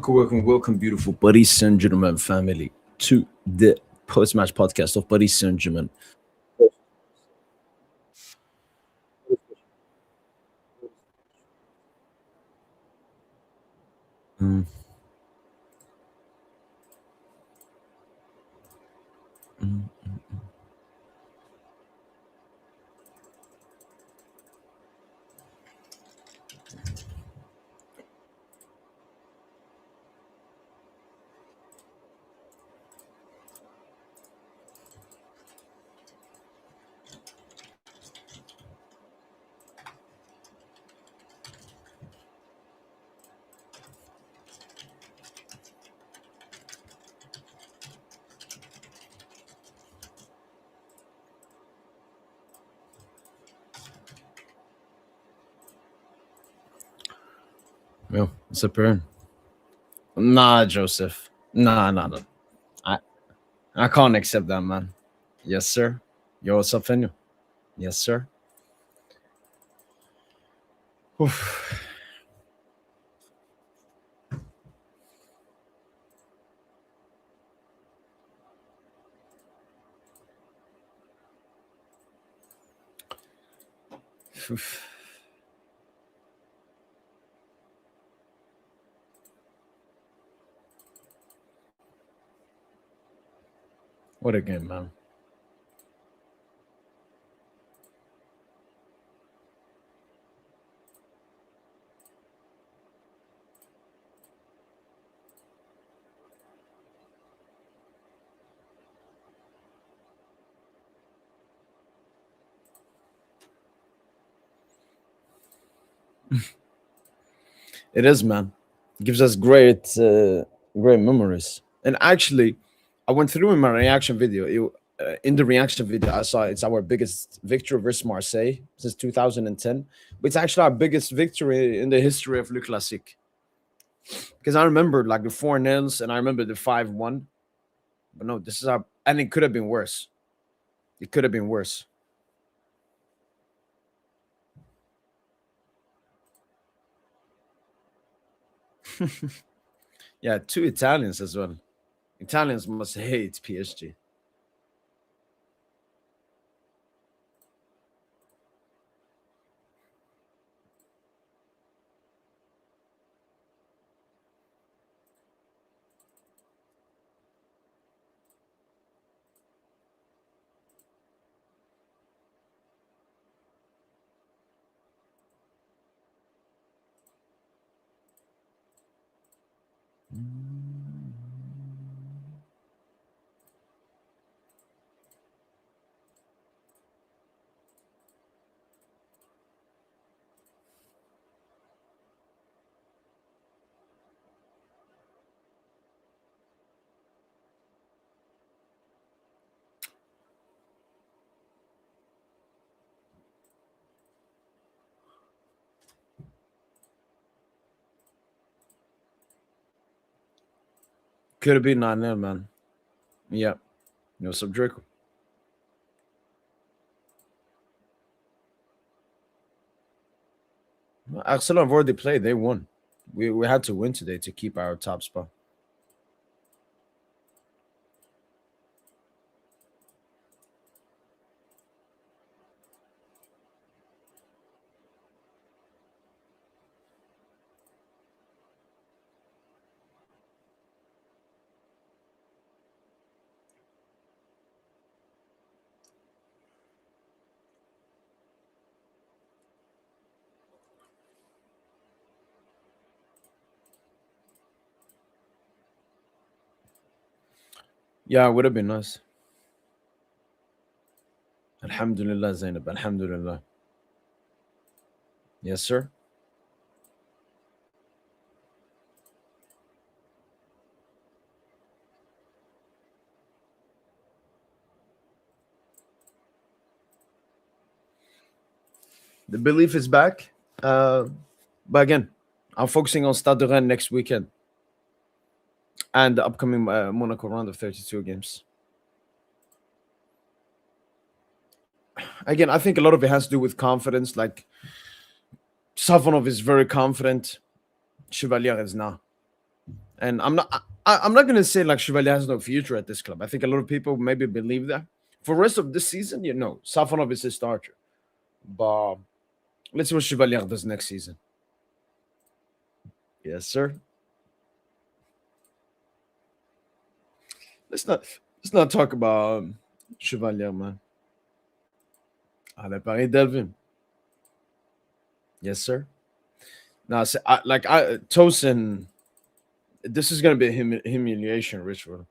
Welcome, beautiful Paris Saint-Germain family, to the post-match podcast of Paris Saint-Germain. Mm, mm. Yeah, it's a burn. Nah, Joseph. Nah. I, I can't accept that, man. Yes, sir. Yo, what's up, Fenyo? Yes, sir. Oof. Oof. What a game, man. It is, man. It gives us great memories. And actually, I went through in my reaction video. In the reaction video, I saw it's our biggest victory versus Marseille since 2010. But it's actually our biggest victory in the history of Le Classique. Because I remember like the 4-0 and I remember the 5-1. But no, this is our, and it could have been worse. It could have been worse. Yeah, two Italians as well. Italians must hate PSG. Could have been 9-0, man. Yeah. No sub Draco. Arsenal have already played. They won. We had to win today to keep our top spot. Yeah, it would have been nice. Alhamdulillah, Zainab. Alhamdulillah. Yes, sir. The belief is back. But again, I'm focusing on Stade de Rennes next weekend and the upcoming Monaco round of 32 games. Again, I think a lot of it has to do with confidence. Like, Safonov is very confident. Chevalier is not. And I'm not gonna say like Chevalier has no future at this club. I think a lot of people maybe believe that. For the rest of this season, you know, Safonov is his starter. But let's see what Chevalier does next season. Yes, sir. Let's not let's not talk about Chevalier, man. Allez, Paris Delvin. Yes, sir. Now, Tosin, this is gonna be a humiliation ritual.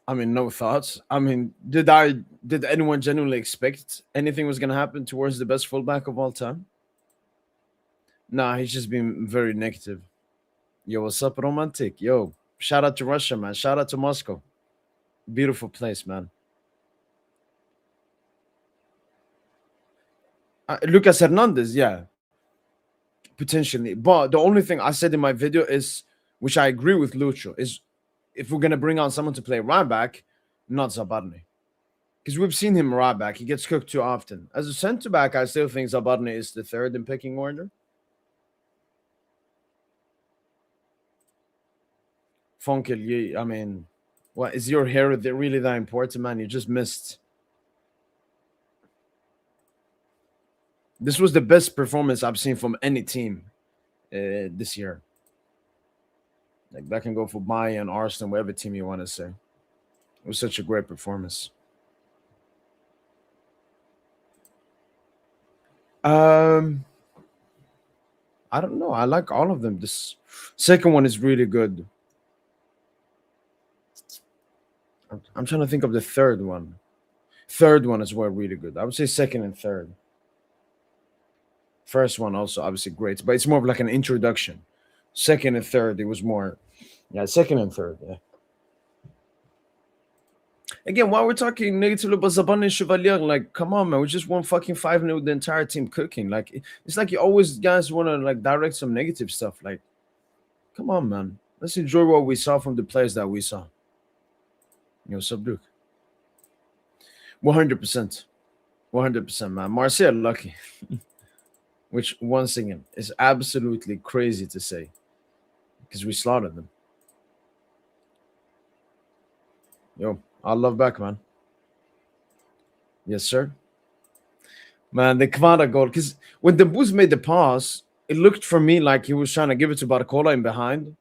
I mean, no thoughts. I mean, did anyone genuinely expect anything was gonna happen towards the best fullback of all time? Nah, he's just been very negative. Yo, what's up, romantic? Yo, shout out to Russia, man. Shout out to Moscow. Beautiful place, man. Lucas Hernandez, yeah, potentially. But the only thing I said in my video is, which I agree with Lucho, is if we're gonna bring on someone to play right back, not Zabarny. Because we've seen him right back. He gets cooked too often. As a center back, I still think Zabarny is the third in picking order. Fonkel, I mean, what is your hair really that important, man? You just missed. This was the best performance I've seen from any team this year. Like that can go for Bayern, Arsenal, whatever team you want to say. It was such a great performance. Um, I don't know. I like all of them. This second one is really good. I'm trying to think of the third one. Third one is well really good. I would say second and third. First one also obviously great, but it's more of like an introduction. Second and third, it was more, yeah, second and third. Yeah. Again, while we're talking negatively about Zaban and Chevalier, like, come on, man, we just won fucking 5-0 with the entire team cooking. Like, it's like you always guys want to like direct some negative stuff. Like, come on, man, let's enjoy what we saw from the players that we saw. You know, Subduke. 100%. 100%, man. Marseille lucky, which once again is absolutely crazy to say because we slaughtered them. Yo, I love back, man. Yes, sir. Man, the Kvara goal, because when the Boost made the pass, it looked for me like he was trying to give it to Barcola in behind.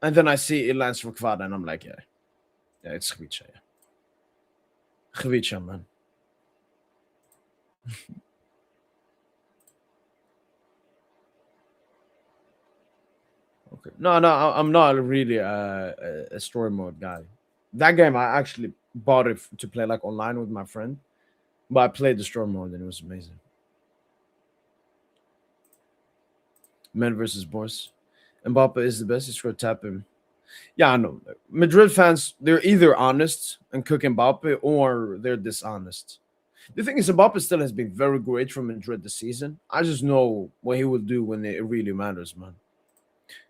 And then I see it lands for Kvara, and I'm like, yeah. Yeah, it's Khvicha, yeah. Khvicha, man. Okay. No, no, I'm not really a story mode guy. That game, I actually bought it to play like online with my friend, but I played the story mode and it was amazing. Men versus boys. Mbappe is the best. He's going to tap him. Yeah, I know. Madrid fans, they're either honest and cook Mbappe or they're dishonest. The thing is, Mbappe still has been very great for Madrid this season. I just know what he will do when it really matters, man.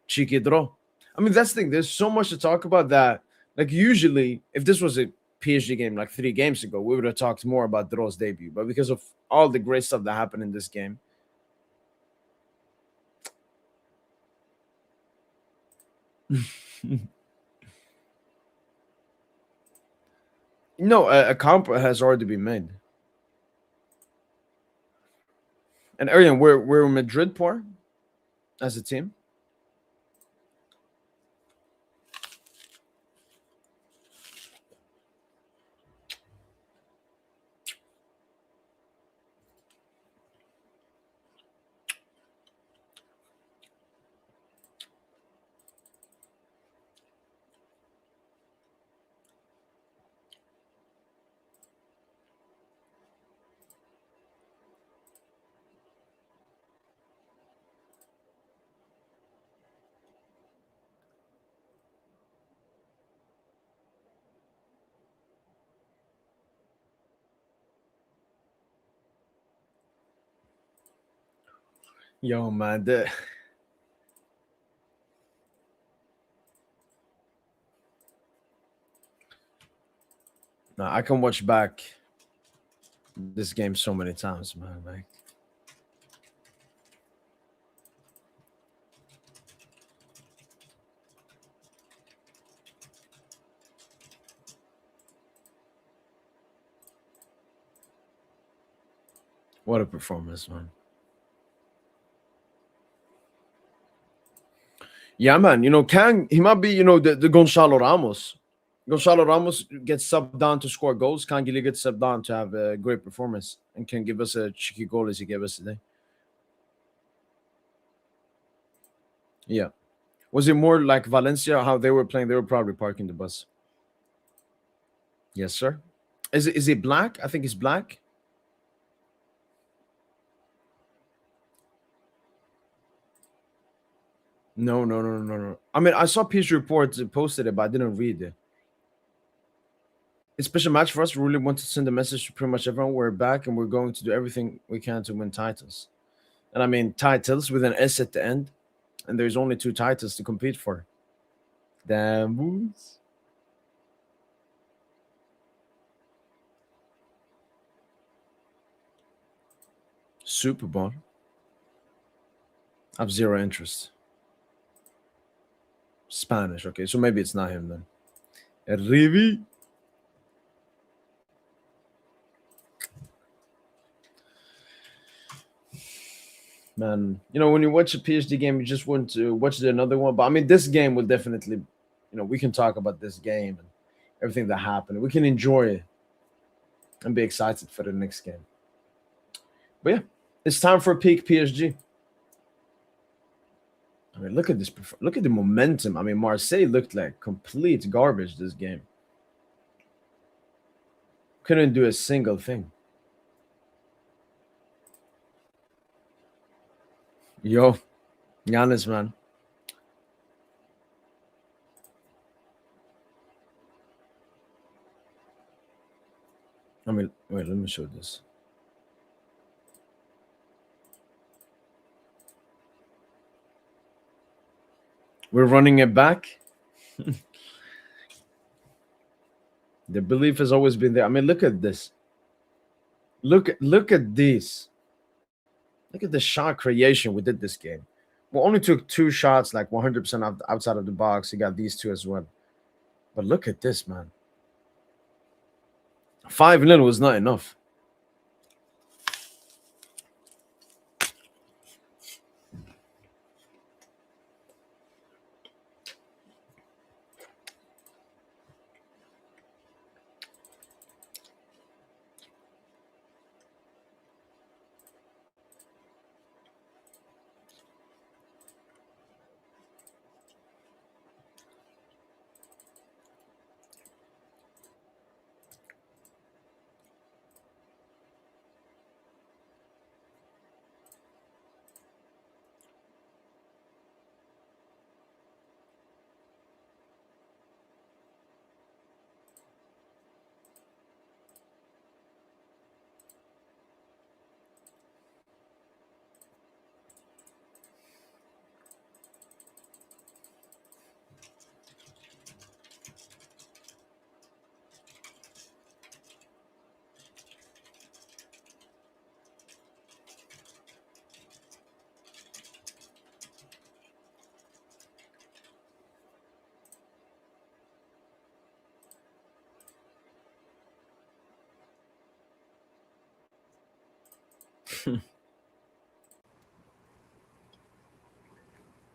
Cheeky draw. I mean, that's the thing. There's so much to talk about that. Like, usually, if this was a PSG game like 3 games ago, we would have talked more about Draw's debut. But because of all the great stuff that happened in this game, no, a comp has already been made. And Arian, we're Madrid poor as a team. Yo, man. Nah, I can watch back this game so many times, man. Like, what a performance, man. Yeah, man. You know, Kang, he might be, the Gonzalo Ramos. Gonzalo Ramos gets subbed down to score goals. Kang gets subbed down to have a great performance and can give us a cheeky goal as he gave us today. Yeah. Was it more like Valencia, how they were playing? They were probably parking the bus. Yes, sir. Is it black? I think it's black. No, no, no, no, no. I mean, I saw PSG reports posted it, but I didn't read it. It's a special match for us. We really want to send a message to pretty much everyone. We're back and we're going to do everything we can to win titles. And I mean titles with an S at the end. And there's only 2 titles to compete for. Damn boys. Super Bowl. I have zero interest. Spanish. Okay, so maybe it's not him then. Rivi. Man, when you watch a PSG game, you just want to watch another one. But I mean, this game will definitely, we can talk about this game and everything that happened. We can enjoy it and be excited for the next game. But yeah, it's time for peak PSG. I mean, look at this. Look at the momentum. I mean, Marseille looked like complete garbage this game. Couldn't do a single thing. Yo, Giannis, man. I mean, wait, let me show this. We're running it back. The belief has always been there. I mean, look at this. Look at this. Look at the shot creation we did this game. We only took 2 shots, like 100% outside of the box. You got these 2 as well. But look at this, man. 5-0 was not enough.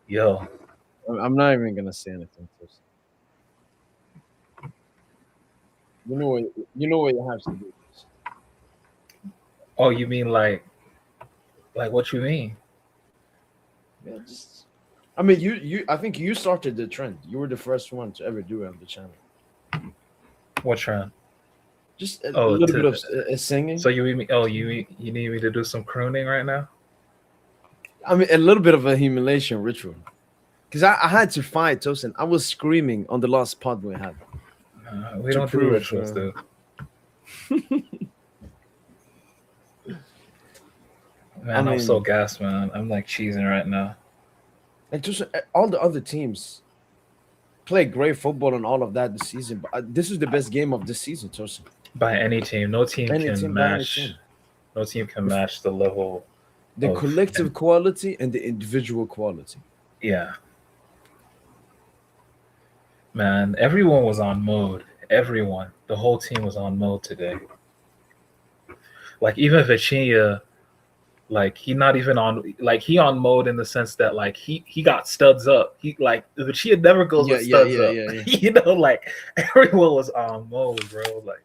Yo, I'm not even gonna say anything first. You know what you have to do. oh, you mean like what you mean? Yeah, just. I mean, I think you started the trend. You were the first one to ever do it on the channel. What trend? Just a little bit of singing. So you mean? Oh, you need me to do some crooning right now? I mean, a little bit of a humiliation ritual. Because I had to fight Tosin. I was screaming on the last pod we had. We don't do rituals, though. Man, I'm so gassed, man. I'm like cheesing right now. like just all the other teams play great football and all of that this season, but this is the best game of this season, Tosin. By any team, no team Any can team by any match. team. No team can match the level The of collective quality and the individual quality. yeah, man. Everyone was on mode. Everyone, the whole team was on mode today. Like even Vitinha, like he not even on like he on mode in the sense that like he got studs up. He like Vitinha never goes with studs up. You know, like everyone was on mode, bro. Like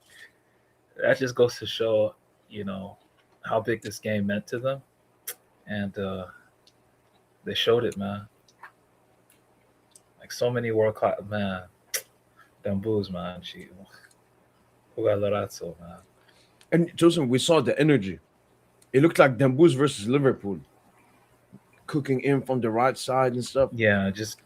that just goes to show, you know, how big this game meant to them, and they showed it, man. Like so many world class, man. Dembouz, man. Jugadorazo, man. And Joseph, we saw the energy. It looked like Dembouz versus Liverpool, cooking in from the right side and stuff. Yeah, just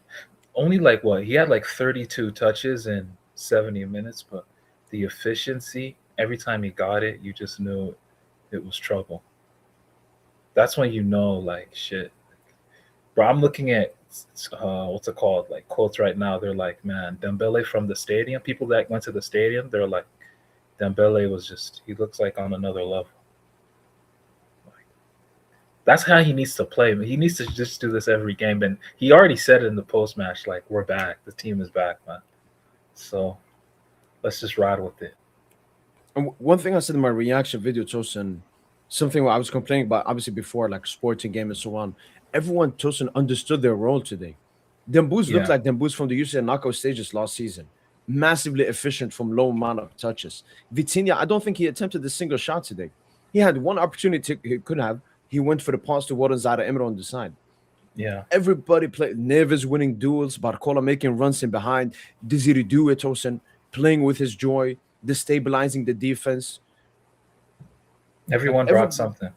only like what he had like 32 touches in 70 minutes, but the efficiency every time he got it, you just knew it was trouble. That's when you know, like shit, bro. I'm looking at what's it called, like quotes right now. They're like, man, Dembele from the stadium. People that went to the stadium, they're like, Dembele was just he looks like on another level. Like, that's how he needs to play. He needs to just do this every game. And he already said it in the post match, like we're back. The team is back, man. So let's just ride with it. And one thing I said in my reaction video, Tosin, something I was complaining about, obviously before, like sporting game and so on. Everyone, Tosin, understood their role today. Dembouz looked like Dembouz from the UCL knockout stages last season. Massively efficient from low amount of touches. Vitinha, I don't think he attempted a single shot today. He had one opportunity he could have. He went for the pass to Warren Zara Emre on the side. Yeah. Everybody played. Neves winning duels, Barcola making runs in behind, Desiree Doué, Tosin playing with his joy, destabilizing the defense. Everyone brought something.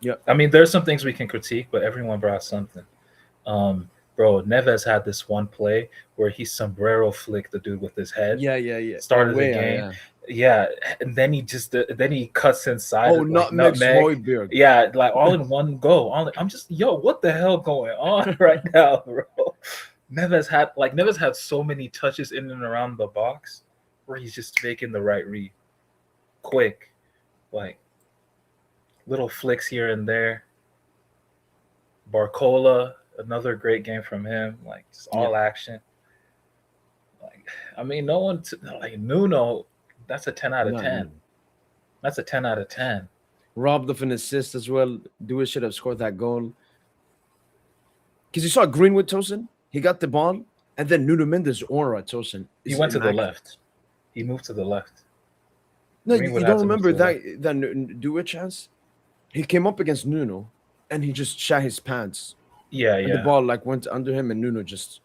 Yeah. I mean, there's some things we can critique, but everyone brought something. Bro, Neves had this one play where he sombrero flicked the dude with his head. Yeah. Started the game. Yeah. And then he cuts inside. Oh, nutmeg Højbjerg. Yeah, like all in one go. I'm just, what the hell going on right now, bro? Neves had so many touches in and around the box where he's just making the right read. Quick. Like little flicks here and there. Barcola, another great game from him. Like just all action. Like I mean, no one like Nuno. That's a 10 out of 10. That's a 10 out of 10. Robbed of an assist as well. Doué should have scored that goal. Because you saw Greenwood, Tosin. He got the ball, and then Nuno Mendes aura, Tosin. He went to the left. He moved to the left. No, you don't remember that Doué chance? He came up against Nuno, and he just shot his pants. Yeah. The ball like went under him, and Nuno just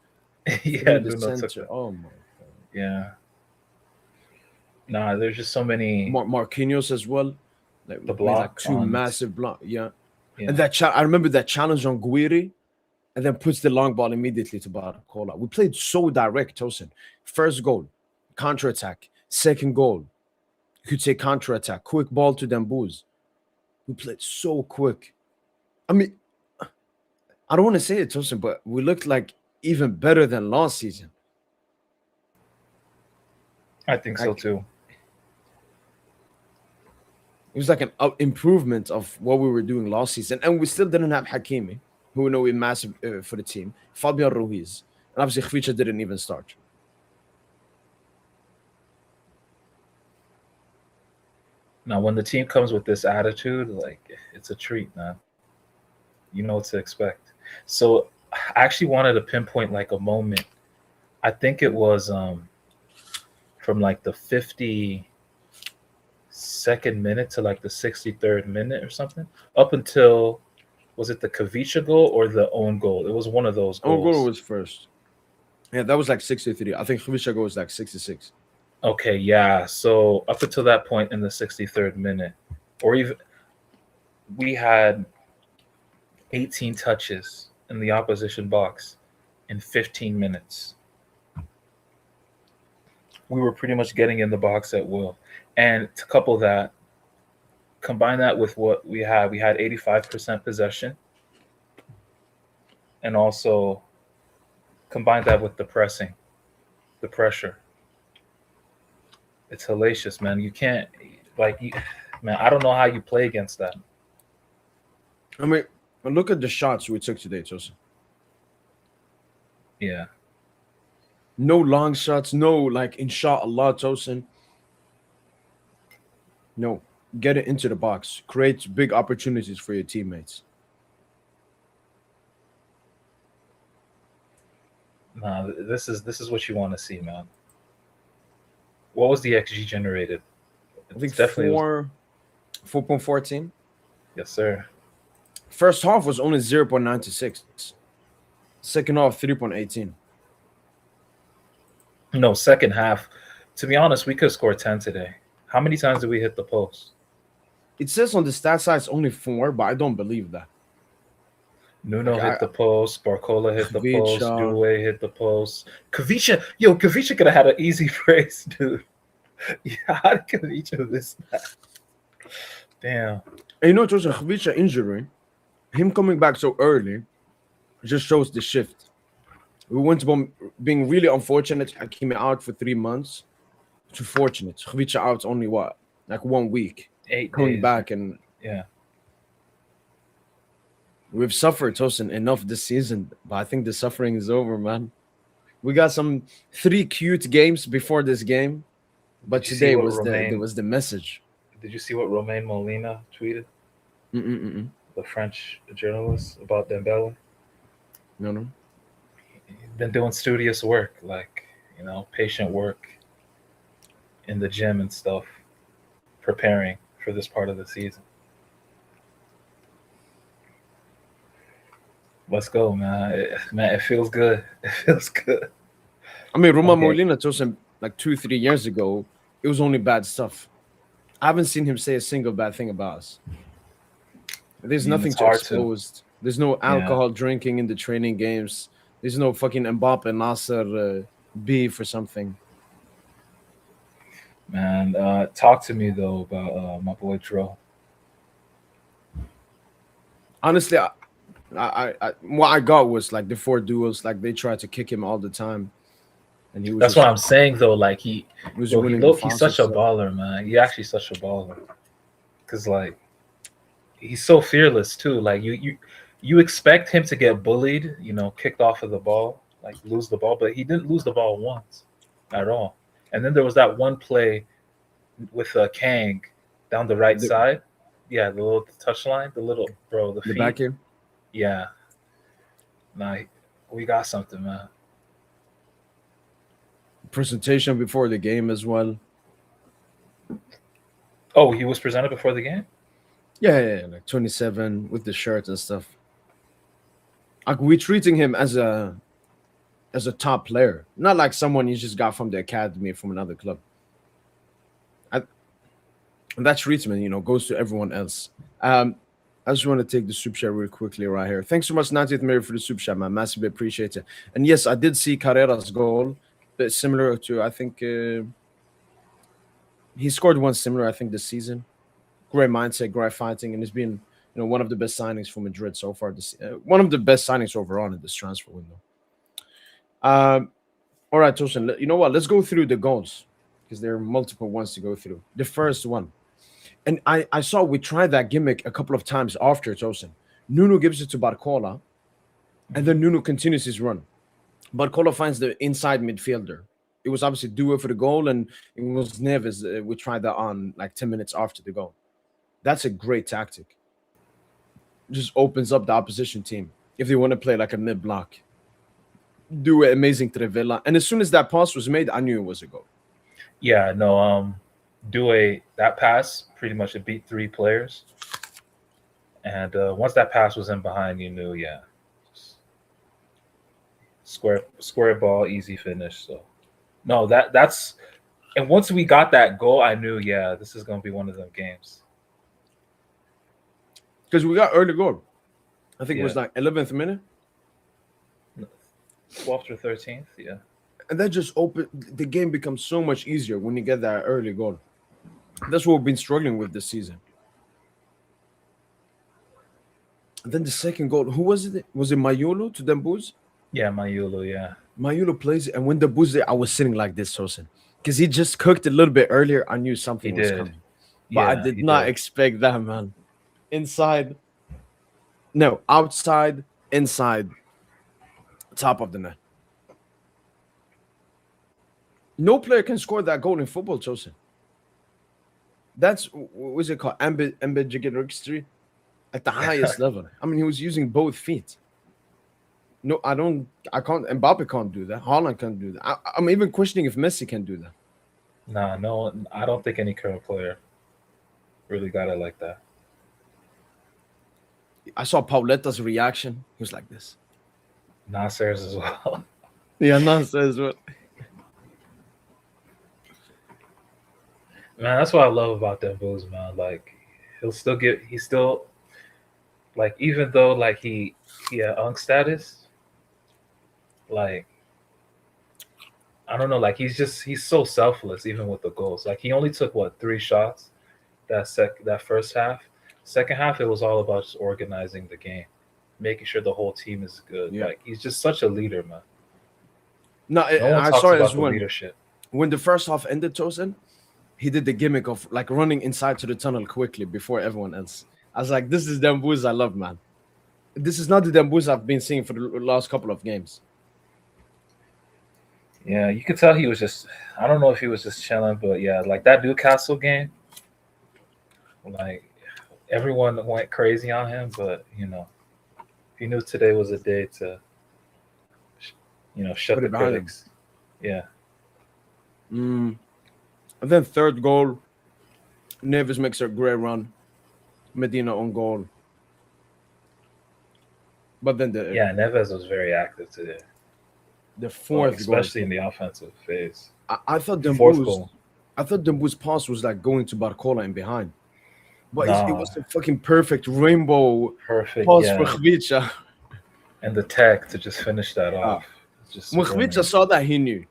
Nuno took it. Oh my god. Yeah. Nah, there's just so many. Marquinhos as well. Like the block, like two massive blocks. Yeah. And that I remember that challenge on Guiri, and then puts the long ball immediately to Barcola. We played so direct, Tosin. First goal, counter-attack. Second goal, you could say counter-attack. Quick ball to Dembouz. We played so quick. I mean, I don't want to say it, Tosin, but we looked like even better than last season. I think so too. It was like an improvement of what we were doing last season. And we still didn't have Hakimi, who we know is massive for the team. Fabian Ruiz. And obviously, Khvicha didn't even start. Now, when the team comes with this attitude, like, it's a treat, man. You know what to expect. So, I actually wanted to pinpoint, like, a moment. I think it was from, like, the 52nd minute to, like, the 63rd minute or something. Up until, was it the Khvicha goal or the own goal? It was one of those goals. Own goal was first. Yeah, that was, like, 63. I think Khvicha goal was, like, 66. Okay, yeah. So up until that point in the 63rd minute, or even we had 18 touches in the opposition box in 15 minutes. We were pretty much getting in the box at will. And to couple that combine that with what we had. We had 85% possession, and also combine that with the pressing, the pressure. It's hellacious, man. You can't man. I don't know how you play against that. I mean, look at the shots we took today, Joseph. Yeah, No long shots, no like inshallah, Tosin. No, get it into the box. Create big opportunities for your teammates. nah. This is what you want to see, man. What was the XG generated? I think It's definitely was, 4.14. yes, sir. First half was only 0.96. Second half 3.18. No, second half. To be honest, we could score 10 today. How many times did we hit the post? It says on the stat side it's only 4, but I don't believe that. Nuno Like, hit the post. Barcola hit the post. Kvicha. Due hit the post. Kvicha could have had an easy brace, dude. Yeah, how did Kvicha miss that? Damn. And you know, it was a Kvicha injury. Him coming back so early just shows the shift. We went from being really unfortunate. I came out for 3 months to fortunate. Kvicha out only what? Like 1 week. 8 Coming days. back, and Yeah. we've suffered, Tosin, enough this season. But I think the suffering is over, man. We got some 3 cute games before this game. But Did you see today what was Romain- the message. Did you see what Romain Molina tweeted? The French journalist about Dembele? No. Been doing studious work, like, patient work in the gym and stuff, preparing for this part of the season. Let's go, man. It feels good. It feels good. I mean, Romain Okay. Molina told him like 2-3 years ago, it was only bad stuff. I haven't seen him say a single bad thing about us. There's I mean, nothing it's to hard to. expose. There's no alcohol drinking in the training games. There's no fucking Mbappe Nasser beef or something. Man, talk to me though about my boy Dro. Honestly, I what I got was like the 4 duels. Like they tried to kick him all the time, and he was. That's what I'm saying though. Like he was winning. he's such a baller, man. He's actually such a baller. Cause like he's so fearless too. Like you expect him to get bullied, kicked off of the ball, like lose the ball, but he didn't lose the ball once at all. And then there was that one play with Kang down the right side. Yeah, the little touch line, the feet. back here. Yeah. Nah, we got something, man. Presentation before the game as well. Oh, he was presented before the game? Yeah, like 27 with the shirt and stuff. Like we're treating him as a top player, not like someone you just got from the academy from another club. And that treatment, goes to everyone else. I just want to take the super chat real quickly right here. Thanks so much, 90th Mary, for the super chat, man. Massively appreciate it. And yes, I did see Carrera's goal, but similar to, I think, he scored one similar, I think, this season. Great mindset, great fighting, and it's been, one of the best signings for Madrid so far. One of the best signings overall in this transfer window. All right, Tosin, you know what? Let's go through the goals because there are multiple ones to go through. The first one. And I saw we tried that gimmick a couple of times after Tosin. Nuno gives it to Barcola, and then Nuno continues his run. Barcola finds the inside midfielder. It was obviously Due for the goal, and it was Neves. We tried that on like 10 minutes after the goal. That's a great tactic. Just opens up the opposition team if they want to play like a mid block. Do an amazing Trevella, and as soon as that pass was made, I knew it was a goal. Yeah, no. That pass pretty much it beat 3 players, and once that pass was in behind, you knew, square ball, easy finish. So no, that's and once we got that goal, I knew, this is gonna be one of them games because we got early goal. I think it was like 11th minute, 12th or 13th, yeah. And that just the game becomes so much easier when you get that early goal. That's what we've been struggling with this season. And then the second goal, who was it? Was it Mayolo to Dembuz? Yeah, Mayulu, yeah. Mayolo plays it, and when Dembuz there, I was sitting like this, Tosin, because he just cooked a little bit earlier. I knew He something was did. coming, but I Yeah, did he not did. expect that, man. Inside, no, outside, inside, top of the net. No player can score that goal in football, Tosin. That's what's it called? Ambidextrosity at the highest level. I mean, he was using both feet. No, I don't. I can't. Mbappe can't do that. Haaland can't do that. I'm even questioning if Messi can do that. Nah, no, I don't think any current player really got it like that. I saw Pauletta's reaction. He was like this. Nasser's as well. Yeah, nonsense. What? Man, that's what I love about Dembooz, man. Like, he's still like, even though like he had unk status, like I don't know, like he's so selfless even with the goals. Like he only took what 3 shots that first half. Second half, it was all about just organizing the game, making sure the whole team is good. Yeah. Like he's just such a leader, man. No, No one I talks saw it about as the when leadership. the first half ended, Tosin. He did the gimmick of like running inside to the tunnel quickly before everyone else. I was like, this is Dembooz I love, man. This is not the Dembooz I've been seeing for the last couple of games. Yeah, you could tell he was just. I don't know if he was just chilling, but yeah, like that Newcastle game, like everyone went crazy on him, but he knew today was a day to, shut Put the it behind him. critics. Yeah, And then third goal, Neves makes a great run. Medina on goal. But then yeah. Neves was very active today, the fourth especially in goal. the offensive phase. I thought Fourth Dembooz. goal. I thought Demboo's pass was like going to Barcola and behind. But it No, was a fucking perfect rainbow perfect. pass Yeah, for Khvicha. and the tech to just finish that off. It's just When swimming. Khvicha saw that, he knew.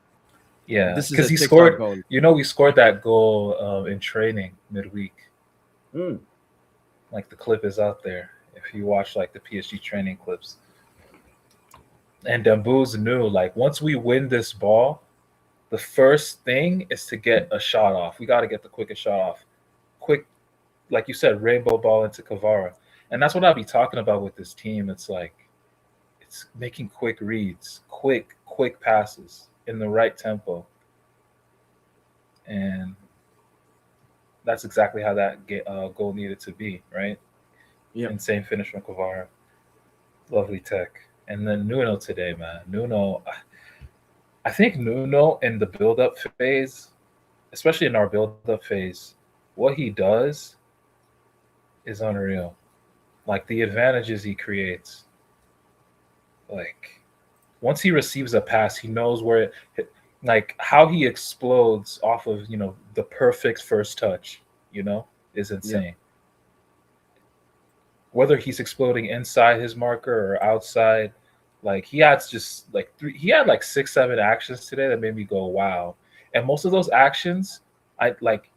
Yeah, This is because a he TikTok scored. goal. We scored that goal in training midweek. Mm. Like the clip is out there if you watch like the PSG training clips. And Dembooz knew like once we win this ball, the first thing is to get a shot off. We got to get the quickest shot off. Quick, like you said, rainbow ball into Kvara. And that's what I'll be talking about with this team. It's like it's making quick reads, quick passes in the right tempo. And that's exactly how that goal needed to be, right? Yeah. Insane finish from Kvara. Lovely tech. And then Nuno today, man. Nuno, I think Nuno in the build-up phase, especially in our build-up phase, what he does is unreal. Like the advantages he creates. Like once he receives a pass, he knows where like how he explodes off of, the perfect first touch, is insane. Yeah. Whether he's exploding inside his marker or outside, like he had just like he had like 6-7 actions today that made me go wow. And most of those actions, I like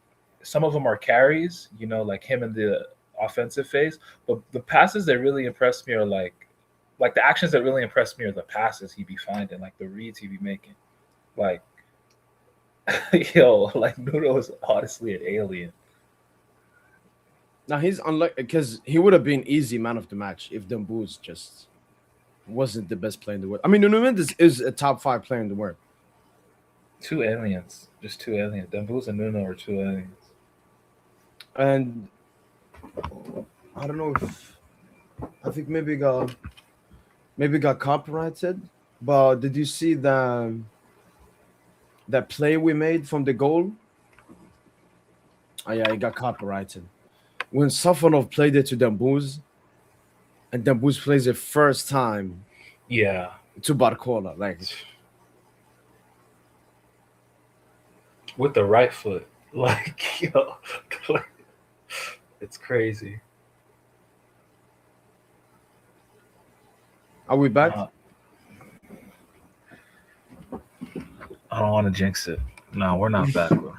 some of them are carries, like him in the offensive phase, but the passes that really impressed me are like the actions that really impressed me are the passes he'd be finding, like the reads he'd be making. Like like Nuno is honestly an alien. Now he's unlucky because he would have been easy man of the match if Dembooz just wasn't the best player in the world. I mean, Nuno Mendes is a top 5 player in the world. Two aliens, just two aliens. Dembooz and Nuno are two aliens. And I don't know if I think maybe got copyrighted, but did you see that play we made from the goal? Oh yeah, it got copyrighted. When Safonov played it to Dembooz, and Dembooz plays it first time, yeah, to Barcola, like with the right foot, like it's crazy. Are we back? I don't want to jinx it. No, we're not back, bro.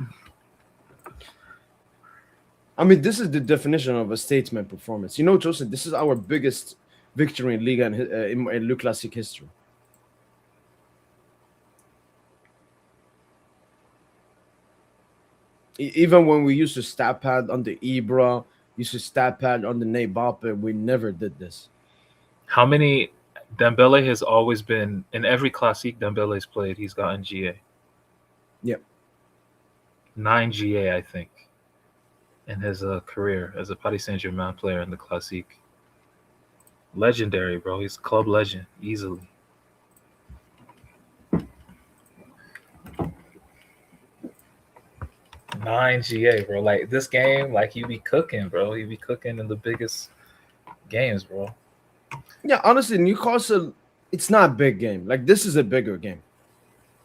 I mean, this is the definition of a statesman performance. Joseph, this is our biggest victory in Ligue and in Le Classique history. Even when we used to stat pad on the Ibra, used to stat pad on the Neymar, we never did this. How many Dembele has always been in every Classique Dembele's played, he's gotten GA. Yep. 9 GA, I think, in his career as a Paris Saint-Germain player in the Classique. Legendary, bro. He's club legend, easily. Nine GA, bro. Like this game, like you be cooking, bro. You be cooking in the biggest games, bro. Yeah, honestly, Newcastle, it's not a big game. Like this is a bigger game.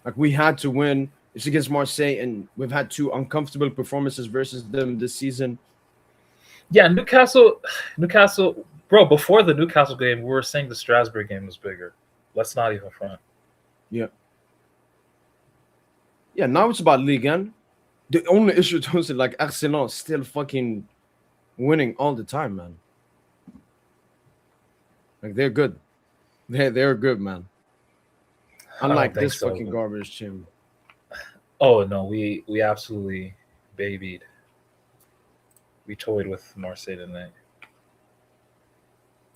Like we had to win. It's against Marseille, and we've had 2 uncomfortable performances versus them this season. Yeah, Newcastle, bro. Before the Newcastle game, we were saying the Strasbourg game was bigger. Let's not even front. Yeah. Yeah, now it's about Ligue 1. The only issue is like Arsenal still fucking winning all the time, man. Like they're good. They're good, man. Unlike this so, fucking garbage team. Oh no, we absolutely babied. We toyed with Marseille tonight.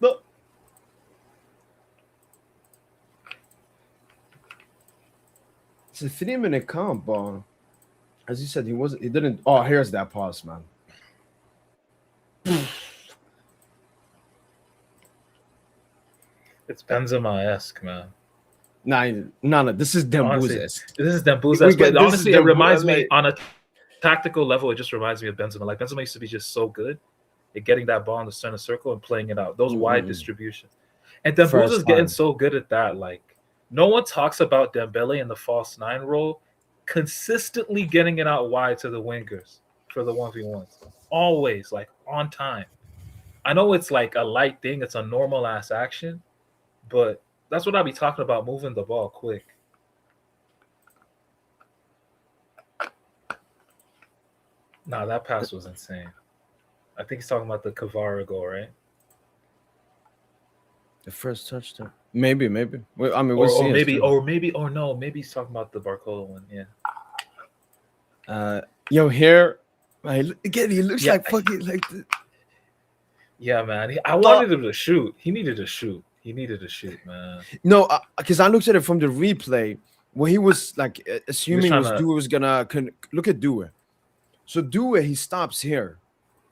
But it's a 3-minute comp, as you said, he didn't. Oh, here's that pass, man. It's Benzema-esque, man. No. This is Dembouz-esque. This is Dembouz-esque. But honestly, it reminds me on a tactical level. It just reminds me of Benzema. Like Benzema used to be just so good at getting that ball in the center circle and playing it out. Those wide distributions, and Dembouz is getting so good at that. Like no one talks about Dembele in the false 9 role, consistently getting it out wide to the wingers for the 1v1s. Always like on time. I know it's like a light thing. It's a normal ass action. But that's what I be talking about, moving the ball quick. Nah, that pass was insane. I think he's talking about the Kvara goal, right? The first touchdown. Maybe. Well, I mean, or see. Maybe he's talking about the Barcola one. Yeah. Yo, here, again, he looks like fucking like. Yeah, man. I wanted him to shoot. He needed to shoot. Man. No, because I looked at it from the replay where he was like assuming Due was gonna look at Due. So Due, he stops here.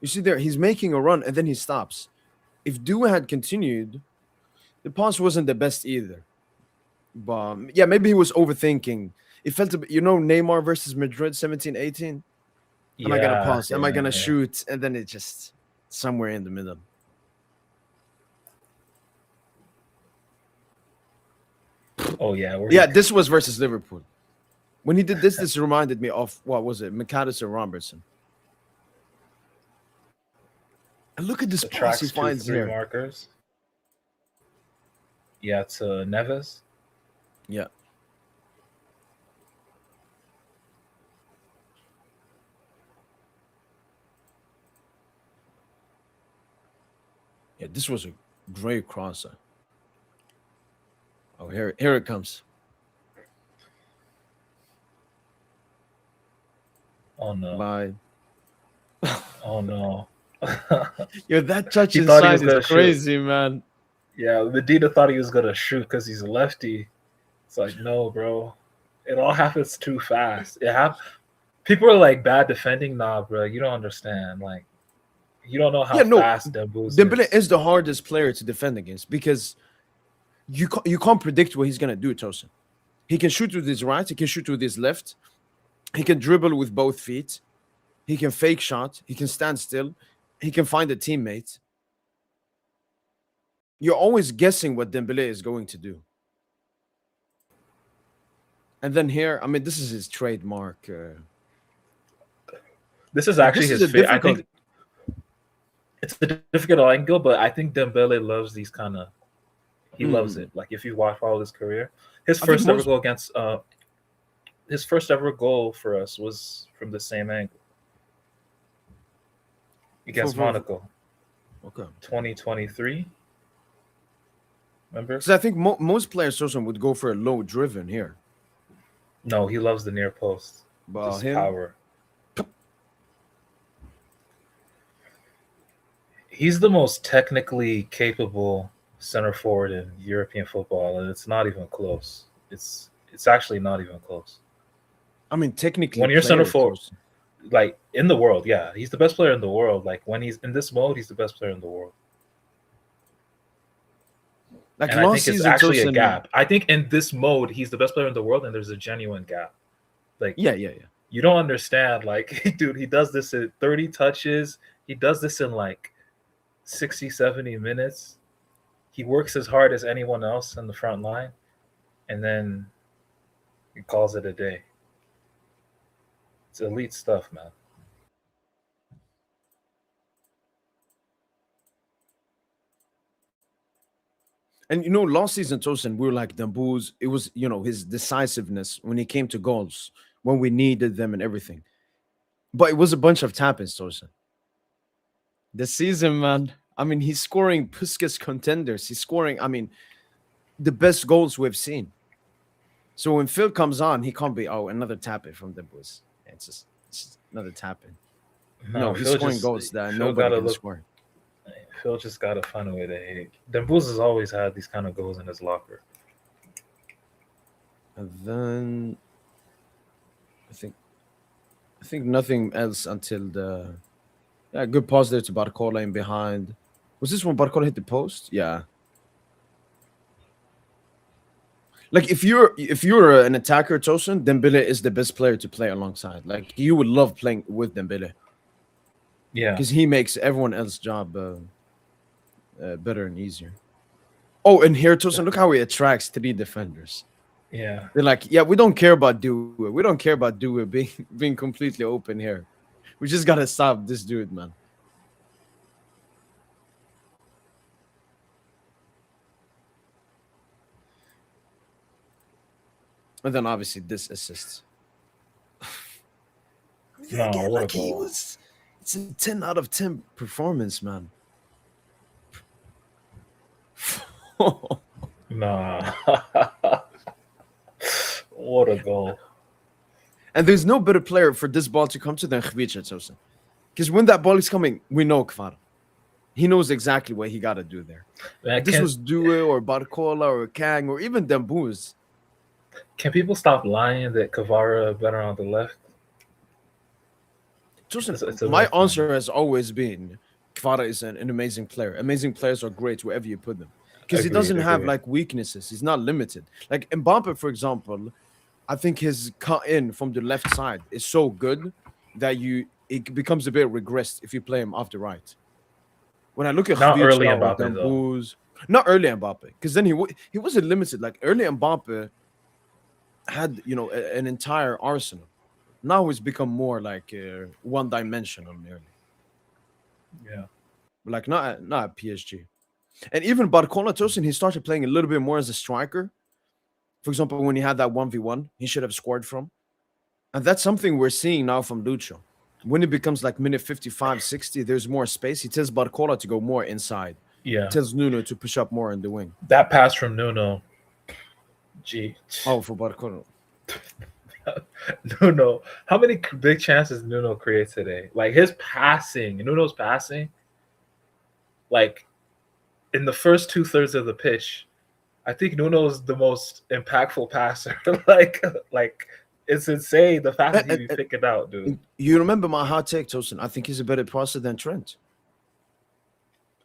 You see there, he's making a run and then he stops. If Due had continued, the pass wasn't the best either. But yeah, maybe he was overthinking. It felt Neymar versus Madrid 17-18. Am I gonna pass? Am I gonna shoot? And then it just somewhere in the middle. Oh yeah, this was versus Liverpool. When he did this reminded me of what was it, McAllister Robertson. And look at this pass he finds here. Markers. Yeah, it's Neves. Yeah. Yeah, this was a great crosser. Oh, here it comes. Oh no! Bye. Oh no! Yo, that touch inside is crazy, man. Yeah, Medina thought he was gonna shoot because he's a lefty. It's like, no, bro. It all happens too fast. People are like bad defending. Nah, bro, you don't understand. Like, you don't know how fast Dembele is the hardest player to defend against because you can't predict what he's gonna do, Tosin. He can shoot with his right, he can shoot with his left, he can dribble with both feet, he can fake shot, he can stand still, he can find a teammate. You're always guessing what Dembele is going to do. And then here, I mean, this is his trademark. This is actually his favorite. I think it's a difficult angle, but I think Dembele loves these kind of. He loves it. Like if you follow his career, his first ever goal for us was from the same angle against Monaco. Okay. 2023. Remember? Because I think most players, Tosin, would go for a low driven here. No, he loves the near post. But Just him, power. He's the most technically capable center forward in European football, and it's not even close. It's actually not even close. I mean, technically, When you're center player, forward, Tosin. like in the world, yeah, he's the best player in the world. Like when he's in this mode, he's the best player in the world. Like And I last think it's season, actually a Tosin. gap. I think in this mode, he's the best player in the world, and there's a genuine gap. Like Yeah. you don't understand. Like, dude, he does this in 30 touches. He does this in like 60, 70 minutes. He works as hard as anyone else in the front line, and then he calls it a day. It's elite stuff, man. And last season, Tosin, we were like Dambu's. It was, his decisiveness when he came to goals, when we needed them and everything. But it was a bunch of tap-ins, Tosin. This season, man. I mean, he's scoring Puskas contenders. He's scoring, I mean, the best goals we've seen. So when Phil comes on, he can't be, another tap-in from Dambu's. It's just another tap-in. No, he's Phil scoring goals that Phil nobody gotta can look. score. Phil just gotta find a way to hate. Dembuz has always had these kind of goals in his locker. And then I think nothing else until the good pass there to Barcola in behind. Was this when Barcola hit the post? Yeah. Like if you're an attacker, Tosin, Dembele is the best player to play alongside. Like you would love playing with Dembele Yeah, because he makes everyone else's job better and easier. Oh, and here, Tosin, look how he attracts 3 defenders. yeah. They're like, yeah, we don't care about Due. We don't care about Due being completely open here. We just gotta stop this dude, man. And then obviously this assist. No, Again, what a like he goal. was, it's a 10 out of 10 performance, man. Nah. What a goal. And there's no better player for this ball to come to than Khvicha, Tosin. Because when that ball is coming, we know Kvara. He knows exactly what he got to do there. Man, This was Due or Barcola or Kang or even Dembuz. Can people stop lying that Kvara better on the left? Tosin, It's a my myth, answer man. has always been Kvara is an amazing player. Amazing players are great wherever you put them. Because he doesn't have like weaknesses. He's not limited. Like Mbappe, for example, I think his cut in from the left side is so good that it becomes a bit regressed if you play him off the right. When I look at Not early Khvicha or Mbappe, though. Dembuz, not early Mbappe, because then he wasn't limited. Like early Mbappe had an entire arsenal. Now he's become more like one-dimensional nearly. Yeah. Like not at PSG. And even Barcola, Tosin, he started playing a little bit more as a striker. For example, when he had that 1v1, he should have scored from. And that's something we're seeing now from Lucho. When it becomes like minute 55, 60, there's more space. He tells Barcola to go more inside. Yeah. Tells Nuno to push up more in the wing. That pass from Nuno. Gee. Oh, for Barcola. Nuno. How many big chances Nuno creates today? Like his passing, Nuno's passing, like in the first 2/3 of the pitch, I think Nuno's the most impactful passer. like it's insane the passes he be picking out, dude. You remember my hot take, Tosin? I think he's a better passer than Trent.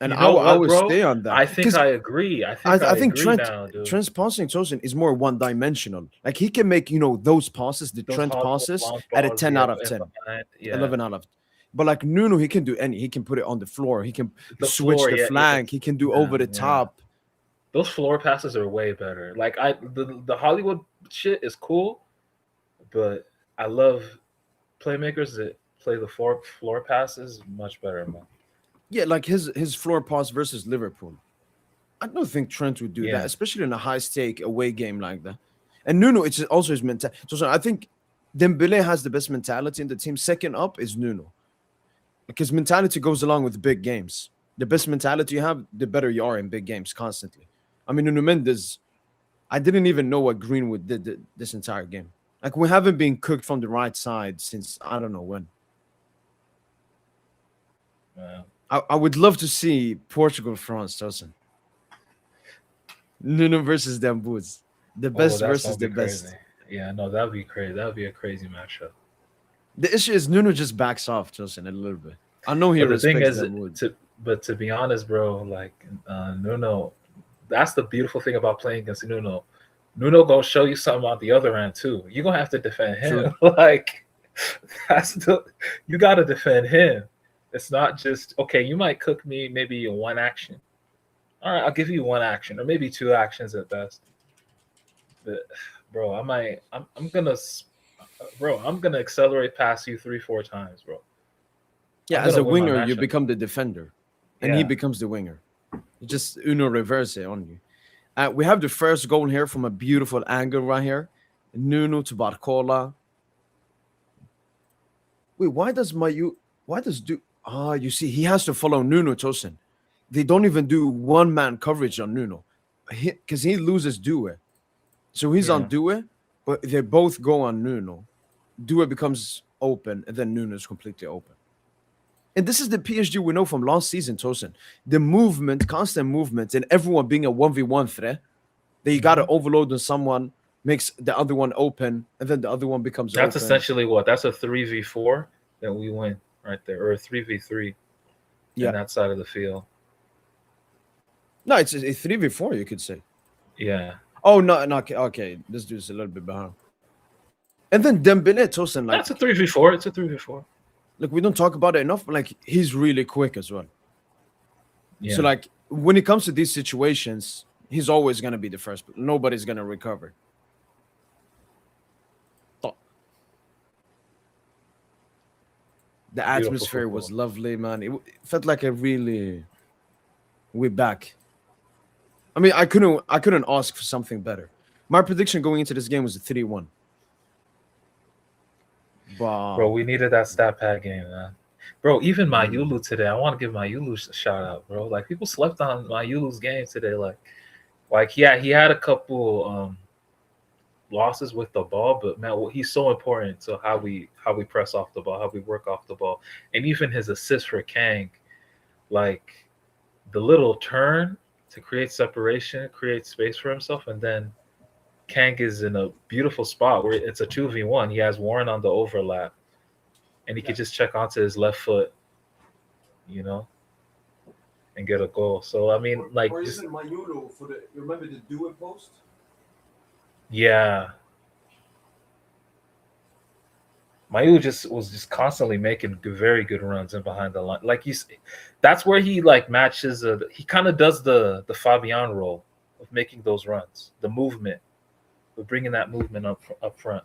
And You know I what, would bro? stay on that. I think 'Cause I agree. I think agree now, dude. Trent's passing, Tosin, is more one-dimensional. Like he can make those passes, the Those Trent hard passes, long at a balls, 10 yeah, out of in 10, behind, yeah. 11 out of. But like Nuno, he can do any. He can put it on the floor. He can The switch floor, the yeah, flank. He can do over the top. Those floor passes are way better. Like the Hollywood shit is cool, but I love playmakers that play the floor passes much better, man. Yeah, like his floor pass versus Liverpool. I don't think Trent would do that, especially in a high-stake away game like that. And Nuno, it's also his mentality. So I think Dembele has the best mentality in the team. Second up is Nuno. Because mentality goes along with big games. The best mentality you have, the better you are in big games constantly. I mean, Nuno Mendes, I didn't even know what Greenwood did this entire game. Like, we haven't been cooked from the right side since I don't know when. I would love to see Portugal, France, Tosin. Nuno versus them boots. The best versus the best. Crazy. Yeah, no, that'd be crazy. That'd be a crazy matchup. The issue is Nuno just backs off, Tosin, a little bit. I know he respects them boots. But to be honest, bro, like Nuno, that's the beautiful thing about playing against Nuno. Nuno gonna show you something on the other end too. You're gonna have to defend him. Like you gotta defend him. It's not just okay, you might cook me maybe in one action. All right, I'll give you one action or maybe two actions at best. But bro, I'm gonna accelerate past you 3-4 times, bro. Yeah, as a winger, you become the defender. And he becomes the winger. Just Uno reverse it on you. We have the first goal here from a beautiful angle right here. Nuno to Barcola. Wait, you see, he has to follow Nuno, Tosin. They don't even do one-man coverage on Nuno. Because he loses Due. So he's on Due, but they both go on Nuno. Due becomes open, and then Nuno is completely open. And this is the PSG we know from last season, Tosin. The movement, constant movement, and everyone being a 1v1 threat. That you got to overload on someone, makes the other one open, and then the other one becomes open. That's essentially what? That's a 3v4 that we win right there, or a 3v3 in that side of the field. No, it's a 3v4, you could say. Yeah. Oh, no, okay. This dude's a little bit behind. And then Dembele, Tosin, like... That's a 3v4. It's a 3v4. Like, we don't talk about it enough, but, like, he's really quick as well. Yeah. So, like, when it comes to these situations, he's always going to be the first. Nobody's going to recover. The atmosphere was lovely, man. It felt like we're back. I mean, I couldn't ask for something better. My prediction going into this game was a 3-1. But, bro, we needed that stat pad game, man. Bro, even Mayulu today, I want to give Mayulu a shout out, bro. Like, people slept on Mayulu's game today. Like he had a couple losses with the ball, but man, he's so important to how we press off the ball, how we work off the ball, and even his assist for Kang, like the little turn to create separation, create space for himself, and then Kang is in a beautiful spot where it's a 2v1. He has Warren on the overlap, and he could just check onto his left foot, and get a goal. So I mean, like, or isn't Mayulo for the? You remember the do it post? Yeah, Mayu was constantly making very good runs in behind the line. Like that's where he like matches. He kind of does the Fabian role of making those runs, the movement, of bringing that movement up front.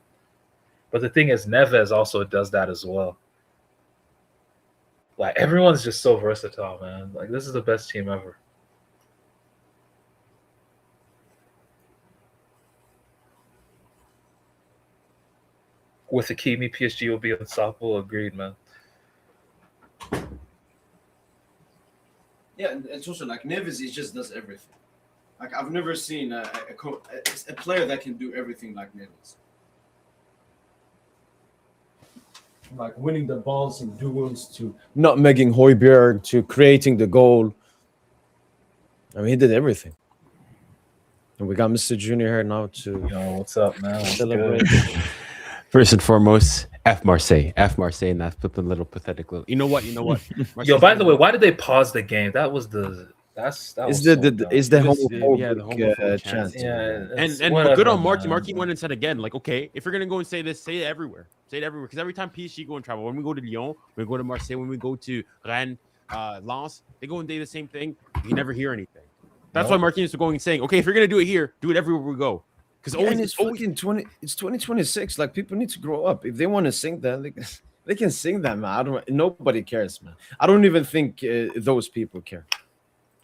But the thing is, Neves also does that as well. Like, everyone's just so versatile, man. Like, this is the best team ever. With Hakimi, PSG will be unstoppable. Agreed, man. Yeah, and it's also like Neves, he just does everything. Like, I've never seen a player that can do everything like Neves. Like winning the balls in duels, to not making Højbjerg, to creating the goal. I mean, he did everything. And we got Mr. Junior here now to what's up, man? celebrate. First and foremost, F Marseille, and that flipping little pathetic little. You know what? Yo, by the way, why did they pause the game? That was the homophobic chance. Yeah, and good on Marky. Marky went and said again, like, okay, if you're gonna go and say this, say it everywhere. Because every time PSG go and travel, when we go to Lyon, when we go to Marseille, when we go to Rennes, Lens, they go and do the same thing. You never hear anything. That's why Marquinhos is going and saying, okay, if you're gonna do it here, do it everywhere we go. Because it's fucking 2026. Like, people need to grow up. If they want to sing that, they can sing that, man. Nobody cares, man. I don't even think those people care.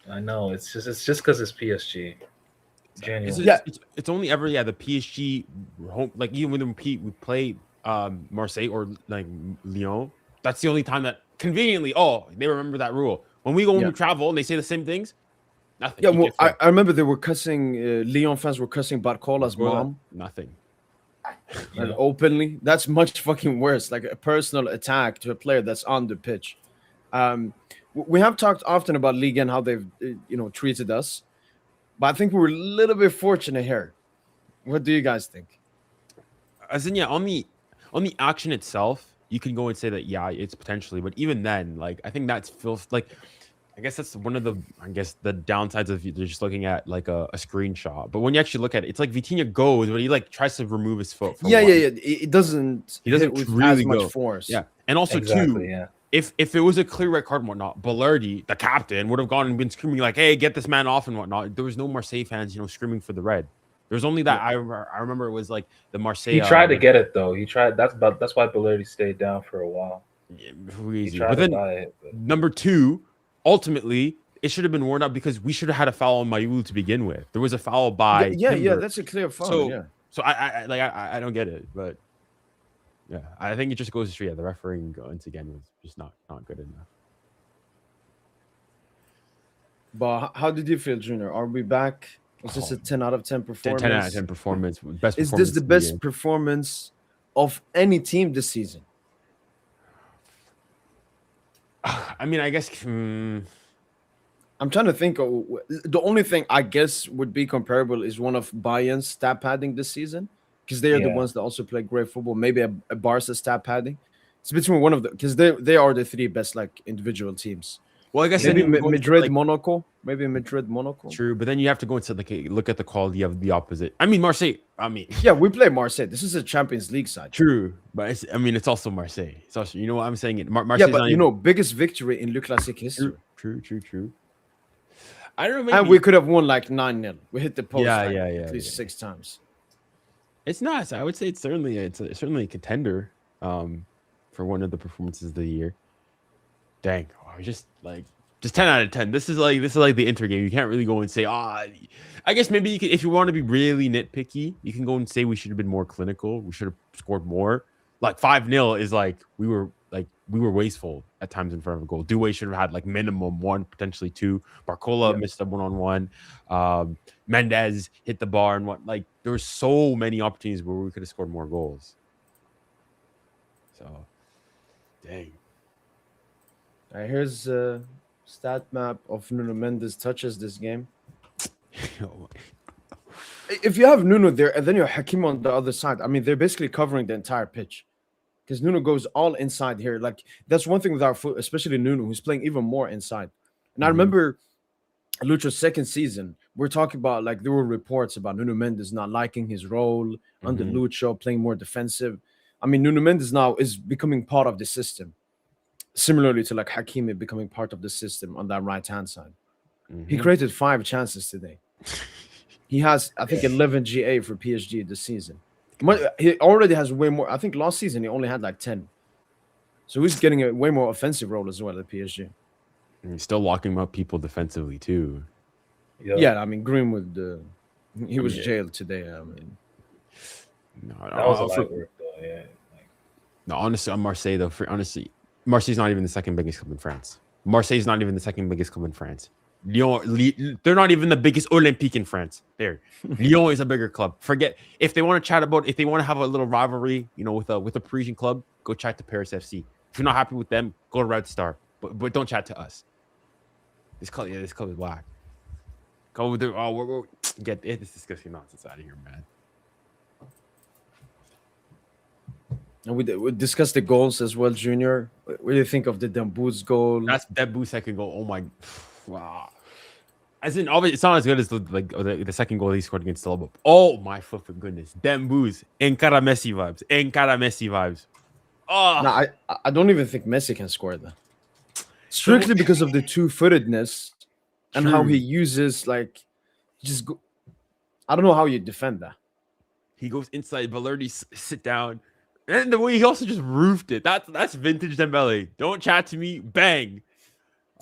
I know, it's just because it's PSG. Genuinely. It's only ever the PSG home. Like, even when we play Marseille or like Lyon, that's the only time that conveniently they remember that rule. When we go and travel and they say the same things, Nothing. Yeah, He well, gets I, there. I remember they were cussing. Lyon fans were cussing Barcola's Barcola, mom nothing. You like know? openly. That's much fucking worse. Like a personal attack to a player that's on the pitch. We have talked often about Ligue and how they've treated us, but I think we were a little bit fortunate here. What do you guys think? As in, yeah, on the action itself, you can go and say that, yeah, it's potentially, but even then, like, I think that's feels like, I guess that's one of the, the downsides of just looking at like a screenshot. But when you actually look at it, it's like Vitinha goes, but he like tries to remove his foot. For Yeah, one. yeah, yeah. It doesn't He hit doesn't with really as much go. force. Yeah, and also Exactly. too, Yeah. if it was a clear red card and whatnot, Balerdi, the captain, would have gone and been screaming like, "Hey, get this man off!" and whatnot. There was no Marseille fans, screaming for the red. There was only that. Yeah. I remember it was like the Marseille. He tried to get it though. He tried. That's why Balerdi stayed down for a while. He Crazy. tried But to then buy it. But number two, ultimately, it should have been worn out because we should have had a foul on Mayul to begin with. There was a foul by Yeah. Timber. That's a clear foul. So- yeah. So I don't get it, but yeah, I think it just goes to show, the refereeing once again was just not good enough. But how did you feel, Junior? Are we back? Was this a 10 out of 10 performance? 10 out of 10 performance. Best Is performance this the of best year. performance of any team this season? I mean, I guess I'm trying to think. The only thing I guess would be comparable is one of Bayern's stat padding this season, because they are the Yeah. ones that also play great football. Maybe a Barca stat padding. It's between one of the, because they are the three best like individual teams. well, I guess Maybe then you go into, Madrid, like, Monaco. Maybe Madrid, Monaco. true, but then you have to go into like look at the quality of the opposite. I mean, Marseille. I mean, Yeah, we play Marseille. This is a Champions League side. true, but it's also Marseille. It's also, what I'm saying. Yeah, Marseille's but not even, biggest victory in Le Classique history. true. I don't know. Maybe And we could have won like 9-0. We hit the post Yeah, like, yeah, at least yeah. 6 times. it's not. I would say it's certainly a contender for one of the performances of the year. Dang, just 10 out of 10. This is like the Inter game. You can't really go and say, I guess maybe you can, if you want to be really nitpicky, you can go and say we should have been more clinical. We should have scored more. Like 5-0 is like we were wasteful at times in front of a goal. Doué should have had like minimum 1, potentially 2. Barcola missed a 1-on-1. Mendes hit the bar and there were so many opportunities where we could have scored more goals. So, dang. All right, here's a stat map of Nuno Mendes touches this game. If you have Nuno there and then you have Hakim on the other side, I mean, they're basically covering the entire pitch. Because Nuno goes all inside here. Like, that's one thing with our foot, especially Nuno, who's playing even more inside. And I remember Lucho's second season, we're talking about, like, there were reports about Nuno Mendes not liking his role under Lucho, playing more defensive. I mean, Nuno Mendes now is becoming part of the system. Similarly to, like, Hakimi becoming part of the system on that right-hand side. He created 5 chances today. He has, I think, 11 GA for PSG this season. He already has way more. I think last season he only had like 10. So he's getting a way more offensive role as well at PSG. And he's still locking up people defensively too. Yeah, I mean, Greenwood, he was jailed today. I mean, that was a light work though. Yeah. No, honestly, on Marseille though, honestly, Marseille's not even the second biggest club in France. Marseille's not even the second biggest club in France. Lyon, they're not even the biggest Olympique in France. There, Lyon is a bigger club. Forget if they want to chat about, if they want to have a little rivalry, with a Parisian club, go chat to Paris FC. If you're not happy with them, go to Red Star, but don't chat to us. This club is whack. Go with get this disgusting nonsense out of here, man. and we discussed the goals as well, Junior. What do you think of the Demboo's goal? That's Demboo's second goal. Oh my, wow. As in, obviously, it's not as good as the second goal he scored against Silva. Oh my fucking goodness, Demboo's Encara Messi vibes. Oh, No, I don't even think Messi can score that. Strictly because of the two-footedness and how True. he uses I don't know how you defend that. he goes inside. Balerdi sit down, and the way he also just roofed it. That's vintage Dembele. Don't chat to me. Bang.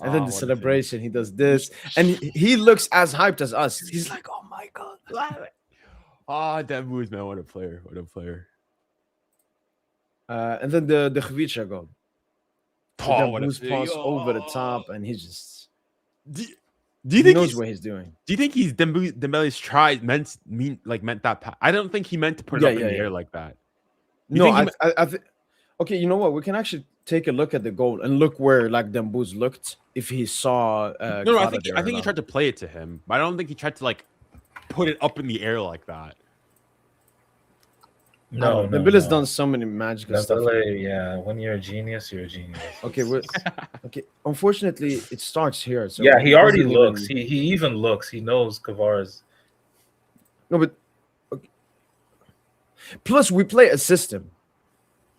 And then the what a celebration, he does this, and he looks as hyped as us. He's like, "Oh my god!" Demboo's, man, what a player! And then the Khvicha goal. Oh, what a Demboo's pass oh. over the top, and he just Do you He think knows he's? what he's doing. Do you think he's Dembele's meant that? I don't think he meant to put it Yeah, up in yeah, the yeah. air like that. You No, think he? okay, you know what? We can actually take a look at the goal and look where like Dembuz looked if he saw No, Kvara there I or think he not. tried to play it to him, but I don't think he tried to like put it up in the air like that. I No, don't know. no, Dembele's no. done so many magical stuff. Dembele, yeah. When you're a genius, you're a genius. Okay, okay. Unfortunately, it starts here. So Yeah, he it already doesn't looks. even- He even looks. He knows Kvara's. No, but okay. Plus we play a system.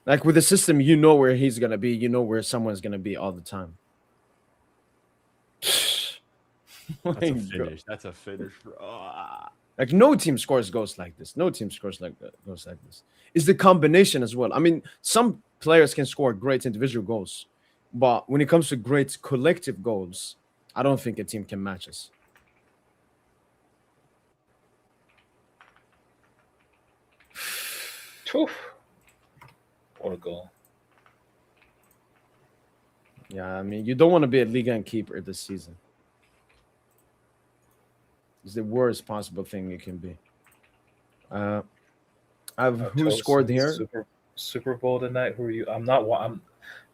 Like with the system, you know where he's gonna be. You know where someone's gonna be all the time. That's My a God. finish. That's a finish. Ah. Like no team scores goals like this. No team scores like that. Goals like this. It's the combination as well. I mean, some players can score great individual goals, but when it comes to great collective goals, I don't think a team can match us. Oof. Poor goal. Yeah, I mean, you don't want to be a Ligue keeper this season. It's the worst possible thing you can be. Who scored here? Super Bowl tonight. Who are you? I'm not.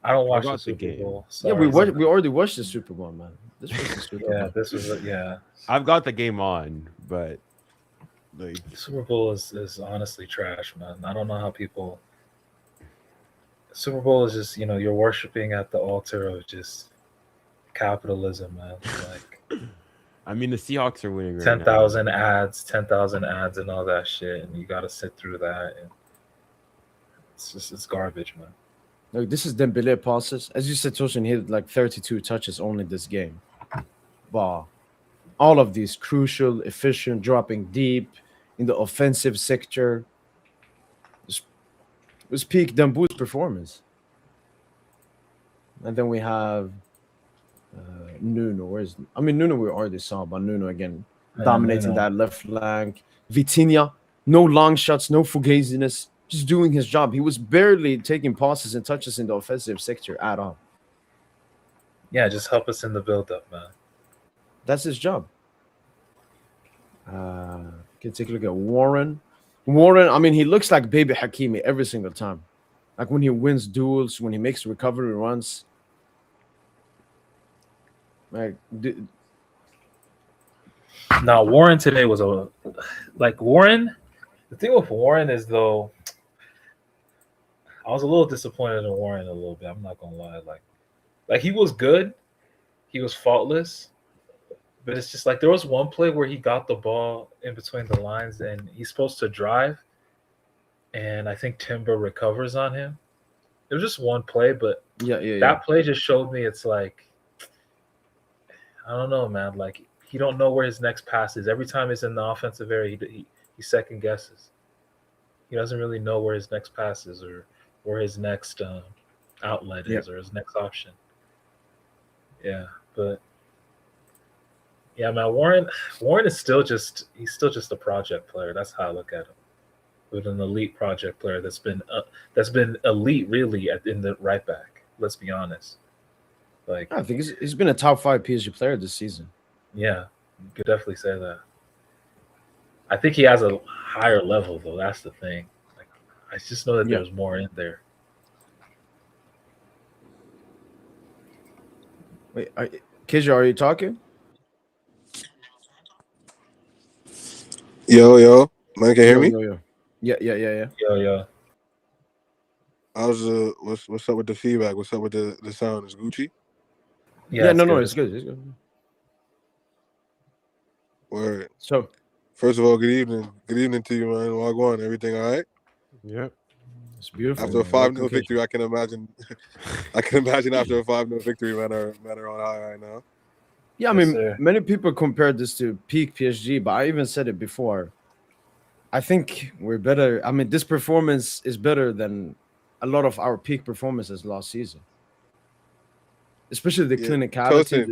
I don't watch the got the Super game. Bowl. Yeah, Sorry. we already watched the Super Bowl, man. This was the Super Yeah, Bowl. this was yeah. I've got the game on, but like Super Bowl is honestly trash, man. I don't know how people. Super Bowl is just you're worshiping at the altar of just capitalism, man. Like I mean the Seahawks are winning right 10,000 ads, and all that shit, and you got to sit through that. And it's garbage, man. Look, this is Dembele passes. As you said, Toshin hit like 32 touches only this game. But all of these crucial, efficient, dropping deep in the offensive sector. It was peak Dembu's performance. And then we have Nuno. Nuno we already saw, but Nuno again dominating Nuno. that left flank. Vitinha, no long shots, no fugaziness, just doing his job. He was barely taking passes and touches in the offensive sector at all. Yeah, just help us in the build-up, man. That's his job. Can take a look at Warren. Warren, he looks like baby Hakimi every single time. Like when he wins duels, when he makes recovery runs. Like, Now Warren today was Warren. The thing with Warren is though, I was a little disappointed in Warren a little bit. I'm not gonna lie. Like he was good, he was faultless, but it's just like there was one play where he got the ball in between the lines and he's supposed to drive, and I think Timber recovers on him. It was just one play, but yeah. that play just showed me it's like, I don't know, man. Like he don't know where his next pass is. Every time he's in the offensive area, he second guesses. He doesn't really know where his next pass is or where his next outlet is or his next option. Yeah, but yeah, man. Warren is still just a project player. That's how I look at him. With an elite project player that's been elite really in the right back. Let's be honest. Like I think he's been a top 5 PSG player this season. Yeah, you could definitely say that. I think he has a higher level though. That's the thing. Like I just know that there's more in there. Wait, Kija, are you talking? Yo, man, can you hear me? Yo. Yeah. Yo. How's what's up with the feedback? What's up with the sound? Is Gucci? Yeah, no, it's good. It's good. Word. So, first of all, good evening. Good evening to you, man. Wagwan, everything all right? yeah. it's beautiful. After a 5-0 victory, I can imagine. After a 5-0 victory, man are on high right now. Yeah, Yes, sir. many people compared this to peak PSG, but I even said it before. I think we're better. This performance is better than a lot of our peak performances last season. Especially the clinicality.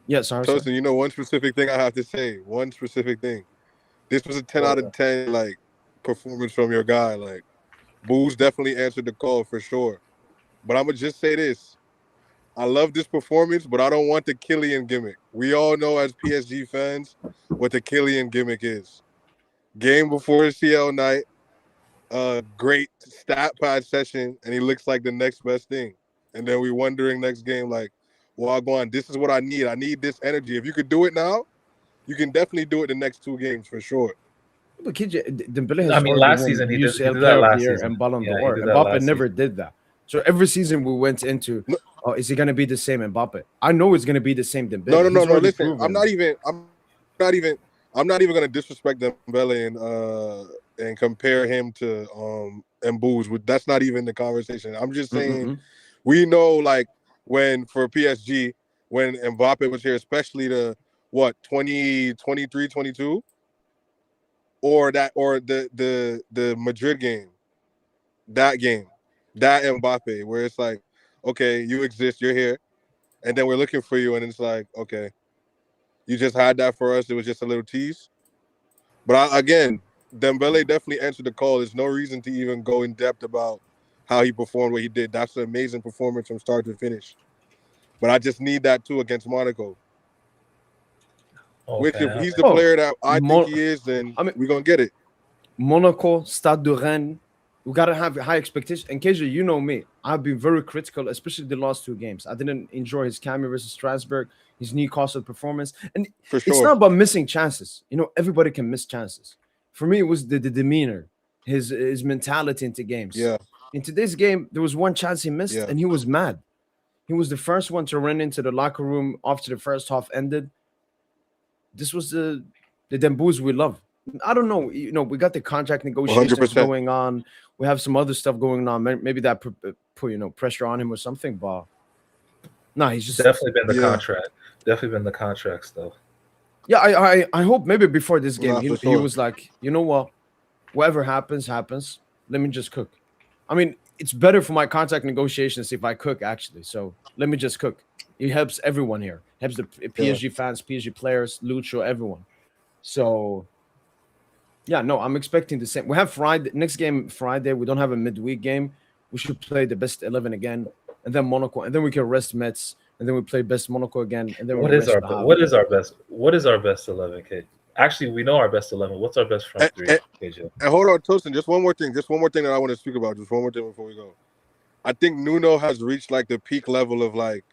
Tosin, Sorry. Tosin, you know one specific thing I have to say. One specific thing. This was a 10 out of 10 like performance from your guy. Like, Booz definitely answered the call for sure. But I'm gonna just say this: I love this performance, but I don't want the Kylian gimmick. We all know as PSG fans what the Kylian gimmick is. Game before CL night, great stat pad session, and he looks like the next best thing. And then we wondering next game, like, well, Guan, this is what I need. I need this energy. If you could do it now, you can definitely do it the next 2 games for sure. But Dembele has I mean, already last won season he did UCL that Player of last the Year season. and Ballon Yeah, he d'Or. did that Mbappe last never season. did that. So every season we went into, No. oh, is he gonna be the same Mbappe? I know it's gonna be the same Dembele. No. He's already Listen, proven. I'm not even gonna disrespect Dembele and compare him to Mbouz. That's not even the conversation. I'm just saying we know, like, when for PSG, when Mbappe was here, especially the 2023, 22, or the Madrid game, that Mbappe, where it's like, okay, you exist, you're here, and then we're looking for you, and it's like, okay, you just had that for us. It was just a little tease. But again, Dembele definitely answered the call. There's no reason to even go in depth about how he performed what he did. That's an amazing performance from start to finish. But I just need that too against Monaco. Which, if he's the player that I think he is, then we're going to get it. Monaco, Stade de Rennes, we got to have high expectations. And KJ, you know me, I've been very critical, especially the last 2 games. I didn't enjoy his cameo versus Strasbourg, his Newcastle performance. And for sure, it's not about missing chances. You know, everybody can miss chances. For me, it was the demeanor, his mentality into games. Yeah. In today's game, there was one chance he missed, and he was mad. He was the first one to run into the locker room after the first half ended. This was the Dembouz we love. I don't know. You know, we got the contract negotiations 100%. going on. We have some other stuff going on. Maybe that put pressure on him or something. But no, he's just definitely been the contract. Definitely been the contract stuff. Yeah, I hope maybe before this game he was like, you know what, whatever happens. Let me just cook. I mean, it's better for my contract negotiations if I cook, actually. So let me just cook. It helps everyone here. Helps the PSG fans, PSG players, Lucho, everyone. So yeah, no, I'm expecting the same. We have next game Friday. We don't have a midweek game. We should play the best 11 again, and then Monaco, and then we can rest Metz, and then we play best Monaco again, and then what is our best 11, Kate? Actually, we know our best 11. What's our best front three, KJ? And hold on, Tosin, just one more thing that I want to speak about. Just one more thing before we go. I think Nuno has reached like the peak level of like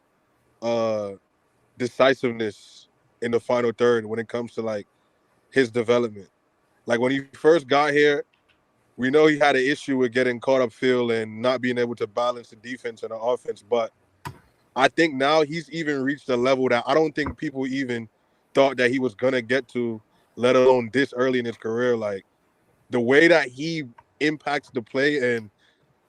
decisiveness in the final third when it comes to like his development. Like when he first got here, we know he had an issue with getting caught up field and not being able to balance the defense and the offense. But I think now he's even reached a level that I don't think people even thought that he was going to get to, let alone this early in his career. Like the way that he impacts the play and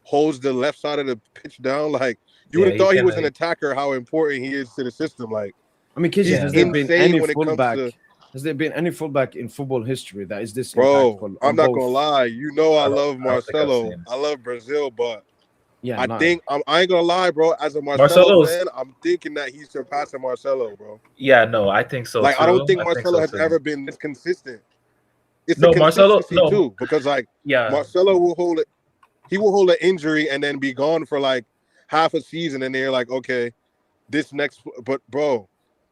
holds the left side of the pitch down, like you would have thought he was an attacker, how important he is to the system. Like, I mean, KJ, has there been any fullback? Has there been any fullback in football history that is this impactful? I'm not gonna lie. You know, I love Marcelo. I love Brazil, but I think I ain't gonna lie, bro. As a Marcelo fan, I'm thinking that he's surpassing Marcelo, bro. Yeah, no, I think so. Like, too. I don't think Marcelo has ever been this consistent. It's no, the Marcelo too, because like Marcelo will hold it. He will hold an injury and then be gone for like half a season, and they're like, okay, this next. But bro,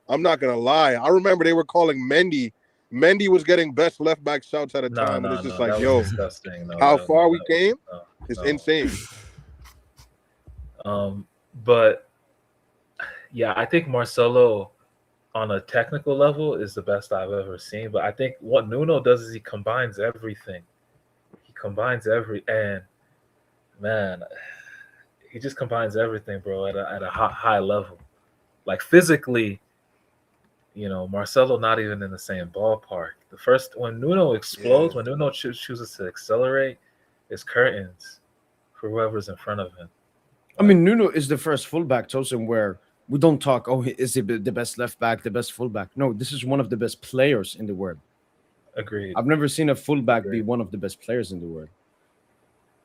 I'm not gonna lie. I remember they were calling Mendy. Mendy was getting best left back shouts at a time, and it's just like, yo, how far we came? It's insane. But yeah, I think Marcelo on a technical level is the best I've ever seen. But I think what Nuno does is he combines everything. And man, he just combines everything, bro, at a high level. Like physically, you know, Marcelo not even in the same ballpark. The first, when Nuno explodes, when Nuno chooses to accelerate, it's curtains for whoever's in front of him. I mean, Nuno is the first fullback, Tosin, where we don't talk, oh, is he the best left back, the best fullback? No, this is one of the best players in the world. Agreed. I've never seen a fullback be one of the best players in the world.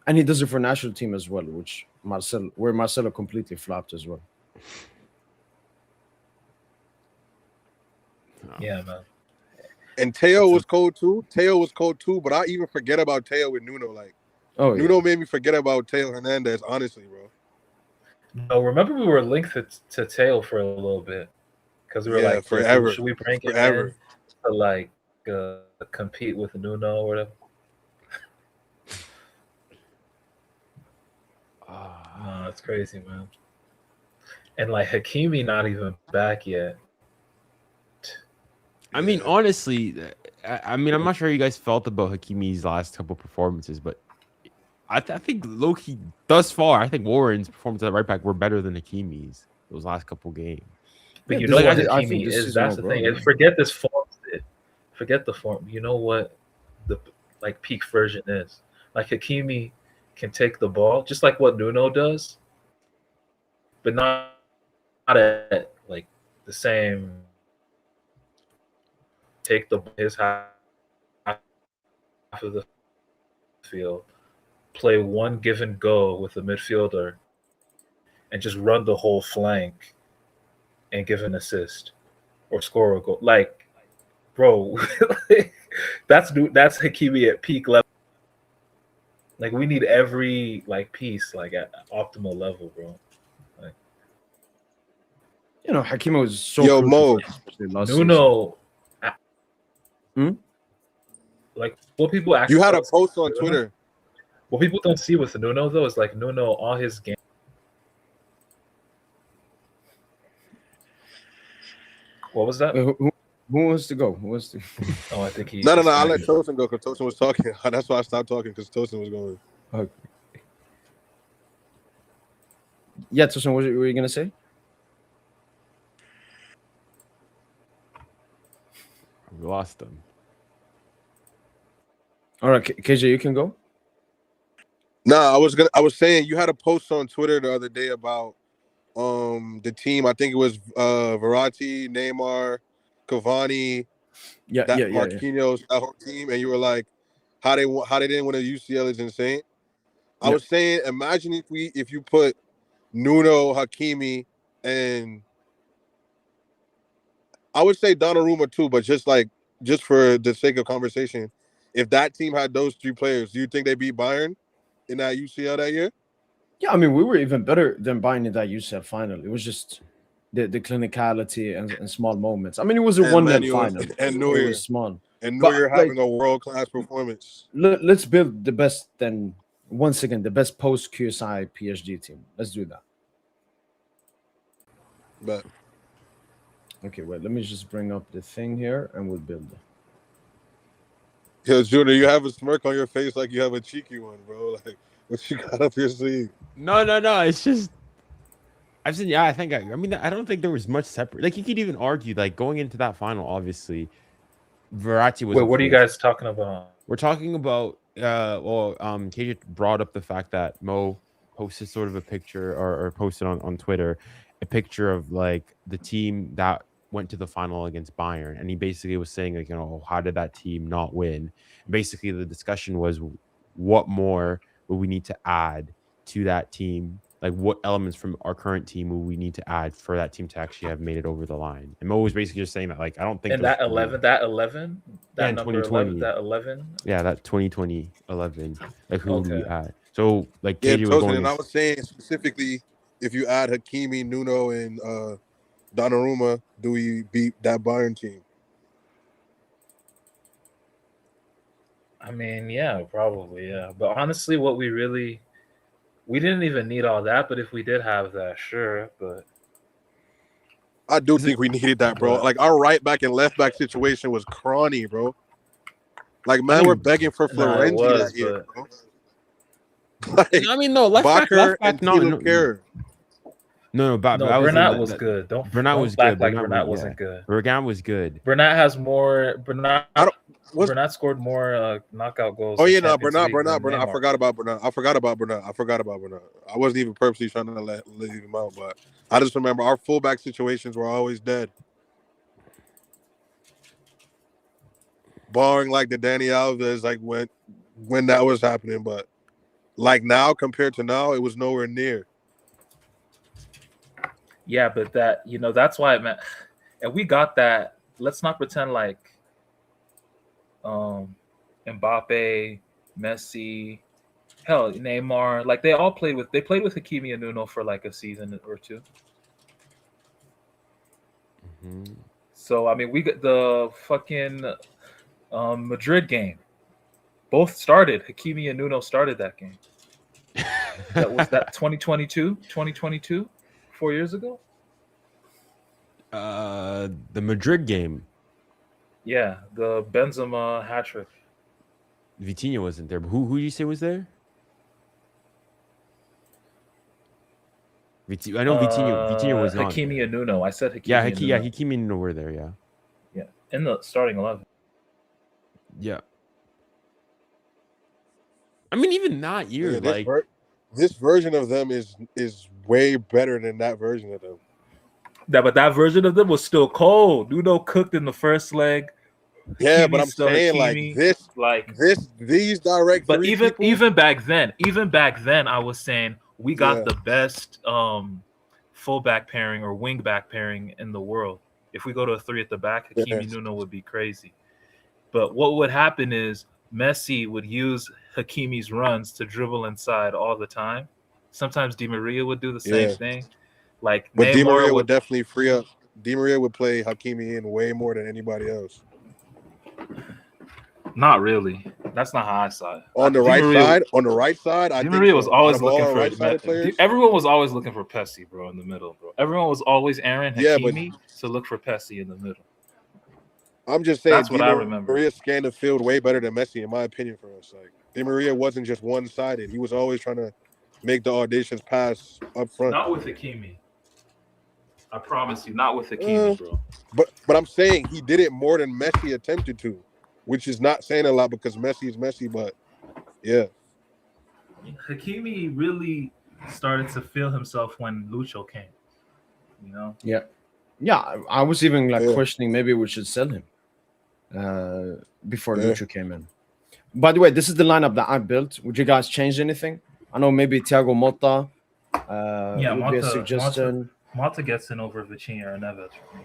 And he does it for national team as well, where Marcelo completely flopped as well. Yeah, man. And Teo was cold too. But I even forget about Teo with Nuno. Like, Nuno made me forget about Teo Hernandez, honestly, bro. No, remember we were linked to Tail for a little bit because we were like, forever. should we bring him Forever. in to like compete with Nuno or whatever? No, it's crazy, man. And like Hakimi not even back yet. I mean, honestly, I mean, I'm not sure how you guys felt about Hakimi's last couple performances, but I think low-key thus far, I think Warren's performance at right back were better than Hakimi's those last couple games. But you this know what is- I think Hakimi this is? is That's all the thing. wrong, Forget this form. Forget the form. You know what the like peak version is? Like Hakimi can take the ball just like what Nuno does, but not at like the same. Take his half of the field, play one give and go with the midfielder, and just run the whole flank and give an assist or score a goal. Like, bro, that's Hakimi at peak level. Like, we need every like piece like at optimal level, bro. Like, You know, Hakimi was so Yo, crucial Mo. for us, especially last season. Nuno. Hmm? Like what people actually You had a post on Twitter. What people don't see with Nuno though is like Nuno all his game. What was that? Who wants to go? Who wants to? Oh, I think he. No. I let Tosin go because Tosin was talking. That's why I stopped talking because Tosin was going. Okay. Yeah, Tosin, what were you gonna say? We lost them. All right, KJ, you can go. Nah, I was saying you had a post on Twitter the other day about the team. I think it was Verratti, Neymar, Cavani, Yeah. Marquinhos, that whole team, and you were like, how they didn't win a UCL is insane. I was saying, imagine if you put Nuno, Hakimi, and I would say Donnarumma too, but just for the sake of conversation, if that team had those three players, do you think they beat Bayern in that UCL that year? Yeah, I mean, we were even better than Bayern in that UCL final. It was just the clinicality and small moments. I mean, it was a 1-0 final. And It Neuer. was small. And But, Neuer like, having a world-class performance. Let's build the best, then, once again, the best post-QSI PSG team. Let's do that. But Okay, wait, let me just bring up the thing here and we'll build it. yo, Junior, you have a smirk on your face like you have a cheeky one, bro. Like, what you got up your sleeve? No. It's just I've seen. Yeah, I mean, I don't think there was much separate. Like you could even argue, like going into that final, obviously, Verratti was. Wait, what are you guys talking about? We're talking about. KJ brought up the fact that Mo posted sort of a picture or posted on Twitter a picture of like the team that went to the final against Bayern, and he basically was saying like, how did that team not win? Basically, the discussion was what more would we need to add to that team? Like what elements from our current team would we need to add for that team to actually have made it over the line? And Mo was basically just saying that, like, I don't think. And that 11, that number 11, that 11. Yeah, that 2020 11. Like who would we Okay. add? So like Yeah, KJ was going. and I was saying specifically, if you add Hakimi, Nuno, and Donnarumma, do we beat that Bayern team? I mean, yeah, probably, yeah. But honestly, we didn't even need all that. But if we did have that, sure. But I do think we needed that, bro. Like our right back and left back situation was crony, bro. Like, man, we're begging for Florenzi that year, bro. Like, I mean, no, left back, no. Bernat was good. Bernat was good. good. Like Bernat wasn't good. Bernat was good. Bernat has more. Bernat scored more knockout goals. Oh yeah, no, Bernat. I forgot about Bernat. I wasn't even purposely trying to leave him out, but I just remember our fullback situations were always dead. Barring like the Danny Alves, like when that was happening, but like now compared to now, it was nowhere near. Yeah, but that's why it meant, and we got that. Let's not pretend like Mbappe, Messi, Hell, Neymar, like they played with Hakimi and Nuno for like a season or two. Mhm. So I mean, we got the fucking Madrid game. Both started. Hakimi and Nuno started that game. That was that 2022, 4 years ago. The Madrid game. Yeah, the Benzema hat trick. Vitinha wasn't there, but who did you say was there? I know Vitinha was not. Hakimi and Nuno. I said Hakimi. Yeah, and Nuno. Hakimi and Nuno were there. Yeah. Yeah, in the starting 11. Yeah. I mean, even that year, Yeah, like this version of them is way better than that version of them. But that version of them was still cold. Nuno cooked in the first leg. Yeah, Hakimi but I'm still saying Hakimi, these direct. But three even people, back then, I was saying we got the best fullback pairing or wing back pairing in the world. If we go to a 3 at the back, Hakimi Nuno would be crazy. But what would happen is Messi would use Hakimi's runs to dribble inside all the time. Sometimes Di Maria would do the same thing. Like, but Neymar Di Maria would definitely free up. Di Maria would play Hakimi in way more than anybody else. Not really. That's not how I saw it. On the right side, I Di think Maria was always looking for right-sided players. Everyone was always looking for Pessi, bro, in the middle, bro. Everyone was always Aaron Hakimi to look for Pessi in the middle. I'm just saying That's what I remember. Di Maria scanned the field way better than Messi, in my opinion, for us. Like, Di Maria wasn't just one-sided. He was always trying to make the audacious pass up front. Not with Hakimi. I promise you, not with Hakimi, bro. But I'm saying he did it more than Messi attempted to, which is not saying a lot because Messi is Messi, but yeah. Hakimi really started to feel himself when Lucho came, you know? Yeah. I was even questioning maybe we should sell him before Lucho came in. By the way, this is the lineup that I built. Would you guys change anything? I know maybe Thiago Motta would be a suggestion. Motta gets in over Vitinha or Neves for me.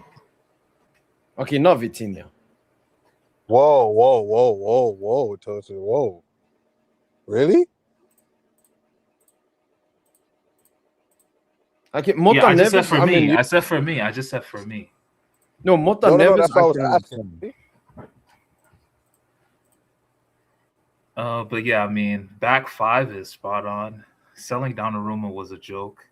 Okay, not Vitinha. Whoa, Tosin, whoa. Really? Okay, Motta I just Neves. said for me. I said for me. I just said for me. No, Motta Neves. That's what I was asking. But yeah, I mean, back 5 is spot on. Selling Donnarumma was a joke.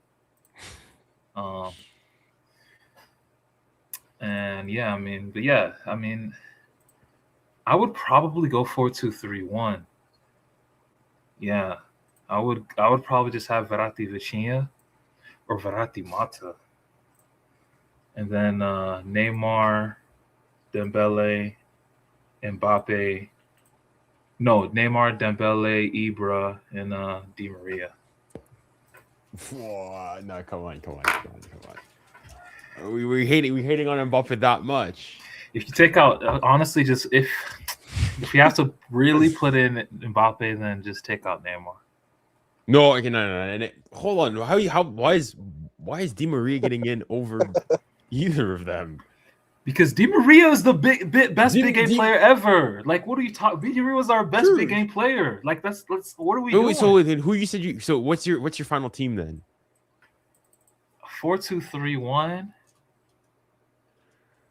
And yeah, I mean, I would probably go 4-2-3-1. Yeah, I would probably just have Verratti Vitinha or Verratti Mata, and then Neymar, Dembele, Mbappe. No, Neymar, Dembele, Ibra, and Di Maria. Whoa, no, come on. We're hating on Mbappe that much. If you take out, honestly, just if you have to really put in Mbappe, then just take out Neymar. No, okay, no. Hold on. Why is Di Maria getting in over either of them? Because Di Maria is the best big game player ever. Like, what are you talking? Di Maria was our best big game player. Like, let's. What are we doing? So then, who you said you? So what's your final team then? 4-2-3-1.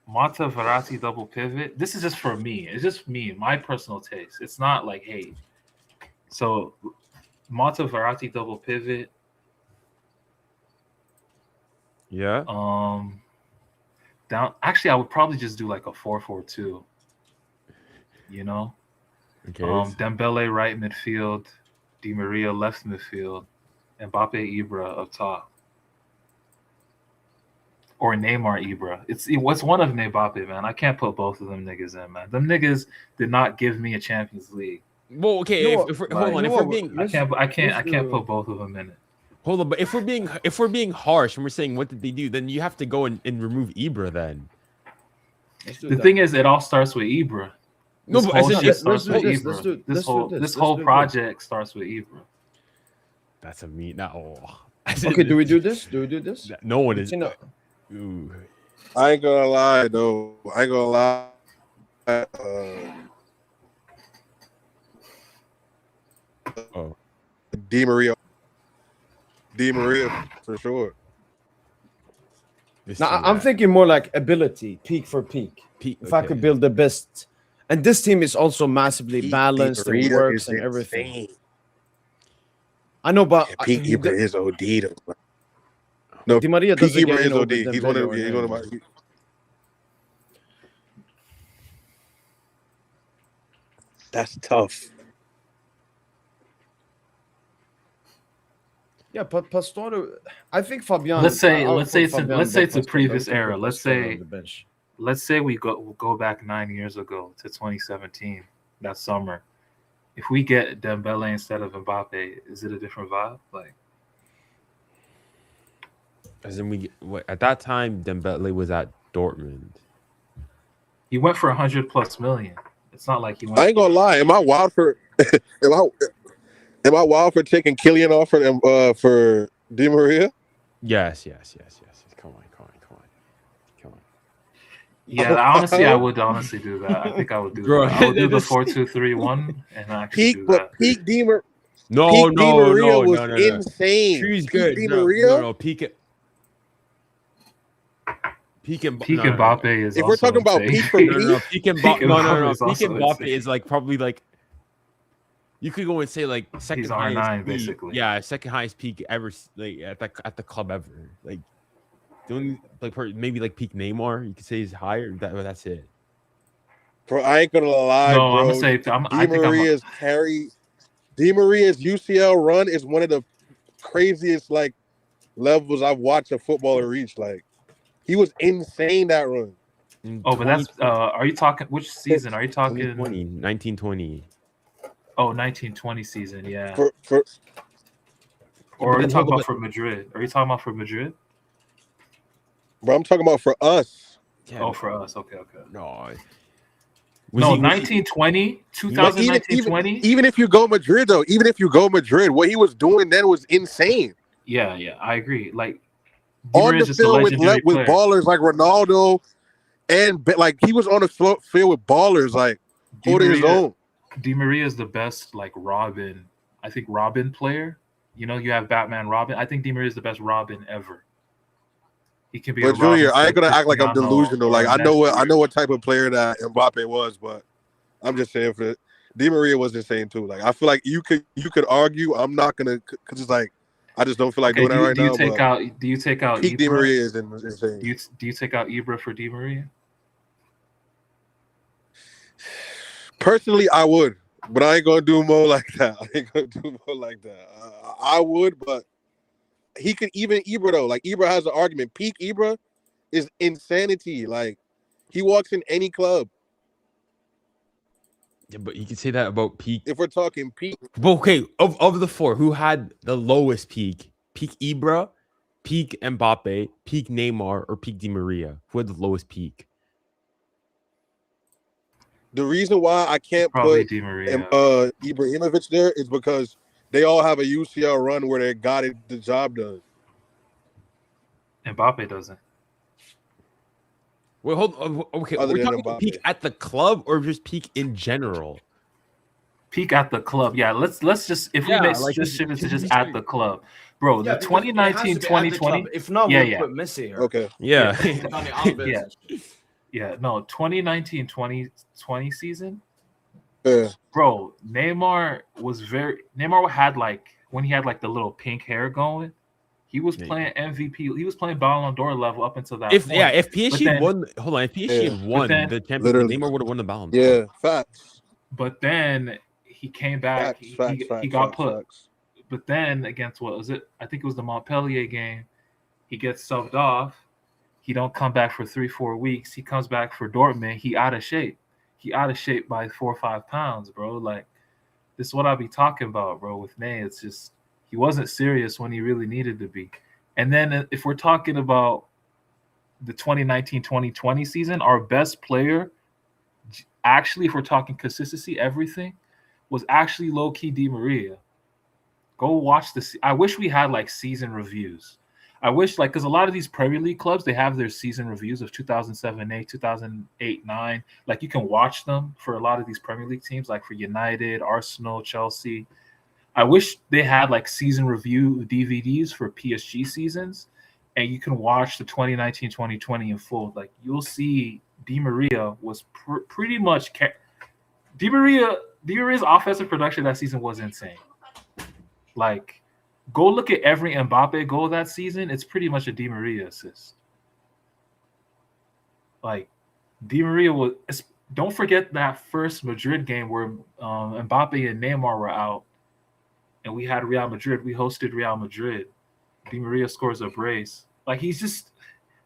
Mata Verratti double pivot. This is just for me. It's just me, my personal taste. It's not like hate. So Mata Verratti double pivot. Yeah. Actually, I would probably just do like a 4-4-2. You know? Okay. Dembele right midfield, Di Maria left midfield, Mbappe Ibra up top. Or Neymar Ibra. What's one of Mbappe, man. I can't put both of them niggas in, man. Them niggas did not give me a Champions League. Well, okay. Hold on. If we're being, I can't put both of them in it. Hold on, but if we're being harsh and we're saying what did they do, then you have to go and remove Ibra then. The thing is, it all starts with Ibra. No, but This whole project starts with Ibra. That's a mean. Okay, do we do this? No one is. Ooh. I ain't gonna lie though. Di Maria for sure. Now I'm thinking more like ability, peak for peak. If I could build the best, and this team is also massively balanced and works and everything. I know, but Peak Ibra is OD though. No, Di Maria Peak doesn't Ibra get is in OD. over He's one Dembele of or he's one of my. Neymar. That's tough. Yeah, but Pastore, I think Fabian. Let's say I'll it's put Fabian, a but previous we can era. put Let's Pastore on say the bench. we'll go back 9 years ago to 2017, that summer. If we get Dembele instead of Mbappe, is it a different vibe? Like, as in at that time, Dembele was at Dortmund. he went for 100+ million. It's not like he went. I ain't gonna lie. Am I wild for? Am I wild for taking Kylian off for Di Maria? Yes. Come on. Yeah, honestly, I would honestly do that. I think I would do that. I would do the 4-2-3-1 and actually do that. Peak Di Maria. No, was insane. She's Peak good. Di Maria. No. Peak Mbappe is. If we're talking about peak for Peak Mbappe insane. is like probably like. You could go and say like second He's highest R9 peak, basically. Yeah, second highest peak ever, like at the club ever. Like the only maybe like peak Neymar, you could say is higher. That's it. Bro, I ain't gonna lie, No, bro. I'm gonna say Di Maria's UCL run is one of the craziest like levels I've watched a footballer reach. Like he was insane that run. Oh, but that's are you talking which season? Are you talking 1920? Oh, 1920 season, yeah. Or are you talking about for Madrid? Are you talking about for Madrid? Bro, I'm talking about for us. Yeah, oh, for us. Okay. No. 1920, 2019-20. Even if you go Madrid, what he was doing then was insane. Yeah, I agree. Like on the field with ballers like Ronaldo, and like he was on the field with ballers like holding his own. Di Maria is the best like Robin. I think Robin player. You know, you have Batman Robin. I think Di Maria is the best Robin ever. He can be. But Junior, I ain't gonna act like I'm delusional. Like I know what type of player that Mbappe was, but I'm just saying for Di Maria was insane too. Like I feel like you could argue. I'm not gonna because it's like I just don't feel like doing that right now. Do you take out Ibra? Di Maria is insane. Do you take out Ibra for Di Maria? Personally, I would, but I ain't gonna do more like that. I would, but he could even Ibra though. Like Ibra has an argument. Peak Ibra is insanity. Like he walks in any club. Yeah, but you can say that about peak. If we're talking peak, but okay, of the four, who had the lowest peak? Peak Ibra, peak Mbappe, peak Neymar, or peak Di Maria? Who had the lowest peak? The reason why I can't probably put Ibrahimovic there is because they all have a UCL run where they got the job done. Mbappe doesn't. Wait, hold on. Okay, we're talking about peak at the club or just peak in general? Peak at the club. Yeah, let's just if we make this shit is just at the club. Bro, the 2019-2020. If not, we'll put Messi here. Okay. Yeah. 2019-2020 season. Yeah. Bro, Neymar had like when he had like the little pink hair going, he was playing MVP. He was playing Ballon d'Or level up until that point. If PSG won, the Champions League, Neymar would have won the Ballon d'Or. Yeah, facts. But then he came back. He got put. But then against what was it? I think it was the Montpellier game. He gets subbed off. He don't come back for 3-4 weeks. He comes back for Dortmund. He out of shape. He out of shape by 4 or 5 pounds, bro. Like this is what I be talking about, bro. With Ney, it's just he wasn't serious when he really needed to be. And then if we're talking about the 2019-2020 season, our best player, actually, if we're talking consistency, everything, was actually low-key Di Maria. Go watch this. I wish we had like season reviews. I wish because a lot of these Premier League clubs, they have their season reviews of 2007-8, 2008-9. Like you can watch them for a lot of these Premier League teams, like for United, Arsenal, Chelsea. I wish they had like season review DVDs for PSG seasons, and you can watch the 2019-2020 in full. Like you'll see Di Maria was pretty much Di Maria's offensive production that season was insane. Like, go look at every Mbappe goal that season. It's pretty much a Di Maria assist. Like, Di Maria was. Don't forget that first Madrid game where Mbappe and Neymar were out, and we had Real Madrid. We hosted Real Madrid. Di Maria scores a brace. Like, he's just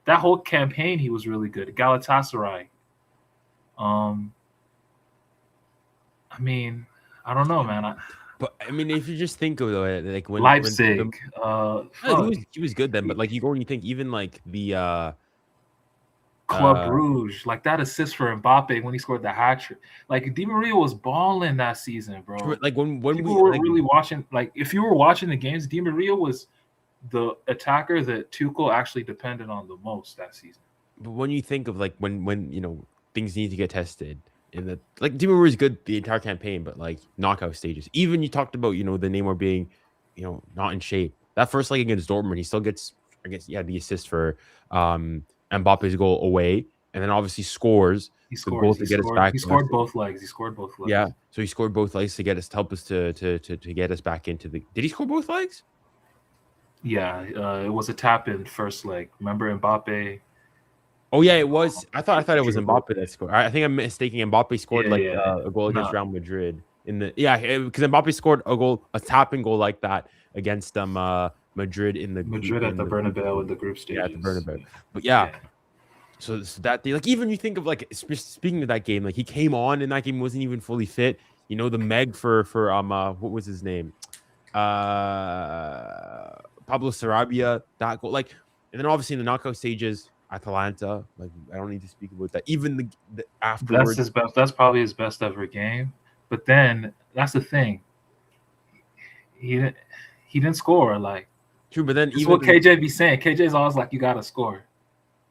that whole campaign. He was really good. Galatasaray. I mean, I don't know, man. But I mean, if you just think of it, like when Leipzig, he was good then. But like you go and you think even like the Club Brugge, like that assist for Mbappe when he scored the hat trick. Like Di Maria was balling that season, bro. Like when people were really watching, like if you were watching the games, Di Maria was the attacker that Tuchel actually depended on the most that season. But when you think of like when you know things need to get tested in the like Di Maria is good the entire campaign, but like knockout stages. Even you talked about the Neymar being not in shape. That first leg against Dortmund, he still gets the assist for Mbappe's goal away, and then obviously scores. He scored both legs. He scored both legs. Yeah, so he scored both legs to help us to get us back into the. Did he score both legs? Yeah, it was a tap in first leg. Remember Mbappe? Oh yeah, it was. I thought it was Mbappe that scored. I think I'm mistaking. Mbappe scored a goal against Real Madrid because Mbappe scored a tapping goal like that against Madrid at the Bernabeu in the group stage. Yeah, at the Bernabeu. But yeah. So that day, like even you think of like speaking of that game, like he came on in that game, wasn't even fully fit. The Meg for what was his name? Pablo Sarabia, that goal, like, and then obviously in the knockout stages, Atalanta, like I don't need to speak about that. Even the afterwards, that's probably his best ever game. But then that's the thing. He didn't score. Like true, but then even what KJ be saying. KJ's always like, you gotta score.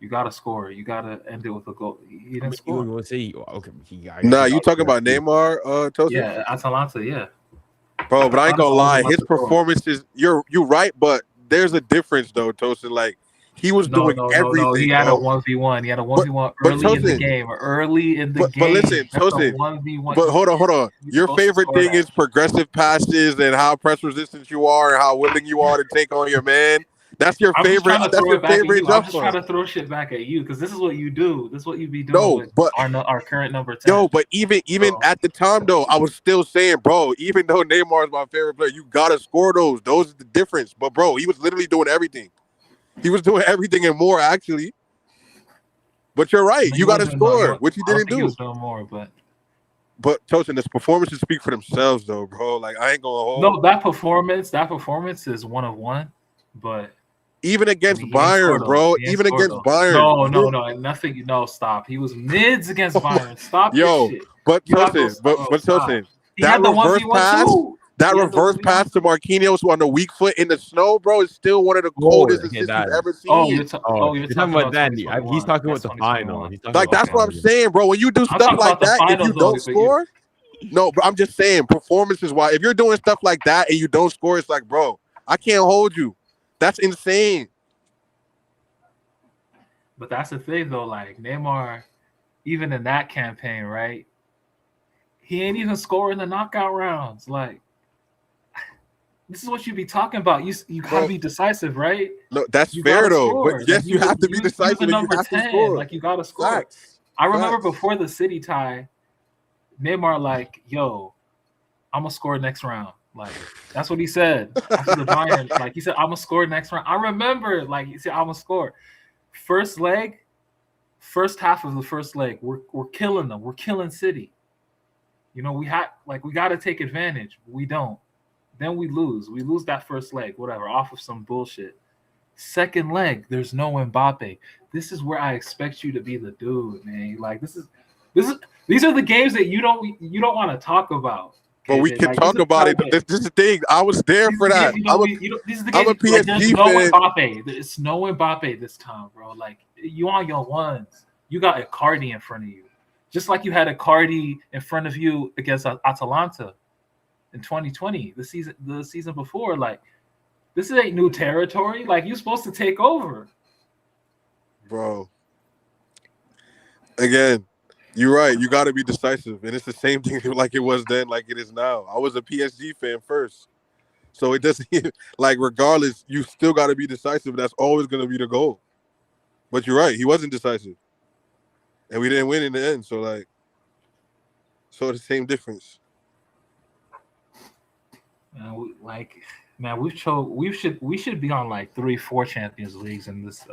You gotta score. You gotta end it with a goal. He didn't score. Nah, you talking about Neymar, Tosin? Yeah, Atalanta, yeah. Bro, but I ain't gonna lie, his performances. You're right, but there's a difference though, Tosin. Like he was doing everything. No. He had a 1v1. He had a 1v1 early in the game. But listen, Tosin. But hold on. Your favorite thing is progressive passes and how press resistant you are and how willing you are to take on your man. That's your favorite. That's your favorite. I'm just trying to throw shit back at you because this is what you do. This is what you be doing. No, but our current number 10. No, but even at the time though, I was still saying, bro. Even though Neymar is my favorite player, you gotta score those. Those are the difference. But bro, he was literally doing everything. He was doing everything and more actually. But you're right. You got to score, which he didn't do. He was doing more, but Tosin, his performances speak for themselves, though, bro. Like I ain't gonna hold. No, that performance is one of one. But even against Bayern, bro. Even against Bayern. No, nothing. No, stop. He was mids against Bayern. Stop. Yo, this shit. But Tosin, that reverse pass. That reverse pass to Marquinhos on the weak foot in the snow, bro, is still one of the coldest assists you've ever seen. You're talking about that. He's talking about the final. Like, that's what I'm saying, bro. When you do stuff like that, if you don't score, no, but I'm just saying, performances wise, if you're doing stuff like that and you don't score, it's like, bro, I can't hold you. That's insane. But that's the thing, though. Like, Neymar, even in that campaign, right? He ain't even scoring the knockout rounds. Like, this is what you be talking about. You gotta be decisive, right? No, that's fair though. But yes, you have to be decisive. You have to score. Like, you gotta score. Facts. I remember before the City tie, Neymar like, "Yo, I'm gonna score next round." Like, that's what he said after the Bayern. Like, he said, "I'm gonna score next round." I remember, like, he said, "I'm gonna score." First half of the first leg, we're killing them. We're killing City. We got to take advantage. We don't. Then we lose. We lose that first leg, whatever, off of some bullshit. Second leg, there's no Mbappe. This is where I expect you to be the dude, man. Like, these are the games that you don't want to talk about. But we can talk about it. This is the thing. I was there for that. I'm a PSG fan. It's no Mbappe this time, bro. Like, you on your ones. You got Icardi in front of you. Just like you had Icardi in front of you against Atalanta. in 2020, the season before. Like, this ain't new territory. Like, you're supposed to take over. Bro. Again, you're right. You got to be decisive. And it's the same thing like it was then, like it is now. I was a PSG fan first. So it doesn't, like, regardless, you still got to be decisive. That's always going to be the goal. But you're right. He wasn't decisive. And we didn't win in the end. So, like, the same difference. We should be on like 3-4 Champions Leagues in this.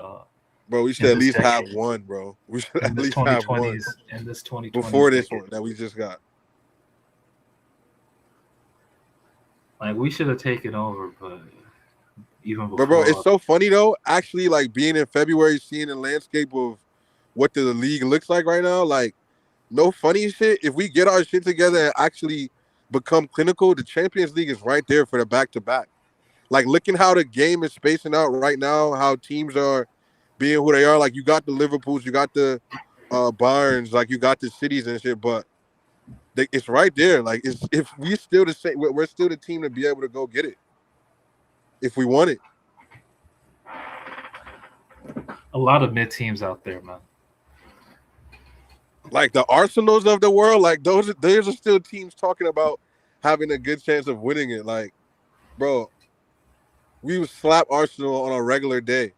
Bro, we should at least have one, bro. We should at least have one. In this 2020s. Before this one that we just got. Like, we should have taken over, but even before. But bro, it's so funny though. Actually, like being in February, seeing the landscape of what the league looks like right now. Like, no funny shit. If we get our shit together and actually become clinical, the Champions League is right there for the back-to-back. Like, looking how the game is spacing out right now, how teams are being who they are. Like, you got the Liverpools, you got the Bayerns, like you got the cities and shit, but it's right there. Like, if we still the same, we're still the team to be able to go get it if we want it. A lot of mid teams out there, man. Like the Arsenals of the world, like those are still teams talking about having a good chance of winning it. Like, bro, we would slap Arsenal on a regular day.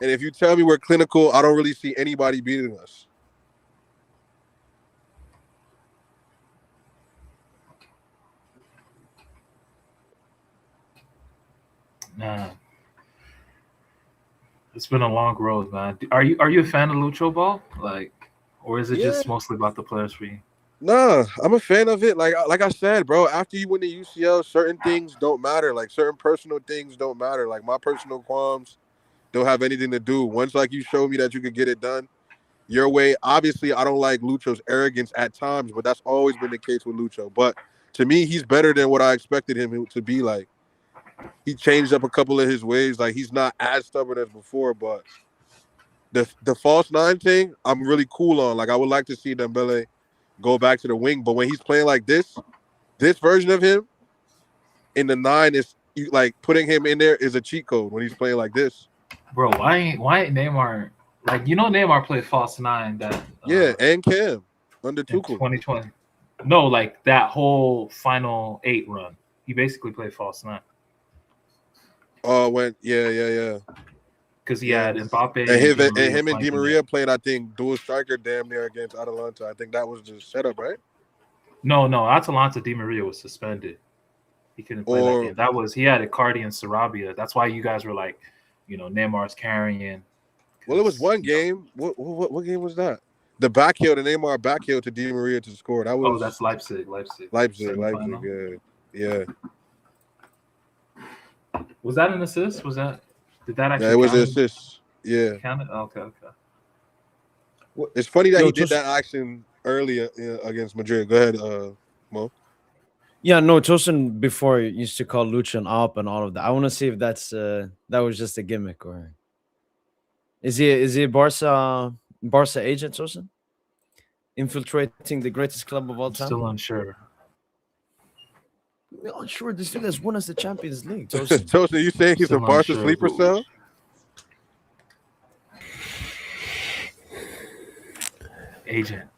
And if you tell me we're clinical, I don't really see anybody beating us. Nah. It's been a long road, man. Are you a fan of Lucho Ball? Like, or is it just mostly about the players for you? Nah, I'm a fan of it. Like I said, bro, after you win the UCL, certain things don't matter. Like, certain personal things don't matter. Like, my personal qualms don't have anything to do. Once, like, you show me that you could get it done your way. Obviously, I don't like Lucho's arrogance at times, but that's always been the case with Lucho. But to me, he's better than what I expected him to be. Like, he changed up a couple of his ways. Like, he's not as stubborn as before, but the false nine thing, I'm really cool on. Like, I would like to see Dembele go back to the wing, but when he's playing like this version of him in the 9 is like putting him in there is a cheat code when he's playing like this. Bro, why ain't Neymar, like, Neymar played false 9 that and Cam under Tuchel 2020. No, like that whole final 8 run, he basically played false 9. Oh, yeah. Because he had Mbappe and him and Di Maria played, I think, dual striker damn near against Atalanta. I think that was the setup, right? No, Atalanta Di Maria was suspended. He couldn't play that game. That was, he had Icardi and Sarabia. That's why you guys were like, Neymar's carrying. Well, it was one game. What game was that? The Neymar backheel to Di Maria to score. That was. Oh, that's Leipzig. Leipzig. Yeah. Was that an assist? Did that actually? Yeah, it was an assist. Yeah. Counted? Okay. It's funny that he did that action earlier against Madrid. Go ahead, Mo. Yeah, no, Tosin before used to call Lucian up and all of that. I want to see if that was just a gimmick, or is he a Barca agent, Tosin? Infiltrating the greatest club of all time? Still unsure. We're unsure. This dude has won us the Champions League. Tosin, you saying he's a Barca sleeper cell? Agent.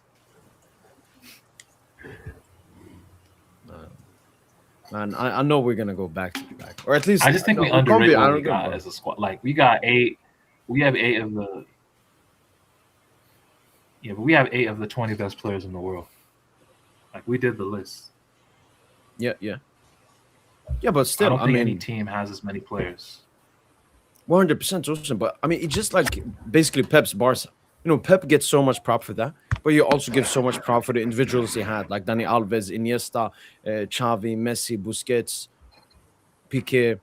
Man, I know we're gonna go back to back, or at least I just think we underrated what we got as a squad. Like, we have 8 of the. Yeah, but we have 8 of the 20 best players in the world. Like, we did the list. Yeah, but still, I don't think any team has as many players. 100% awesome, but I mean, it's just like basically Pep's Barca. Pep gets so much prop for that, but you also give so much prop for the individuals he had, like Dani Alves, Iniesta, Xavi, Messi, Busquets, Piqué.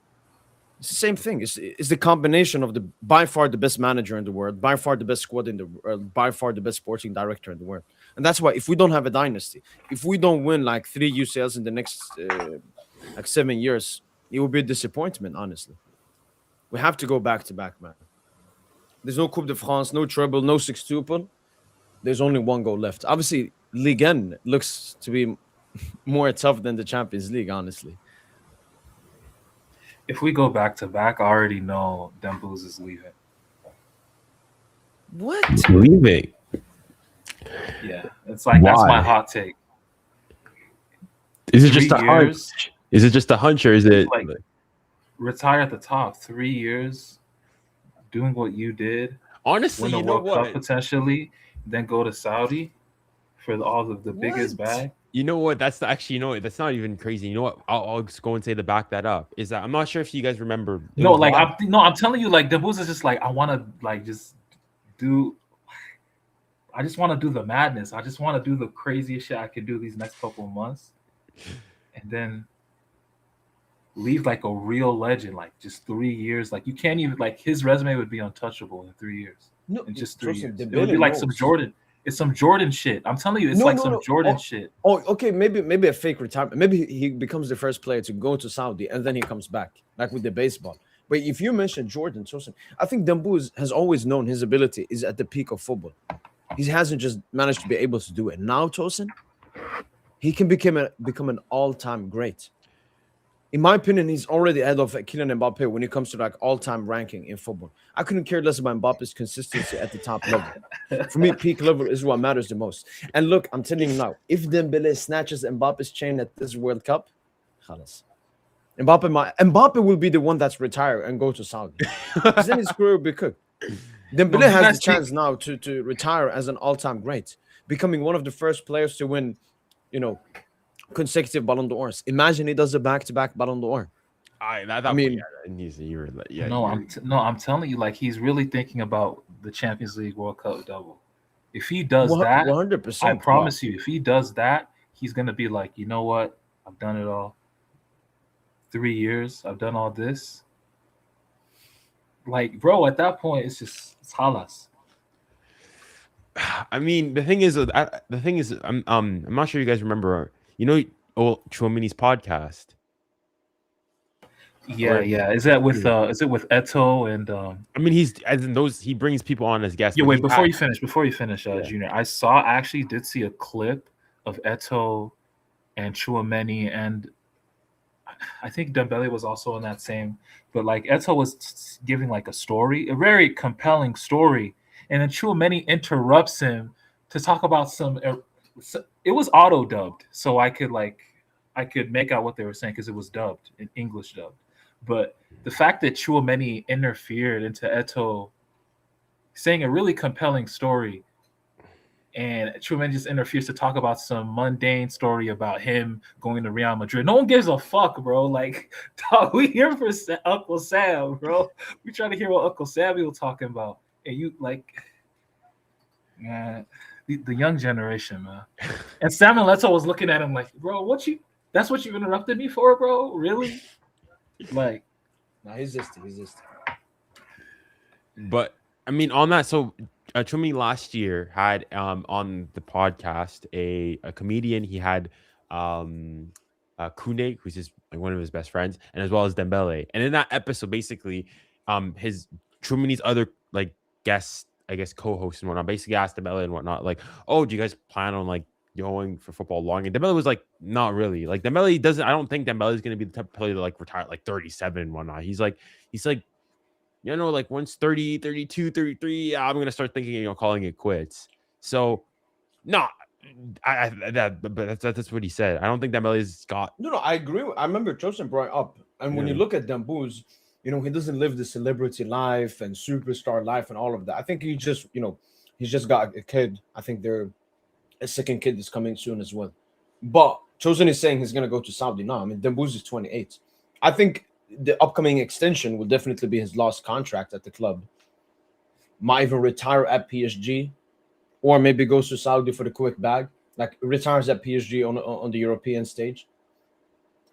It's the same thing. It's the combination of by far the best manager in the world, by far the best squad in the world, by far the best sporting director in the world. And that's why if we don't have a dynasty, if we don't win like 3 UCLs in the next 7 years, it will be a disappointment, honestly. We have to go back to back, man. There's no Coupe de France, no treble, no sextuple. there's only one goal left. Obviously, Ligue 1 looks to be more tough than the Champions League, honestly. If we go back to back, I already know Dembouz is leaving. What? Leaving. Yeah, it's like that's my hot take. Is it just 3 a years? hunch? Is it just a hunch, or is it Like retire at the top? 3 years, doing what you did, honestly? win a You know World Cup what? potentially, then go to Saudi for all of the biggest What? bag. You know what? That's actually, you know what? That's not even crazy. You know what? I'll just go and say to back that up is that I'm not sure if you guys remember. It No, was like last- I'm telling you, like Dembouz is just like I want to like just do. I just want to do the madness. I just want to do the craziest shit I can do these next couple of months, and then leave like a real legend. Like just 3 years. Like you can't even like his resume would be untouchable in 3 years. No, In just 3 trust me, years, it Dembele would be like some knows. Jordan. It's some Jordan shit. I'm telling you, it's No, like no, some no. Jordan shit. Oh, okay, maybe a fake retirement. Maybe he becomes the first player to go to Saudi and then he comes back, like with the baseball. But if you mention Jordan, Tosin, I think Dembouz has always known his ability is at the peak of football. He hasn't just managed to be able to do it. Now, Tosin, he can become an all-time great. In my opinion, he's already ahead of Kylian Mbappe when it comes to like all-time ranking in football. I couldn't care less about Mbappe's consistency at the top level. For me, peak level is what matters the most. And look, I'm telling you now, if Dembele snatches Mbappe's chain at this World Cup, khalas. Mbappe will be the one that's retired and go to Saudi. Because then his career will be cooked. Dembele has the chance now to retire as an all-time great, becoming one of the first players to win, consecutive Ballon d'Ors. Imagine he does a back-to-back Ballon d'Or. I mean, yeah, I'm telling you, like he's really thinking about the Champions League World Cup double. If he does that, 100%. I promise you, if he does that, he's gonna be like, you know what? I've done it all. 3 years, I've done all this. Like, bro, at that point, it's halas. I mean, the thing is, I'm not sure you guys remember. Chouamini's podcast. Yeah. Is it with Eto and I mean, he brings people on as guests. Yeah, wait, before you finish, Junior. I actually did see a clip of Eto and Chouameni, and I think Dembele was also in that same, but like Eto was giving like a story, a very compelling story, and then Chouameni interrupts him to talk about it was auto dubbed, so I could make out what they were saying because it was dubbed in English dubbed. But the fact that Chouameni interfered into Eto saying a really compelling story, and Chouameni just interferes to talk about some mundane story about him going to Real Madrid. No one gives a fuck, bro. Like, dog, we here for Uncle Sam, bro. We trying to hear what Uncle Samuel talking about. And you, like, man, the young generation, man. And Samuel Eto'o was looking at him like, bro, that's what you interrupted me for, bro? Really? Like, nah, he's just. But I mean, on that, so Chouamini last year had on the podcast a comedian. He had Koundé, who's one of his best friends, and as well as Dembele. And in that episode, basically, his Chouamini's other like guests, I guess, co-hosts and whatnot, basically asked Dembele and whatnot, like, "Oh, do you guys plan on like going for football long?" And Dembele was like, "Not really." Like Dembele doesn't. I don't think Dembele is going to be the type of player to like retire at like 37 and whatnot. He's like. Like once 30, 32, 33, I'm going to start thinking, calling it quits. So, no, that's what he said. I don't think Dembele's got. No, I agree. I remember Joseph brought it up. And when you look at Dembouz, he doesn't live the celebrity life and superstar life and all of that. I think he just, he's just got a kid. I think a second kid is coming soon as well. But Chosen is saying he's going to go to Saudi now. I mean, Dembouz is 28. I think the upcoming extension will definitely be his last contract at the club. Might even retire at PSG, or maybe goes to Saudi for the quick bag. Like retires at PSG on the European stage.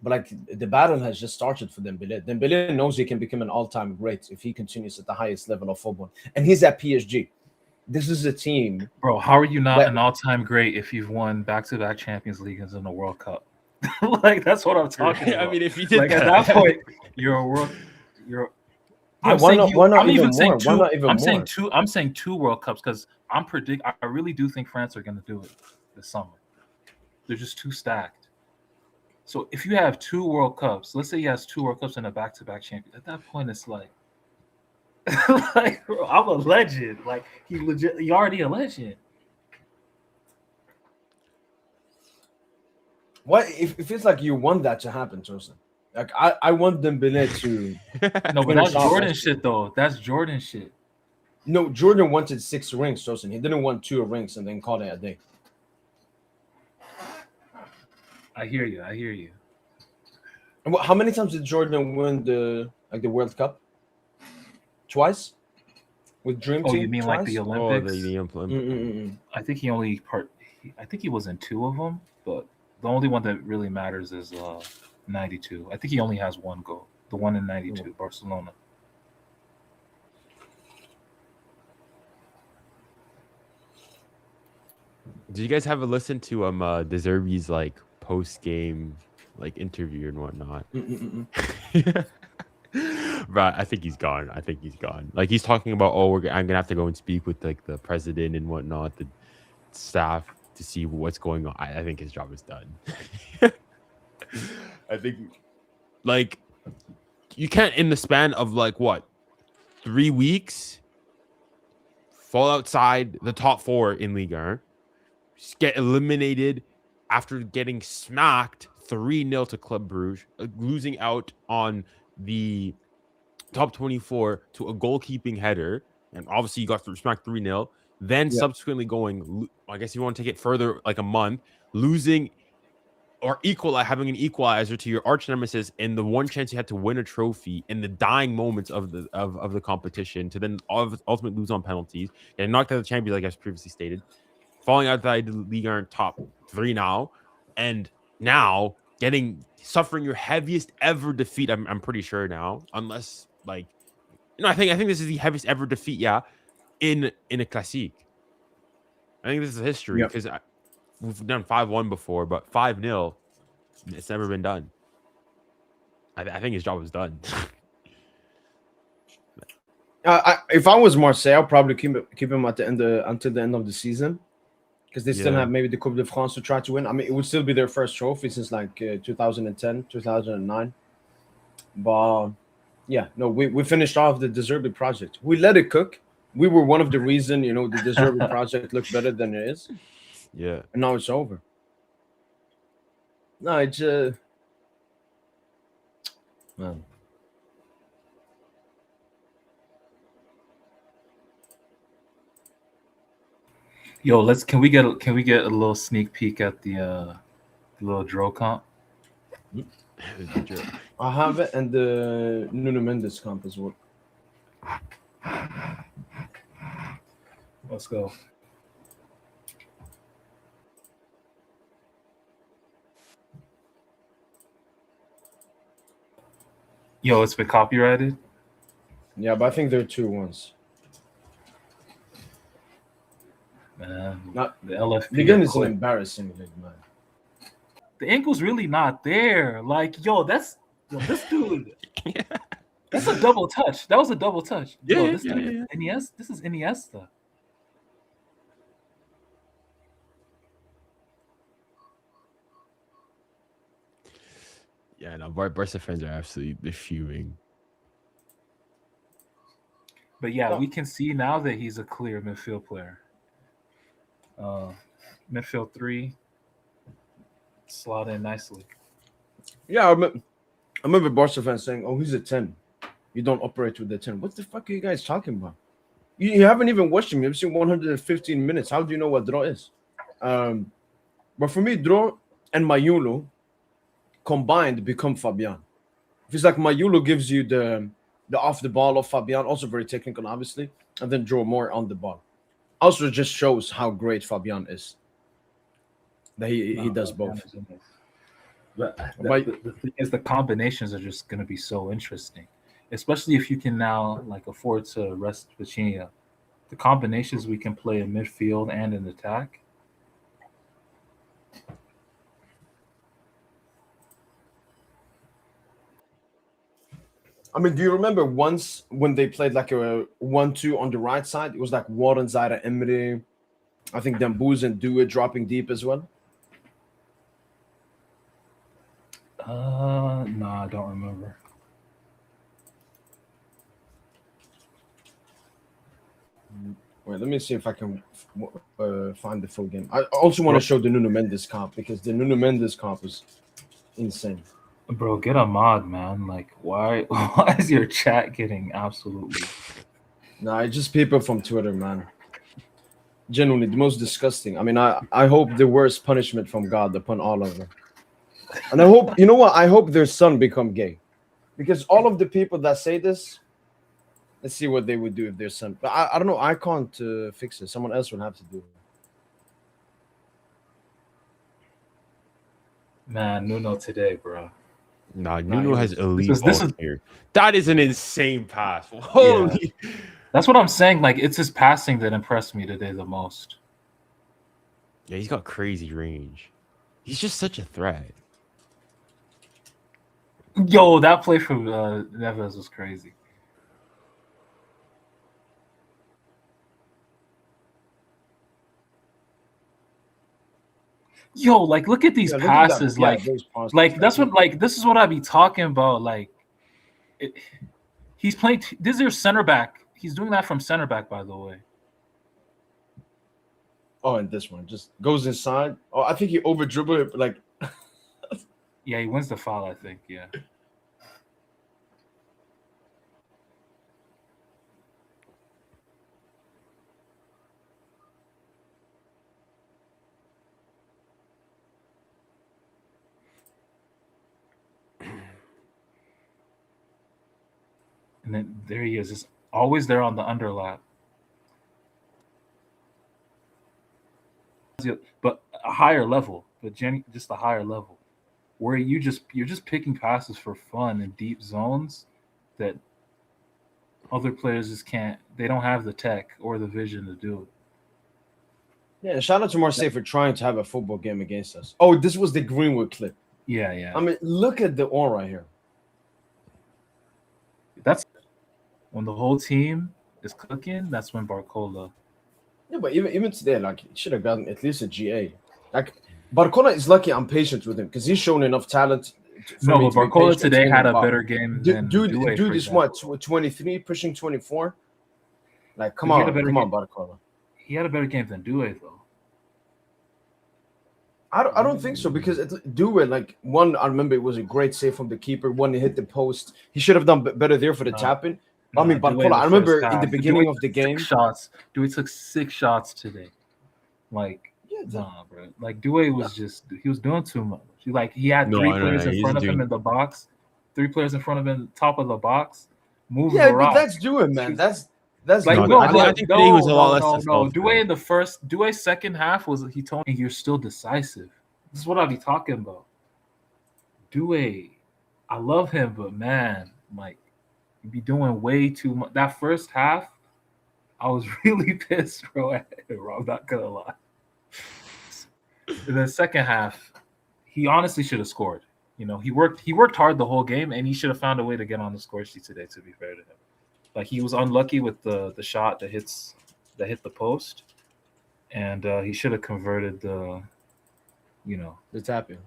But like the battle has just started for Dembele. Dembele knows he can become an all-time great if he continues at the highest level of football, and he's at PSG. This is a team, bro. How are you not an all-time great if you've won back-to-back Champions Leagues in the World Cup? Like that's what I'm talking about. I mean, if you did like at that point, I'm saying 2 World Cups because I really do think France are going to do it this summer. They're just too stacked. So if you have 2 World Cups, let's say he has 2 World Cups and a back-to-back champion, at that point it's like, like bro, I'm a legend. Like he already a legend. What if it feels like you want that to happen, Joseph? Like I want Dembele to. No, but finish that's off Jordan that- shit though. That's Jordan shit. No, Jordan wanted 6 rings, Joseph. He didn't want 2 rings and then call it a day. I hear you. I hear you. And how many times did Jordan win the World Cup? Twice. With Dream Oh, Team. you mean twice? like the Oh, Olympics? Mm-mm-mm. I think he only I think he was in 2 of them, but the only one that really matters is 92. I think he only has 1 goal. The one in 92, Barcelona. Did you guys have a listen to De Zerbi's like post game like interview and whatnot? Right, I think he's gone. Like he's talking about, I'm gonna have to go and speak with like the president and whatnot, the staff to see what's going on. I think his job is done. I think like you can't in the span of like what 3 weeks fall outside the top 4 in Ligue 1. Get eliminated after getting smacked 3-0 to Club Brugge, losing out on the top 24 to a goalkeeping header, and obviously you got smacked 3-0. Then subsequently going, I guess you want to take it further, like a month, losing or having an equalizer to your arch nemesis in the one chance you had to win a trophy in the dying moments of the competition, to then ultimately lose on penalties and knocked out the champions, like I previously stated. Falling outside the league are in top 3 now, and now suffering your heaviest ever defeat. I'm pretty sure now, unless like, I think this is the heaviest ever defeat. Yeah, in a classique. I think this is history because we've done 5-1 before, but 5-0, it's never been done. I think his job was done. If I was Marseille, I'd probably keep him at the end until the end of the season. Because they still have maybe the Coupe de France to try to win. I mean, it would still be their first trophy since like 2010, 2009. But yeah, no, we finished off the De Zerbi project. We let it cook. We were one of the reason, the De Zerbi project looked better than it is. Yeah. And now it's over. No, it's man. Yo, can we get a little sneak peek at the little draw comp? I have it, and the Nuno Mendes comp as well. Let's go. Yo, it's been copyrighted. Yeah, but I think there are 2 ones. Man, Not the LFP. Ligue is an embarrassing league, man. The ankle's really not there. Like, this dude. That's a double touch. That was a double touch. This is Iniesta. Yeah, no, Barca fans are absolutely fuming. But yeah, we can see now that he's a clear midfield player. Midfield 3, slot in nicely. Yeah, I remember Barca fans saying, "Oh, he's a 10. You don't operate with the 10." What the fuck are you guys talking about? You haven't even watched him. You've seen 115 minutes. How do you know what draw is? But for me, draw and Mayulo combined become Fabian. It's like Mayulo gives you the off the ball of Fabian, also very technical, obviously, and then draw more on the ball. Also, just shows how great Fabian is. That he does both. But the thing is, the combinations are just going to be so interesting, especially if you can now like afford to rest Vitinha. The combinations we can play in midfield and in attack. I mean, do you remember once when they played like a 1-2 on the right side? It was like Warren, Zaire, Emery. I think Dembouz and Do It dropping deep as well. No, I don't remember. Wait, let me see if I can find the full game. I also want to show the Nuno Mendes comp because the Nuno Mendes comp is insane. Bro, get a mod, man. Like, why is your chat getting absolutely... Nah, it's just people from Twitter, man. Genuinely, the most disgusting. I mean, I hope the worst punishment from God upon all of them. And I hope, you know what? I hope their son become gay. Because all of the people that say this, let's see what they would do if their son... But I don't know. I can't fix it. Someone else will have to do it. Man, Nuno today, bro. Nah, Nuno has elite this is here. That is an insane pass. Holy. Yeah. That's what I'm saying. Like, it's his passing that impressed me today the most. Yeah, he's got crazy range. He's just such a threat. Yo, that play from Neves was crazy. Yo, like, look at these passes. That's what, like, this is what I be talking about. Like, he's playing. This is their center back. He's doing that from center back, by the way. Oh, and this one just goes inside. Oh, I think he over dribbled it. Like, yeah, he wins the foul. I think. Yeah. And then there he is. Just always there on the underlap. But a higher level. But just a higher level. Where you're just picking passes for fun in deep zones that other players just can't. They don't have the tech or the vision to do it. Yeah, shout out to Marseille for trying to have a football game against us. Oh, this was the Greenwood clip. Yeah, yeah. I mean, look at the on right here. That's when the whole team is cooking. That's when Barcola. Yeah, but even today, like, he should have gotten at least a GA. Like, Barcola is lucky I'm patient with him because he's shown enough talent. No, but Barcola today had a better game than dude is what, 23, pushing 24? Like, come on, Barcola. He had a better game than Doué, though. I don't think so because Doué, like, one, I remember it was a great save from the keeper. One, he hit the post. He should have done better there for the tap-in. I mean, Barcola, I remember in the beginning of the game. Doué took 6 shots today. Like, nah, bro. Like, Doué was he was doing too much. He had 3 players in front of him in the box. 3 players in front of him, top of the box, moving around. Yeah, but that's Doué, man. That's like, I think he was a lot less. Doué's second half he told me you're still decisive. This is what I be talking about. Doué, I love him, but man, like, you be doing way too much. That first half, I was really pissed, bro. I'm not gonna lie. In the second half, he honestly should have scored. You know, he worked hard the whole game, and he should have found a way to get on the score sheet today. To be fair to him, like, he was unlucky with the shot that hit the post, and he should have converted the tap in.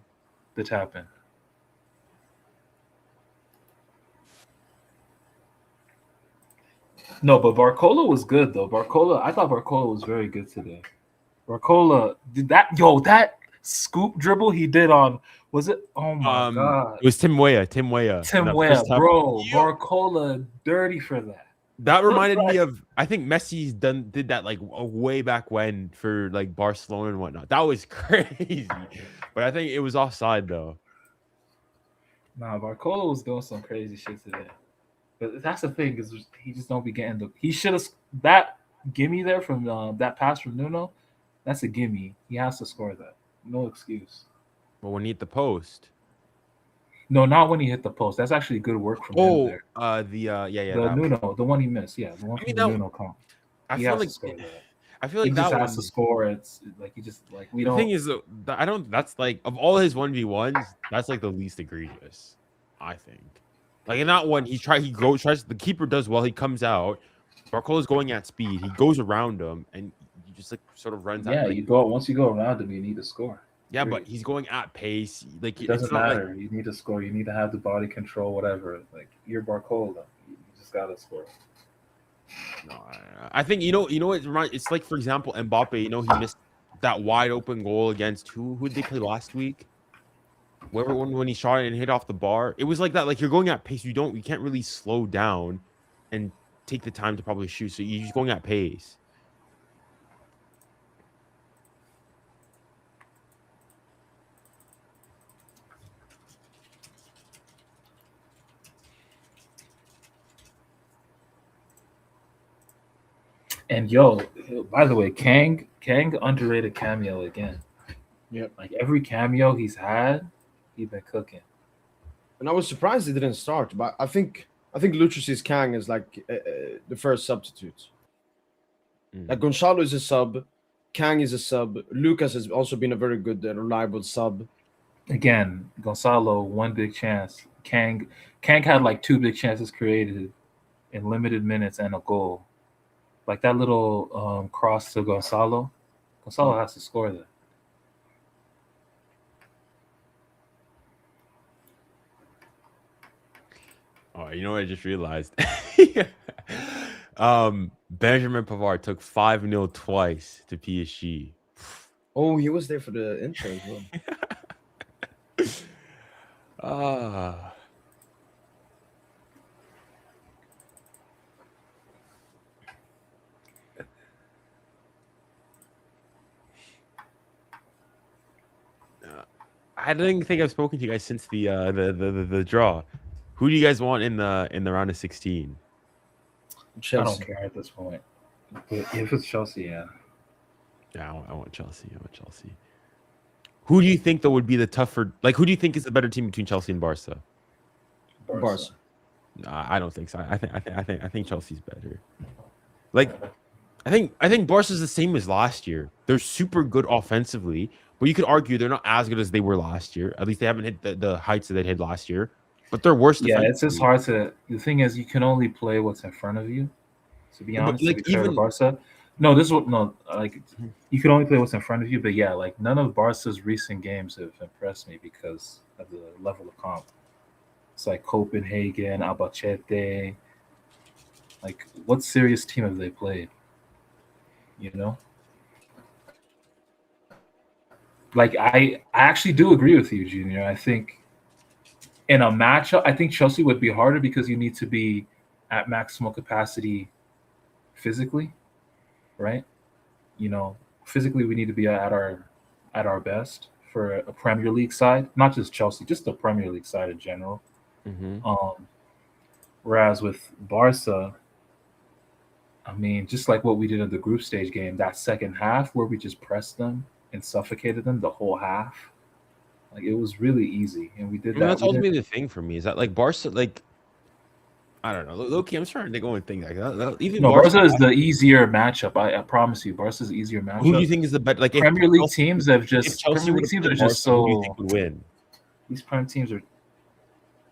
No, but Barcola was good though. I thought Barcola was very good today. Barcola did that scoop dribble he did on, was it? Oh my god. It was Tim Weah, bro. Barcola dirty for that. That reminded me of, I think Messi's did that like way back when for like Barcelona and whatnot. That was crazy. But I think it was offside though. Nah, Barcola was doing some crazy shit today. But that's the thing, is he just don't be getting he should have that gimme there from that pass from Nuno. That's a gimme. He has to score that. No excuse. But when he hit the post. No, not when he hit the post. That's actually good work from him there. The Nuno, the one he missed. Yeah, the one from the Nuno comp. I feel like he just has to score. It's like he just like we don't. The thing is, that's like, of all his 1v1s, that's like the least egregious, I think. Like in that one, he tries. The keeper does well. He comes out. Barcola's going at speed. He goes around him, and he just like sort of runs. Yeah, like, once you go around him, you need to score. yeah, but he's going at pace. Like It it's doesn't not matter. like You need to score. You need to have the body control, whatever. Like you're Barcola. You just gotta score. no. I think you know what it's like. For example, Mbappe. You know he missed that wide open goal against who did they play last week? Whoever when he shot it and hit off the bar. It was like that. Like you're going at pace. You can't really slow down and take the time to probably shoot. So you're just going at pace. And yo, by the way, Kang underrated cameo again. Yep. Like every cameo he's had, he's been cooking. And I was surprised he didn't start, but I think Lucius's Kang is like the first substitute. Like Gonzalo is a sub, Kang is a sub, Lucas has also been a very good reliable sub. Again, Gonzalo, one big chance. Kang had like two big chances created in limited minutes and a goal. Like that little cross to Gonzalo. Gonzalo has to score that. Oh, you know what I just realized? Benjamin Pavard took 5-0 twice to PSG. Oh, he was there for the intro as well. I don't think I've spoken to you guys since the draw. Who do you guys want in the round of 16? Chelsea. I don't care at this point. But if it's Chelsea, yeah. Yeah, I want Chelsea. Who do you think though would be the tougher? Like, who do you think is the better team between Chelsea and Barca? Barca. No, I don't think so. I think Chelsea's better. Like, I think Barca's the same as last year. They're super good offensively, but you could argue they're not as good as they were last year. At least they haven't hit the heights that they hit last year. But they're worse. Yeah, it's just hard to. The thing is, you can only play what's in front of you. To be honest, like, to be fair to Barca, like you can only play what's in front of you. But yeah, like none of Barca's recent games have impressed me because of the level of comp. It's like Copenhagen, Albacete. Like, what serious team have they played? You know. Like I actually do agree with you, Junior. I think in a matchup, I think Chelsea would be harder because you need to be at maximal capacity physically, right? You know, physically we need to be at our best for a Premier League side, not just Chelsea, just the Premier League side in general. Whereas with Barca, I mean, just like what we did in the group stage game, that second half where we just pressed them and suffocated them the whole half. Like it was really easy, and we did that. That's ultimately the thing for me is that like Barca, like I don't know, low-key, I'm starting to go and think like that. Even Barca is the easier matchup. I promise you, Barca's the easier matchup. Who do you think is the better? Like Premier League teams have just Chelsea Premier League teams are just so. Who do you think would win? These Prem teams are.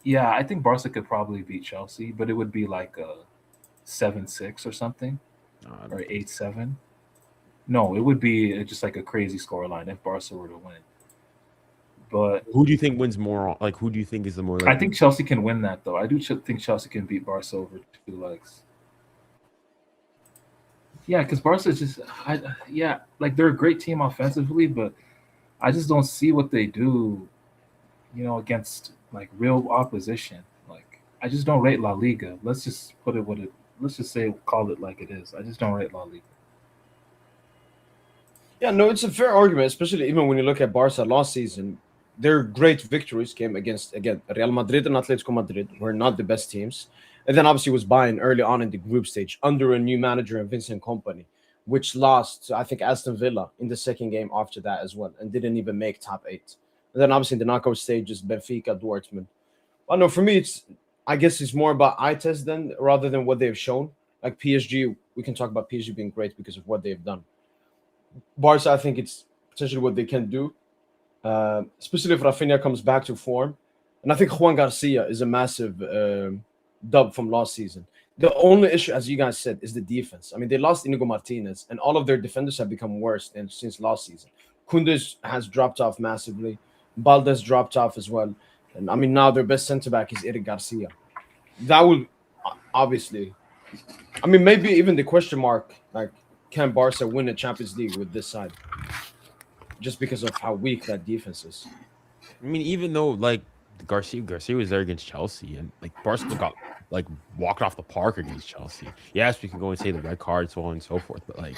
Yeah, I think Barca could probably beat Chelsea, but it would be like a 7-6 or something, or 8-7. No, it would be just like a crazy scoreline if Barca were to win. But who do you think wins more? Like, who do you think is the more? I think Chelsea can win that, though. I do think Chelsea can beat Barca over 2 legs. Yeah, because Barca is just, like they're a great team offensively, but I just don't see what they do, against like real opposition. Like I just don't rate La Liga. Let's just put it let's just call it like it is. I just don't rate La Liga. Yeah, no, it's a fair argument, especially even when you look at Barca last season. Their great victories came against, again, Real Madrid and Atletico Madrid, who are not the best teams. And then obviously was Bayern early on in the group stage under a new manager and Vincent Kompany, which lost, I think, Aston Villa in the second game after that as well, and didn't even make top 8. And then obviously in the knockout stages, Benfica, Dortmund. Well, no, for me, I guess it's more about eye test rather than what they've shown. Like PSG, we can talk about PSG being great because of what they've done. Barca, I think it's potentially what they can do. Especially if Rafinha comes back to form. And I think Juan Garcia is a massive dub from last season. The only issue, as you guys said, is the defense. I mean, they lost Inigo Martinez, and all of their defenders have become worse since last season. Kunduz has dropped off massively. Baldes dropped off as well. And I mean, now their best center back is Eric Garcia. That will obviously, I mean, maybe even the question mark, like, can Barca win a Champions League with this side? Just because of how weak that defense is. I mean, even though like Garcia was there against Chelsea, and like Barcelona got like walked off the park against Chelsea. Yes, we can go and say the red card, so on and so forth, but like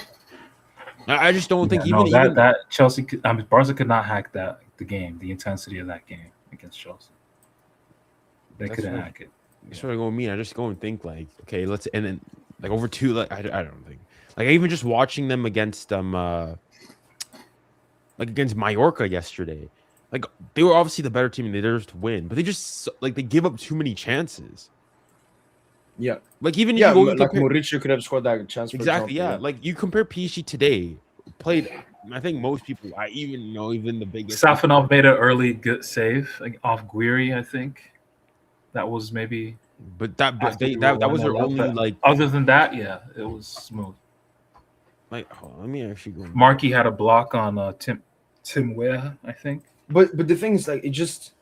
I just don't think even that Chelsea, Barca could not hack the game, the intensity of that game against Chelsea. They couldn't hack it. That's what I go mean. I just go and think like, okay, let's, and then like over two, like I don't think like even just watching them against like against Mallorca yesterday. Like they were obviously the better team and they deserved to win, but they just like they give up too many chances. Yeah, like even like compare, Mauricio could have scored that chance. For exactly, example, yeah. Like you compare PSG today, played. I think most people, even the biggest. Safanov made an early good save like, off Guiri, I think. That was maybe. But that was their only like. Other than that, yeah, it was smooth. Like, let me actually go. Markey had a block on Tim Weah, I think. But the thing is, like, it just,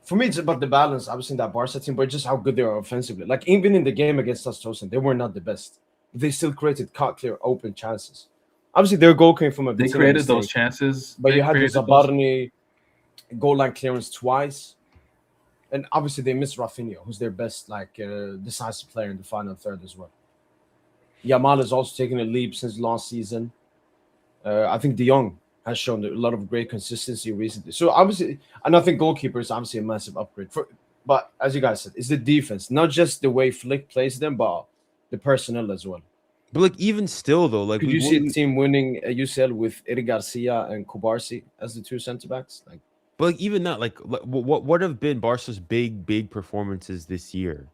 for me, it's about the balance. Obviously, in that Barca team, but just how good they are offensively. Like, even in the game against Tosen, they were not the best. They still created clear open chances. Obviously, their goal came from a. They created those chances, but you had the Zabarny goal line clearance twice, and obviously they missed Rafinha, who's their best decisive player in the final third as well. Yamal has also taken a leap since last season. I think De Jong has shown a lot of great consistency recently. So obviously, and I think goalkeeper is obviously a massive upgrade. But as you guys said, it's the defense, not just the way Flick plays them, but the personnel as well. But like even still though, like could you see a team winning a UCL with Eric Garcia and Kubarsi as the two center backs? Like, but like even that, like what have been Barca's big performances this year?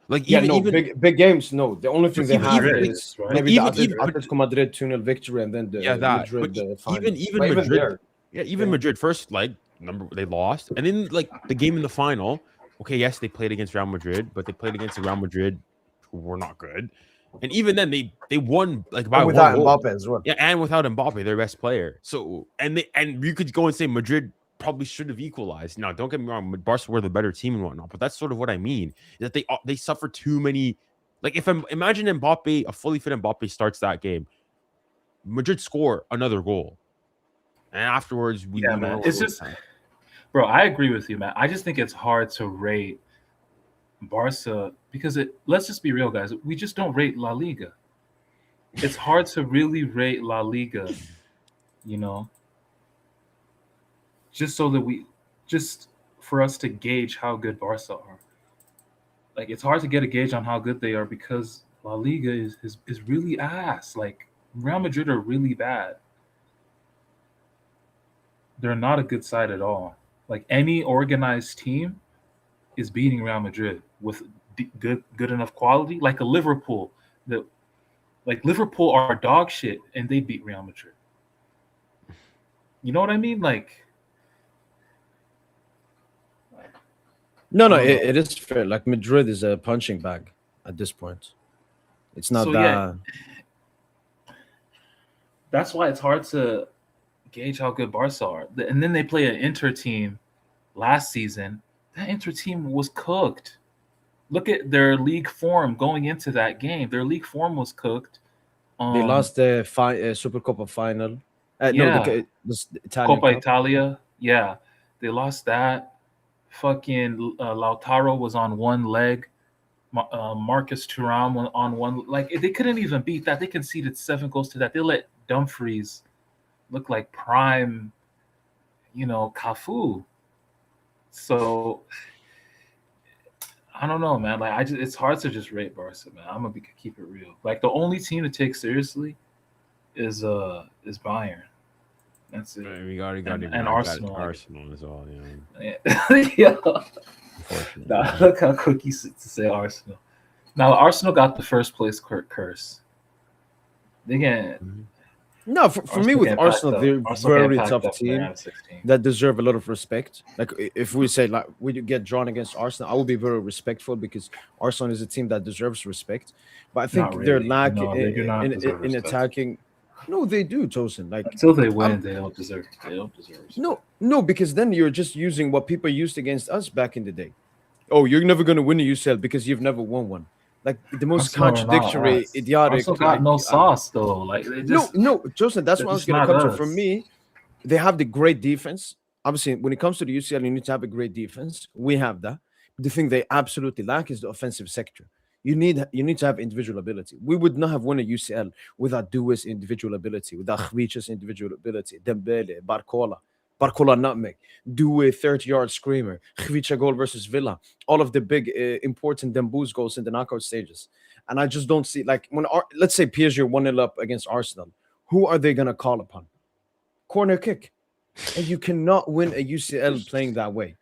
Like even big games. No, the only thing they have is maybe the Atletico Madrid 2-0 victory, and then the Madrid final. Even Madrid, Madrid first they lost, and then like the game in the final. Okay, yes, they played against Real Madrid, but they played against the Real Madrid who were not good, and even then they won like by without Mbappe as well. Yeah, and without Mbappe, their best player. So and you could go and say Madrid probably should have equalized. Now, don't get me wrong, Barca were the better team and whatnot, but that's sort of what I mean. That they suffer too many. Like if imagine Mbappe, a fully fit Mbappe starts that game, Madrid score another goal, and afterwards it's just, bro. I agree with you, man. I just think it's hard to rate Barca because let's just be real, guys. We just don't rate La Liga. It's hard to really rate La Liga, you know. Just for us to gauge how good Barca are. Like it's hard to get a gauge on how good they are because La Liga is really ass. Like Real Madrid are really bad. They're not a good side at all. Like any organized team is beating Real Madrid with good enough quality. Like a Liverpool, Liverpool are dog shit and they beat Real Madrid. You know what I mean? Like. No, it is fair. Like Madrid is a punching bag at this point. It's not that. Yeah. That's why it's hard to gauge how good Barca are. And then they play an Inter team last season. That Inter team was cooked. Look at their league form going into that game. Their league form was cooked. They lost the Supercoppa final. The Italian Coppa Italia. Yeah, they lost that. Fucking Lautaro was on one leg. Marcus Thuram on one. Like they couldn't even beat that. They conceded 7 goals to that. They let Dumfries look like prime, Cafu. So I don't know, man. Like it's hard to just rate Barca, man. I'm gonna keep it real. Like the only team to take seriously is Bayern. That's it. Right, we got and Arsenal. Arsenal as well, yeah. Yeah. Nah, look how quick you to say Arsenal. Now Arsenal got the first place curse. They get No, for me with getting Arsenal, packed up. they're Arsenal getting very packed tough up in the team round of 16. that deserve a lot of respect. Like if we say like we get drawn against Arsenal, I will be very respectful because Arsenal is a team that deserves respect. But I think Not they're really. lack No, they do not deserve in respect. attacking. No, they do, Tosin. Like Until they win, they don't deserve. They don't deserve. Respect. no, because then you're just using what people used against us back in the day. Oh, you're never going to win a UCL because you've never won one. Like the most Arsenal are not contradictory, us. idiotic. Arsenal got no sauce though. Like they just No, Joseph, that's they're what I was just going to not come to. For us. me, they have the great defense. Obviously, when it comes to the UCL, you need to have a great defense. We have that. The thing they absolutely lack is the offensive sector. You need to have individual ability. We would not have won a UCL without Due's individual ability, without Khvich's individual ability, Dembele, Barcola nutmeg, Due 30-yard screamer, Khvicha goal versus Villa, all of the big important Dembouz goals in the knockout stages. And I just don't see, like, let's say PSG are 1-0 up against Arsenal, who are they going to call upon? Corner kick. And you cannot win a UCL playing that way.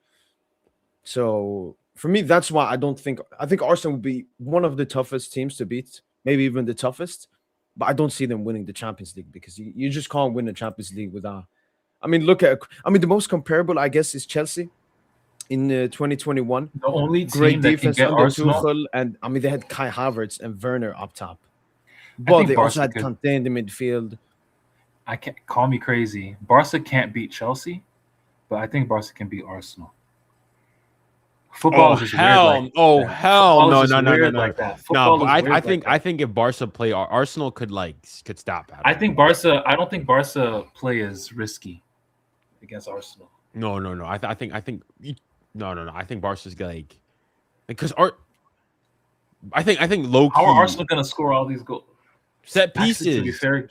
So for me, that's why I think Arsenal will be one of the toughest teams to beat, maybe even the toughest. But I don't see them winning the Champions League because you just can't win the Champions League without. I mean, the most comparable, I guess, is Chelsea in 2021. The only team Great that defense can get under Arsenal. Tuchel, and I mean they had Kai Havertz and Werner up top, but they also had Kante in the midfield. I can't call me crazy. Barca can't beat Chelsea, but I think Barca can beat Arsenal. Football is just weird like that. Hell no, Football is just weird like that. Football No, is but weird I like think that. I think if Barca play Arsenal could stop that. I think Barca. I don't think Barca play is risky against Arsenal. No. I think no. I think Barca's like because I think low key. How are Arsenal gonna score all these goals? Set Actually, to be pieces. fair,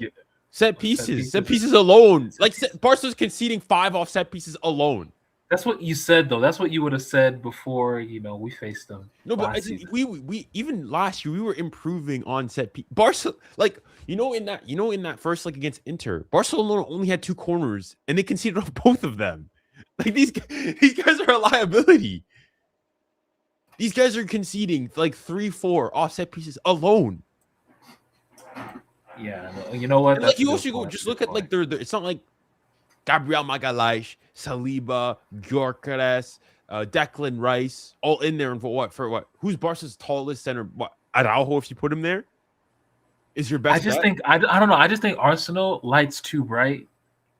Set pieces alone. Like Barca's conceding 5 off set pieces alone. that's what you said though. That's what you would have said before. We faced them. No, but I think we even last year we were improving on set piece. Barca, like in that first leg against Inter, Barcelona only had 2 corners and they conceded off both of them. Like these guys are a liability. These guys are conceding like 3-4 offset pieces alone. Yeah, no, you know what? And like you also go just look at like their it's not like Gabriel Magalhaes, Saliba, Gyökeres, Declan Rice, all in there. And for what? Who's Barca's tallest center? What? Araujo, if you put him there, is your best. I just think I don't know. I just think Arsenal lights too bright,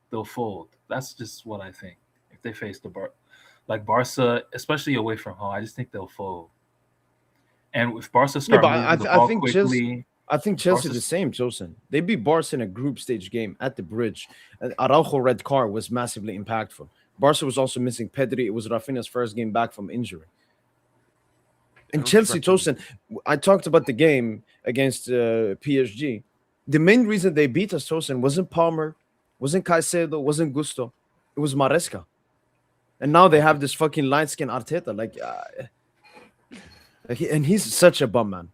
they'll fold. That's just what I think. If they face Barca, especially away from home, I just think they'll fold. And if Barca start moving the ball quickly. I think Chelsea the same, Joseph. They beat Barca in a group stage game at the Bridge. And Araujo red card was massively impactful. Barca was also missing Pedri. It was Rafinha's first game back from injury. And Chelsea, Joseph, I talked about the game against PSG. The main reason they beat us, Joseph, wasn't Palmer, wasn't Caicedo, wasn't Gusto. It was Maresca. And now they have this fucking light-skinned Arteta. And he's such a bum, man.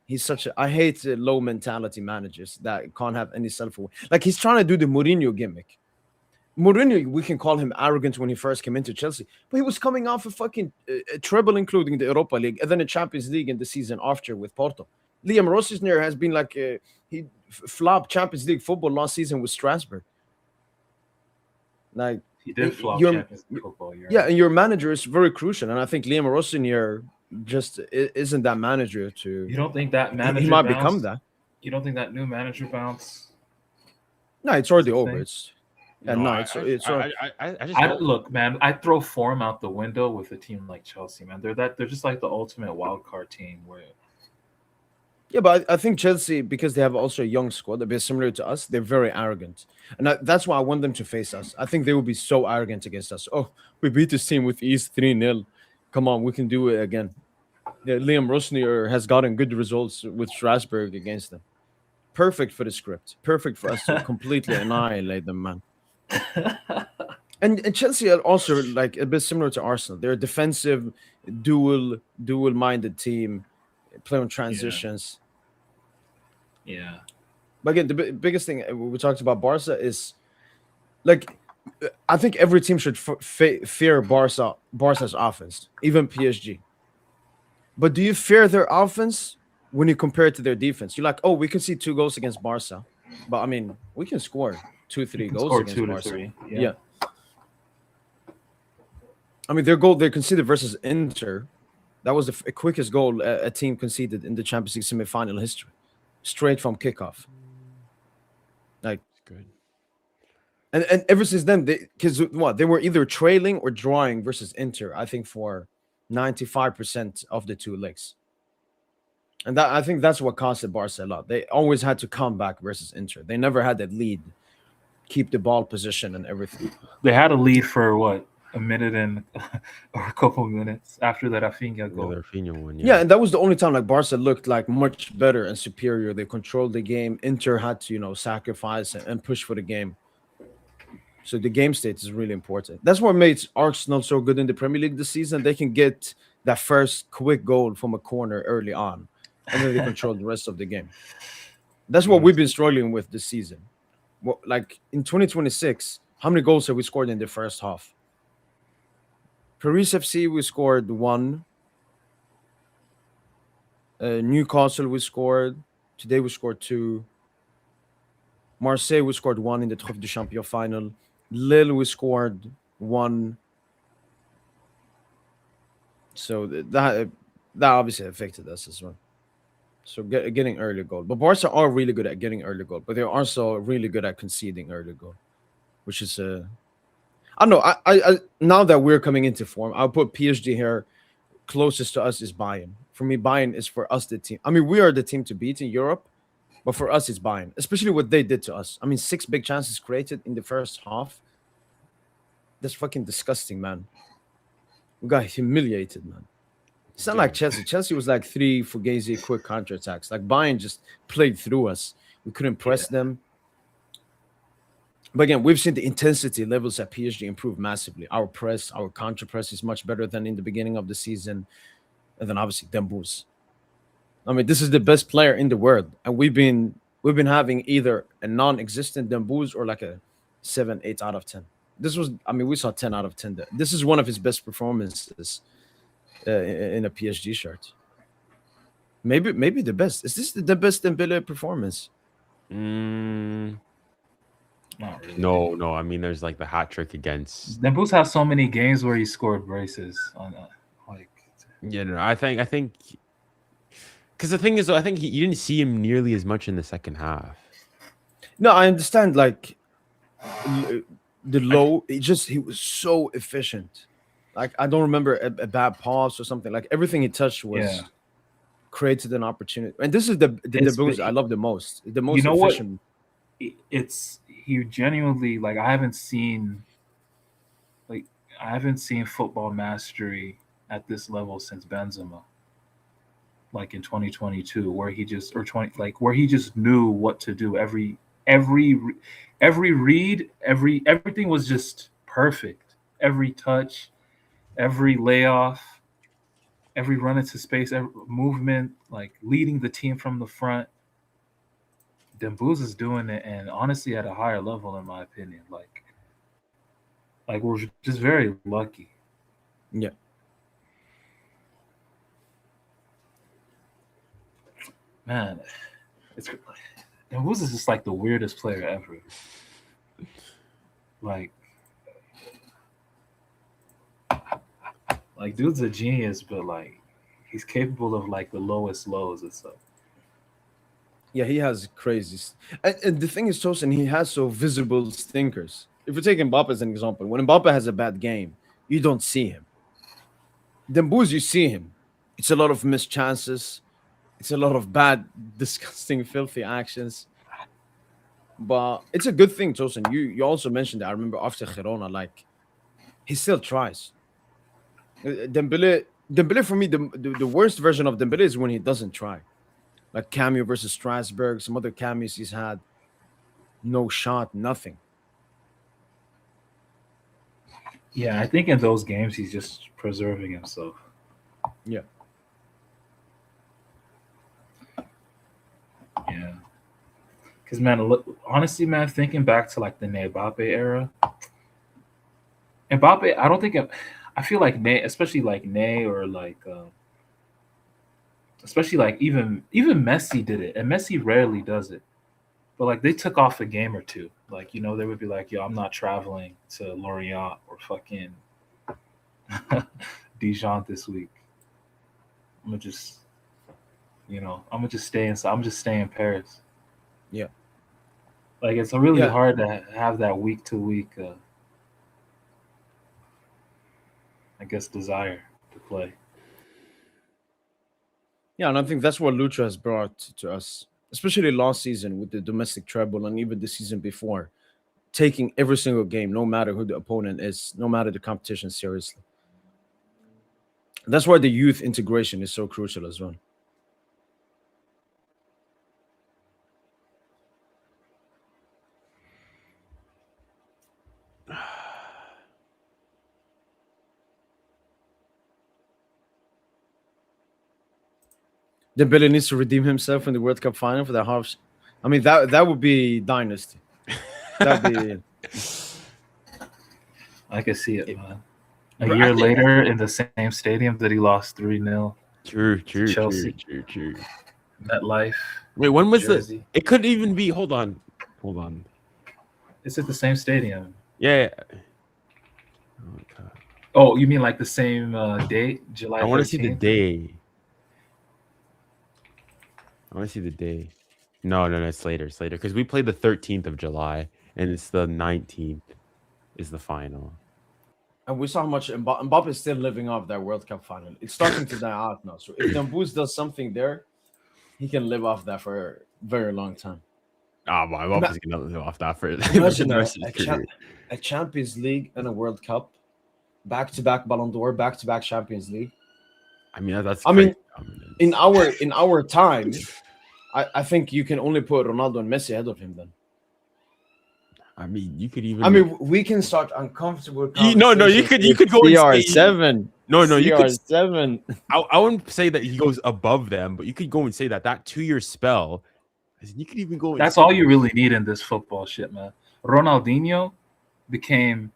I hate low mentality managers that can't have any self-awareness. Like he's trying to do the Mourinho gimmick. Mourinho, we can call him arrogant when he first came into Chelsea, but he was coming off a fucking treble, including the Europa League, and then a Champions League in the season after with Porto. Liam Rossisner has been like he flopped Champions League football last season with Strasbourg. Like he did flop Champions League football. And your manager is very crucial, and I think Liam Rossisner just isn't that manager to. You don't think that manager? He might become that. You don't think that new manager bounce? No, it's already over. It's look, man. I throw form out the window with a team like Chelsea, man. They're just like the ultimate wild card team. Yeah, but I think Chelsea, because they have also a young squad, they're similar to us. They're very arrogant, and that's why I want them to face us. I think they will be so arrogant against us. Oh, we beat this team with ease 3-0. Come on, we can do it again. Yeah, Liam Rossisner has gotten good results with Strasbourg against them. Perfect for the script. Perfect for us to completely annihilate them, man. And Chelsea are also like a bit similar to Arsenal. They're a defensive, dual-minded team, play on transitions. Yeah. But again, the biggest thing we talked about Barca is like I think every team should fear Barca's offense, even PSG. But do you fear their offense when you compare it to their defense? You're like, oh, we can see 2 goals against Barca, but I mean, we can score 2-3 can goals score against 2 to Barca. 3. Yeah. I mean, their goal they conceded versus Inter, that was the quickest goal a team conceded in the Champions League semi-final history, straight from kickoff. Like, Good. and ever since then, because they were either trailing or drawing versus Inter, I think for 95% of the two legs. And that I think that's what costed Barca a lot. They always had to come back versus Inter. They never had that lead, keep the ball position and everything. They had a lead for what, a minute and or a couple minutes after that Rafinha goal. The Rafinha one, Yeah, and that was the only time like Barca looked like much better and superior. They controlled the game. Inter had to, sacrifice and push for the game. So the game state is really important. That's what made Arsenal so good in the Premier League this season. They can get that first quick goal from a corner early on, and then they control the rest of the game. That's what we've been struggling with this season. Well, like in 2026, how many goals have we scored in the first half? Paris FC, we scored 1. Newcastle, we scored. Today, we scored 2. Marseille, we scored 1 in the Trophée du Champion final. Lille, we scored 1. So that obviously affected us as well. So getting early goal. But Barca are really good at getting early goal, but they're also really good at conceding early goal, which is I don't know. I now that we're coming into form, I'll put PSG here. Closest to us is Bayern. For me, Bayern is for us the team. I mean, we are the team to beat in Europe, but for us, it's Bayern. Especially what they did to us. I mean, 6 big chances created in the first half. That's fucking disgusting, man. We got humiliated, man. It's not like Chelsea. Chelsea was like 3 Fugazi quick counterattacks. Like Bayern just played through us. We couldn't press them. But again, we've seen the intensity levels at PSG improve massively. Our press, our counter press is much better than in the beginning of the season. And then obviously Dembouz. I mean, this is the best player in the world. And we've been having either a non-existent Dembouz or like a 7, 8 out of 10. We saw 10 out of 10 there. This is one of his best performances in a PSG shirt. Maybe the best. Is this the best Dembele performance? Not really. No. I mean, there's like the hat trick against. Dembouz has so many games where he scored braces on that. I think because the thing is, though, I think you didn't see him nearly as much in the second half. No, I understand. Like the low, he was so efficient. Like I don't remember a bad pass or something. Like everything he touched was created an opportunity. And this is the Dembouz I love the most. The most efficient. He genuinely, like, I haven't seen football mastery at this level since Benzema, like in 2022, where he just knew what to do. Every read, everything was just perfect. Every touch, every layoff, every run into space, every movement, like leading the team from the front. Dembouz is doing it, and honestly at a higher level, in my opinion. Like we're just very lucky. Yeah. Man, Dembouz is just like the weirdest player ever. Like dude's a genius, but like he's capable of like the lowest lows and stuff. Yeah, he has crazy. And the thing is, Tosin, he has so visible stinkers. If we take Mbappe as an example, when Mbappe has a bad game, you don't see him. Dembouz, you see him. It's a lot of missed chances. It's a lot of bad, disgusting, filthy actions. But it's a good thing, Tosin. You also mentioned that. I remember after Girona, like, he still tries. Dembele for me, the worst version of Dembele is when he doesn't try. Like cameo versus Strasbourg, some other cameos he's had. No shot, nothing. Yeah, I think in those games he's just preserving himself. Yeah. Yeah. Because, man, look, honestly, man, thinking back to like the Mbappe era, Mbappe, I feel like especially like Ney or like, especially like even Messi did it, and Messi rarely does it. But like they took off a game or two. Like, they would be like, yo, I'm not traveling to Lorient or fucking Dijon this week. I'm gonna just stay inside. I'm just staying in Paris. Yeah. Like it's really Yeah. hard to have that week to week I guess desire to play. Yeah, and I think that's what Lucha has brought to us, especially last season with the domestic treble and even the season before, taking every single game, no matter who the opponent is, no matter the competition, seriously. That's why the youth integration is so crucial as well. Dembele needs to redeem himself in the World Cup final for the half. I mean, that would be dynasty. That'd be. I can see it, man. A year later in the same stadium that he lost 3-0. True. Chelsea. True. MetLife. Wait, when was Jersey. this? It could even be. Hold on. It's at the same stadium. Yeah. Oh, God. Oh, you mean like the same date, July 13th? I want to see the day. No, it's later. It's later because we played the 13th of July and it's the 19th is the final. And we saw how much Mbappe is still living off that World Cup final. It's starting to die out now. So if Dembouz does something there, he can live off that for a very long time. My Mbappe's gonna live off that for Imagine the rest of his career. a Champions League and a World Cup, back-to-back Ballon d'Or, back-to-back Champions League. I mean, that's. I mean, dominance. in our time, I think you can only put Ronaldo and Messi ahead of him. Then I mean, you could even. I mean, we can start uncomfortable. You could go CR7. No, you could. CR7. I wouldn't say that he goes above them, but you could go and say that 2-year spell. You could even go. That's all you really need in this football shit, man. Ronaldinho became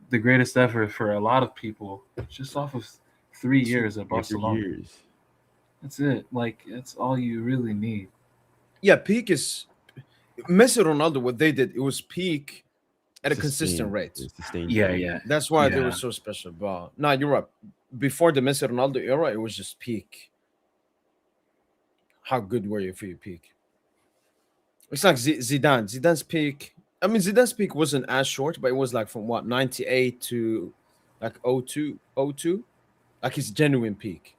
the greatest ever for a lot of people just off of 3 years at Barcelona. That's it. Like, that's all you really need. Yeah, peak is Messi, Ronaldo. What they did, it was peak at a consistent rate. Yeah. That's why they were so special. But no, you're right. Before the Messi Ronaldo era, it was just peak. How good were you for your peak? It's like Zidane. Zidane's peak. I mean, Zidane's peak wasn't as short, but it was like from 98 to like 02. Like his genuine peak.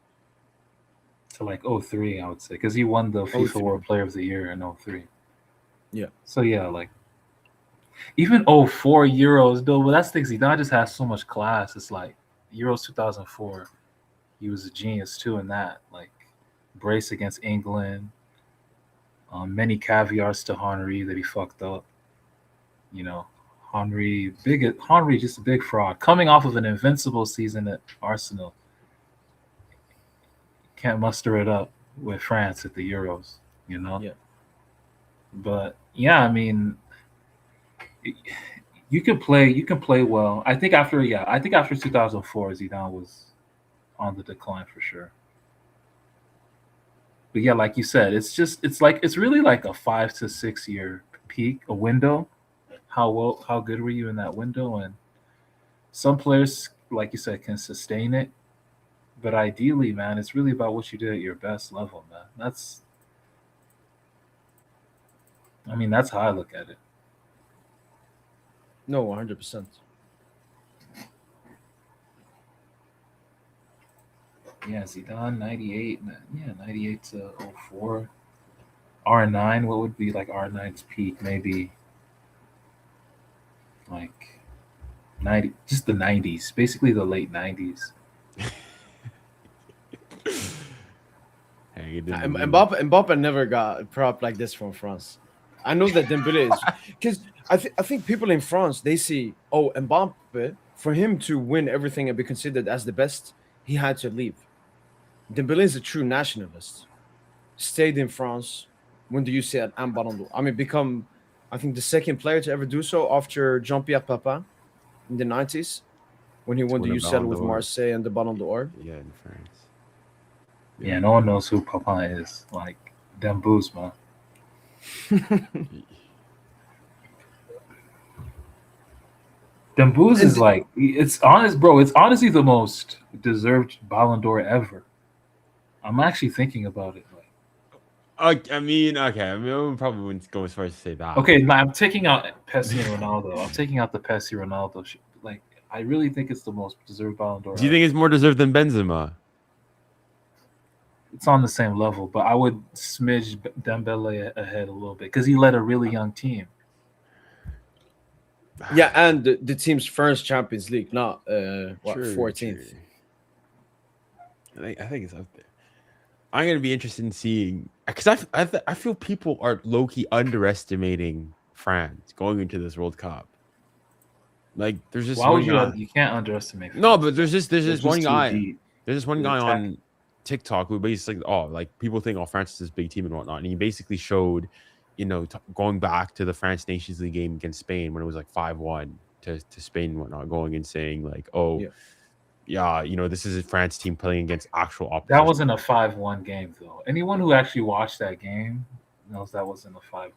To like 03, I would say, because he won the FIFA World Player of the Year in 03. Yeah. So yeah, like even 04 Euros, though. But that's the thing. Zidane just has so much class. It's like Euros 2004. He was a genius too in that. Like brace against England. Many caviars to Henry that he fucked up. Henry just a big fraud. Coming off of an invincible season at Arsenal. Can't muster it up with France at the Euros, Yeah. But yeah, I mean, you can play well. I think after 2004, Zidane was on the decline for sure. But yeah, like you said, it's really like a 5 to 6 year peak, a window. How good were you in that window? And some players, like you said, can sustain it. But ideally, man, it's really about what you did at your best level, man. That's how I look at it. No, 100%. Yeah, Zidane, 98. Yeah, 98 to 04. R9, what would be like R9's peak? Maybe like 90, just the 90s, basically the late 90s. Mbappe never got a prop like this from France. I know that Dembele is because I think people in France, they see, Mbappe, for him to win everything and be considered as the best, he had to leave. Dembele is a true nationalist. Stayed in France, won the UCL and Ballon d'Or. I mean, become, I think, the second player to ever do so after Jean-Pierre Papin in the 90s when he won the UCL with Marseille and the Ballon d'Or. Yeah, in France. Yeah, no one knows who Papin is. Like, Dembouz, man. Dembouz is And- like, it's honest, bro. It's honestly the most deserved Ballon d'Or ever. I'm actually thinking about it. Like, I mean, okay. I mean, I probably wouldn't go as far as to say that. okay, now I'm taking out Messi and Ronaldo. I'm taking out the Messi Ronaldo. Like, I really think it's the most deserved Ballon d'Or. Do you think it's more deserved than Benzema? It's on the same level, but I would smidge Dembele ahead a little bit because he led a really young team. Yeah, and the team's first Champions League, not True, 14th. true. I think it's up there. I'm gonna be interested in seeing because I feel people are low key underestimating France going into this World Cup. Like, there's just Why would one guy. you can't underestimate. No, but there's They're this one just too guy. deep. There's this one They're guy attacking. on TikTok who basically, like people think, France is this big team and whatnot, and he basically showed, going back to the France Nations League game against Spain when it was like 5-1 to Spain and whatnot, going and saying like, this is a France team playing against actual opposition. That wasn't a 5-1 game, though. Anyone who actually watched that game knows that wasn't a 5-1.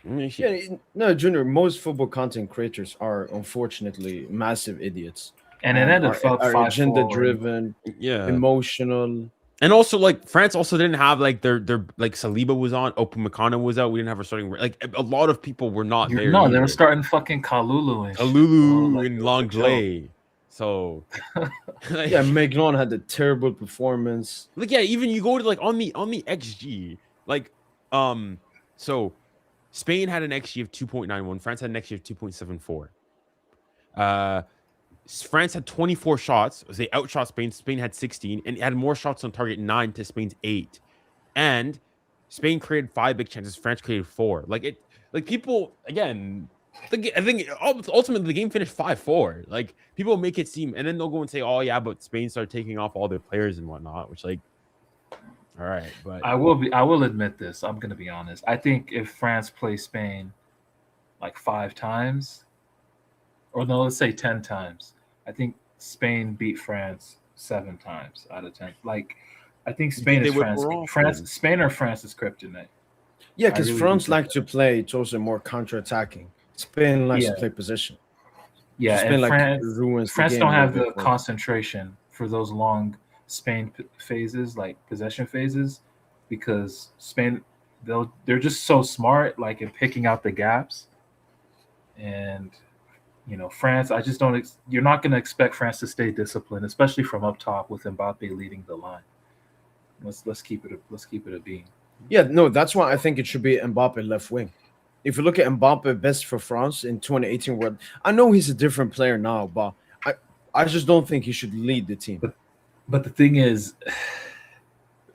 Yeah, no, Junior. Most football content creators are unfortunately massive idiots, And it ended up are 5-4. agenda-driven, Yeah. emotional. And also, like, France also didn't have like their like Saliba was on, Upamecano was out. We didn't have a starting, like, a lot of people were not there. No, they either. were starting fucking Kalulu and shit, Kalulu bro. and Like, it was a joke. Langley. So like, Yeah, Mcdonalds had a terrible performance. like, yeah, even you go to like on the XG, like, so Spain had an XG of 2.91, France had an XG of 2.74. France had 24 shots. They outshot Spain. Spain had 16, and it had more shots on target, 9 to Spain's 8. And Spain created 5 big chances. France created 4. Like people again. I think ultimately the game finished 5-4. Like, people make it seem, and then they'll go and say, "Oh yeah, but Spain started taking off all their players and whatnot," which, like, all right, but I will admit this. I'm gonna be honest. I think if France plays Spain like 5 times, or no, let's say 10 times, I think Spain beat France 7 times out of 10. Like, I think Spain they is would France. more often. Spain or France is kryptonite. Yeah, I because really France do like think to play. It's also more counter-attacking. Spain likes to play possession. Yeah, Spain and like France ruins the France game don't a have little the bit for- concentration for those long Spain phases, like possession phases, because Spain they're just so smart, like, in picking out the gaps. And France, I just don't. You're not going to expect France to stay disciplined, especially from up top with Mbappe leading the line. Let's keep it a beam. Yeah, no, that's why I think it should be Mbappe left wing. If you look at Mbappe best for France in 2018 World, I know he's a different player now, but I just don't think he should lead the team. But the thing is,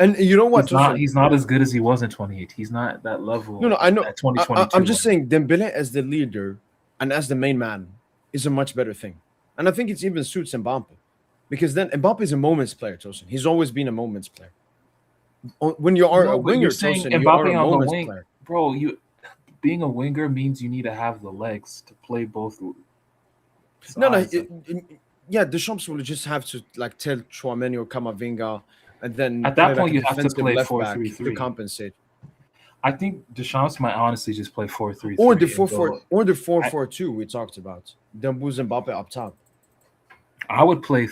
and you know what? he's not as good as he was in 2018. He's not at that level. No, I know. At 2022, I'm just saying Dembele as the leader and as the main man is a much better thing. And I think it even suits Mbappe. Because then Mbappe is a moments player, Tosin. He's always been a moments player. When you are a winger, saying Tosin, you are Mbappe a on the moments wing, player. bro. Being a winger means you need to have the legs to play both. Yeah, Deschamps will just have to like tell Chouameni or Camavinga, and then at that play, point like, you a have to defensive play left back 4-3-3 to compensate, I think Deschamps might honestly just play 4-3-3 or the and 4-4 go- or the 4-4-2 we talked about. Dembouz Mbappe up top. I would play.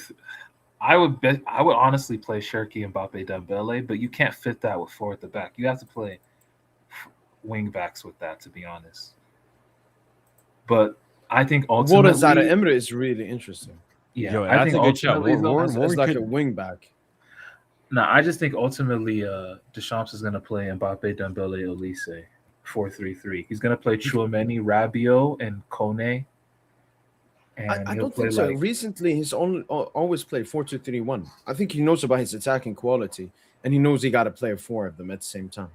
I would honestly play Cherki, Mbappe, Dembele, but you can't fit that with 4 at the back. You have to play wing backs with that, to be honest. But I think ultimately, What is that? Emre is really interesting. yeah, Yo, I that's think a good shout. ultimately, though, Warren As like could- a wing back. no, I just think ultimately Deschamps is going to play Mbappe, Dembele, Elise, 4-3-3. He's going to play Chouameni, Rabiot, and Kone. And I he'll don't play think so. like Recently, he's always played 4-2-3-1. I think he knows about his attacking quality, and he knows he got to play 4 of them at the same time.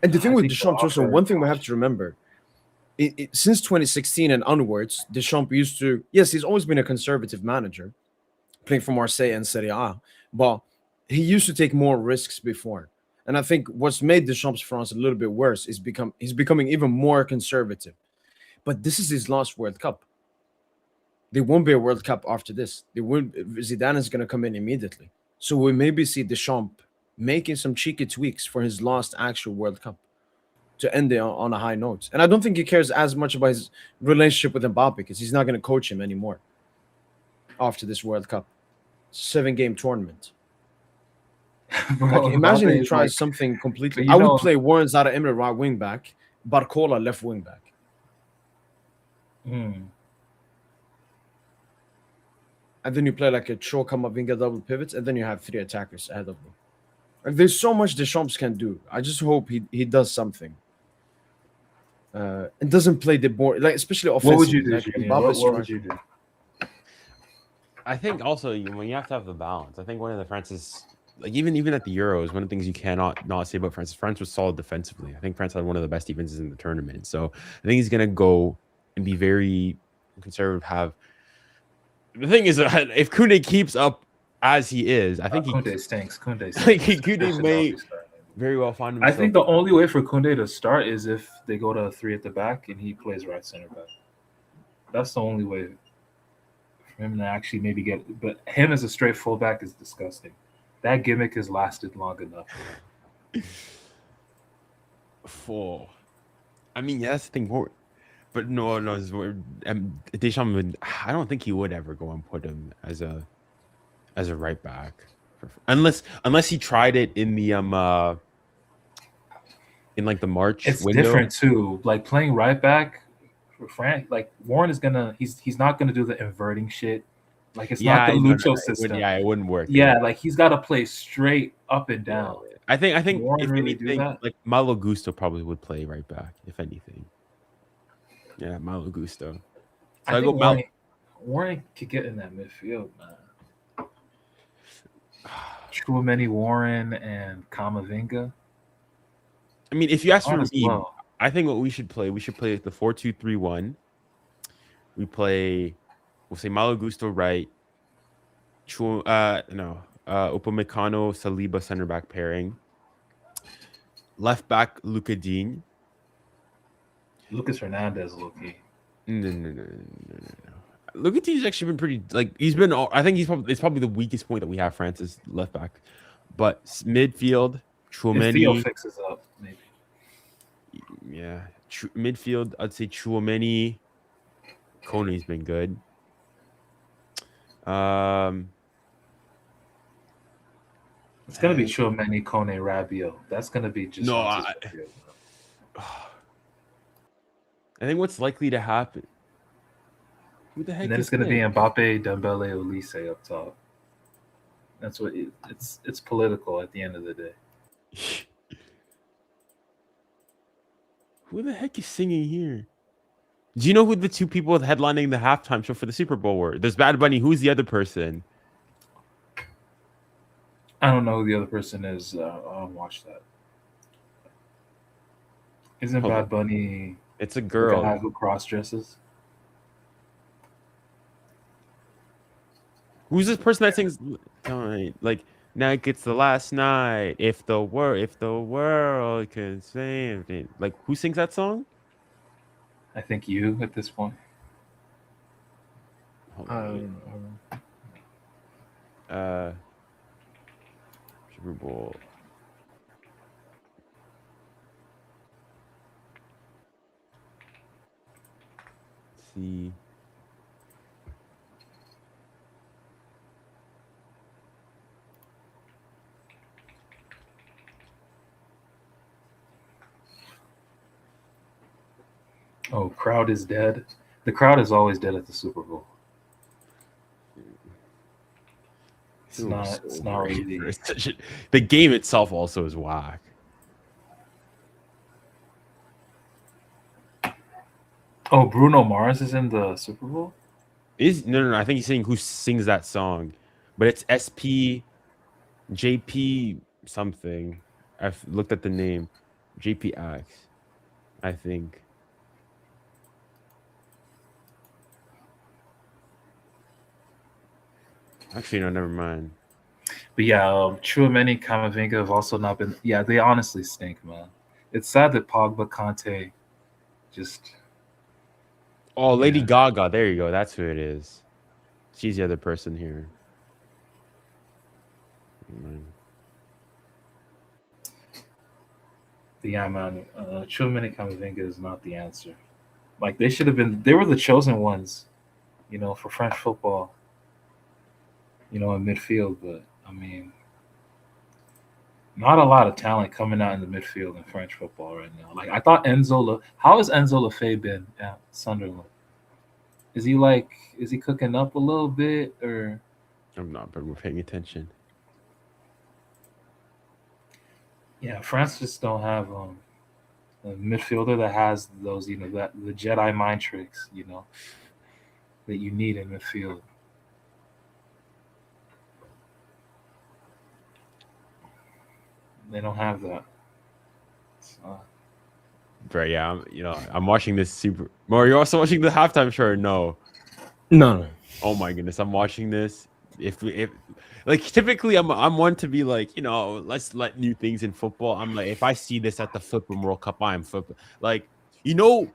And the thing I with think Deschamps, they'll also, offer- one thing we have to remember, since 2016 and onwards, Deschamps used to, yes, he's always been a conservative manager, playing for Marseille and Serie A, but he used to take more risks before. And I think what's made Deschamps' France a little bit worse is he's becoming even more conservative. But this is his last World Cup. There won't be a World Cup after this. Zidane is going to come in immediately. So we maybe see Deschamps making some cheeky tweaks for his last actual World Cup to end it on a high note. And I don't think he cares as much about his relationship with Mbappe because he's not going to coach him anymore after this World Cup. 7-game tournament. Bro, Like, imagine Mbappe he is tries like- something completely. but you I would know- play Warren Zara Emre right wing back, Barcola left wing back. Hmm. And then you play like a Cho Kamavinga double pivots, and then you have 3 attackers ahead of them. Like, there's so much Deschamps can do. I just hope he does something. And doesn't play the board, like, especially offensively. What would you do, Like, Junior? Mbappe's What would trying- you do? I think also when you have to have the balance. I think one of the France's, like even at the Euros, one of the things you cannot not say about France is France was solid defensively. I think France had one of the best defenses in the tournament. So I think he's gonna go and be very conservative. The thing is, if Koundé keeps up as he is, I think Koundé stinks. Koundé Like, stinks. Koundé Should may- not be starting. very well find I himself. think the only way for Koundé to start is if they go to 3 at the back and he plays right center back. That's the only way for him to actually maybe get. But him as a straight fullback is disgusting. That gimmick has lasted long enough. Full. I mean, yeah, that's the thing. But no, Deschamps would. I don't think he would ever go and put him as a right back, unless he tried it in the in like the March It's window. different too. Like playing right back for France, like Warren is gonna. He's not gonna do the inverting shit. Like it's not the Lucho system. It wouldn't work. Yeah, like he's got to play straight up and down. I think Warren if really do anything, that? like Malo Gusto probably would play right back, if anything. Yeah, Malo Gusto. So I go think Warren could get in that midfield, man. Chouameni, Warren, and Kamavinga. I mean, if you ask for As me, well. I think what we should play the 4-2-3-1. We play, we'll say Malo Gusto right. Upamecano, Saliba center back pairing. Left back Luka Dean. Lucas Hernandez, Loki. No. Luka Dean's actually been pretty, like, he's been, I think it's probably the weakest point that we have, France's left back. But midfield, If Theo Chouameni. fixes up, maybe. Yeah. Midfield, I'd say Chouameni. Kone's been good. It's gonna be Chouameni, Kone, Rabiot. That's gonna be just. No, France's midfield. I think what's likely to happen. Who the heck And then is it's gonna be playing? Mbappe, Dembele, Olise up top. That's what it's political at the end of the day. Who the heck is singing here? Do you know who the two people headlining the halftime show for the Super Bowl were? There's Bad Bunny. Who's the other person? I don't know who the other person is. I don't watch that. Isn't Hold Bad on. Bunny It's a the girl. guy who cross dresses? Who's this person that sings? Like night gets the last night. If the world can save it. Like who sings that song? I think you at this point. Hold on. Super Bowl. Let's see. Oh, crowd is dead. The crowd is always dead at the Super Bowl. It's Ooh, not. so It's not great. really. It's such a- the game itself also is whack. Oh, Bruno Mars is in the Super Bowl. No. I think he's saying who sings that song, but it's JP something. I've looked at the name, JPX, I think. Actually, no, never mind. But yeah, Chouameni, Kamavinga have also not been. Yeah, they honestly stink, man. It's sad that Pogba, Kante, just. Oh, Lady Yeah. Gaga. There you go. That's who it is. She's the other person here. Yeah, man. Chouameni Camavinga is not the answer. Like they should have been. They were the chosen ones, for French football. In midfield, but I mean, not a lot of talent coming out in the midfield in French football right now. Like I thought how has Enzo Lefebvre been at Sunderland? Is he cooking up a little bit or? I'm not, but we're paying attention. Yeah, France just don't have a midfielder that has those, that the Jedi mind tricks, that you need in midfield. They don't have that. So. Right, yeah. I'm watching this super. Mo, you're also watching the halftime show? Or no. No. Oh my goodness, I'm watching this. If like typically I'm one to be like, let's let new things in football. I'm like, if I see this at the Football World Cup, I'm football. Like, one